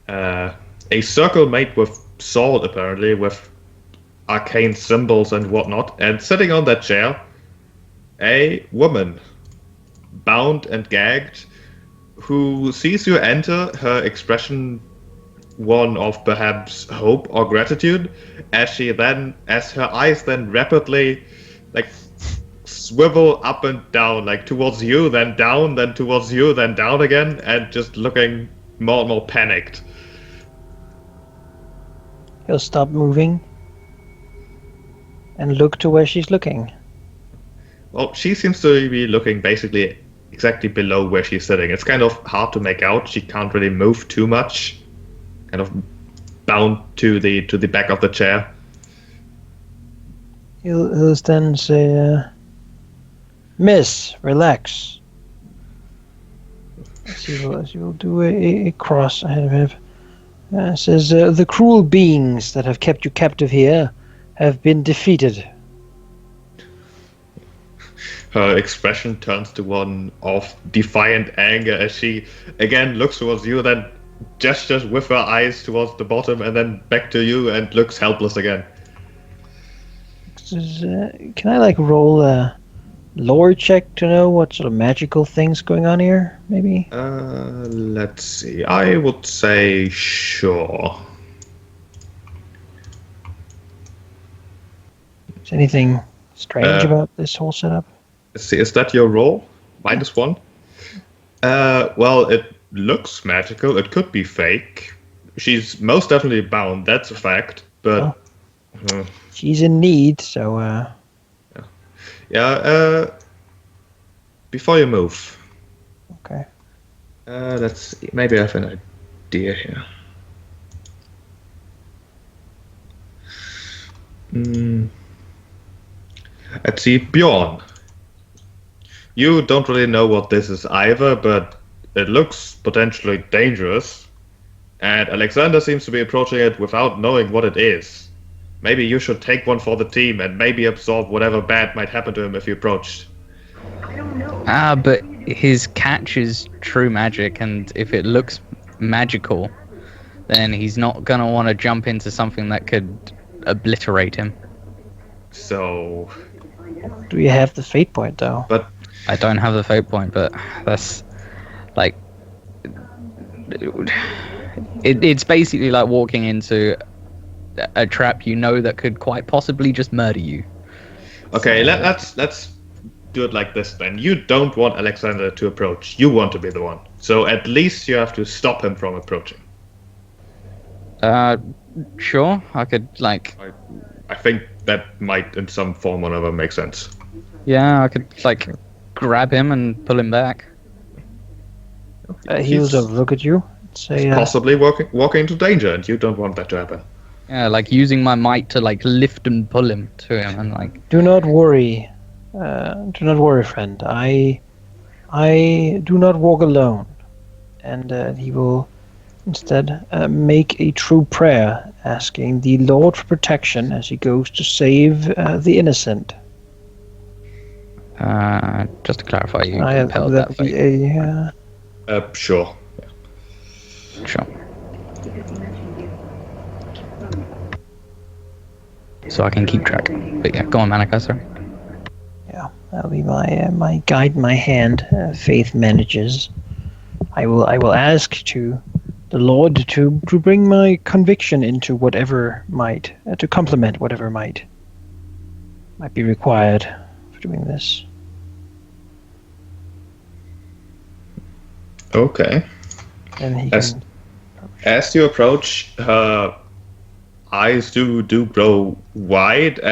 a circle made with salt, apparently, with arcane symbols and whatnot. And sitting on that chair, a woman, bound and gagged, who sees you enter, her expression one of perhaps hope or gratitude, as her eyes then rapidly, like, swivel up and down, like towards you, then down, then towards you, then down again, and just looking more and more panicked. He'll stop moving and look to where she's looking. Well, she seems to be looking basically exactly below where she's sitting. It's kind of hard to make out. She can't really move too much. Kind of bound to the back of the chair. He'll then say, Miss, relax. She will do a cross ahead of him. Says, the cruel beings that have kept you captive here have been defeated. Her expression turns to one of defiant anger as she again looks towards you, then gestures with her eyes towards the bottom and then back to you and looks helpless again. Says, can I roll a lore check to know what sort of magical things going on here, maybe? Let's see. I would say sure. Is anything strange about this whole setup? Let's see, is that your roll? -1? Well, it looks magical. It could be fake. She's most definitely bound, that's a fact, but... She's in need, so... Yeah, before you move... Okay. Let's see, maybe I have an idea here. Let's see, Bjorn. You don't really know what this is either, but it looks potentially dangerous. And Alexander seems to be approaching it without knowing what it is. Maybe you should take one for the team and maybe absorb whatever bad might happen to him if you approached. But his catch is true magic, and if it looks magical, then he's not gonna want to jump into something that could obliterate him. So... Do you have the fate point, though? But... I don't have the fate point, but that's... like... It's basically like walking into a trap you know that could quite possibly just murder you. Okay, let's do it like this then. You don't want Alexander to approach. You want to be the one. So at least you have to stop him from approaching. Sure. I could, I think that might, in some form or another, make sense. Yeah, I could, grab him and pull him back. He'll look at you and say... possibly walking into danger, and you don't want that to happen. Yeah, using my might to, lift and pull him to him and, Do not worry. Do not worry, friend. I do not walk alone. And he will instead make a true prayer, asking the Lord for protection as he goes to save the innocent. Just to clarify, you I have compelled that that be fate. Sure. Sure. So I can keep track. But yeah, go on, Manika, sorry. That'll be my guide, my hand. Faith manages. I will ask to the Lord to bring my conviction into whatever might to complement whatever might be required for doing this. Okay. And he As- can. As you approach, her eyes do grow wide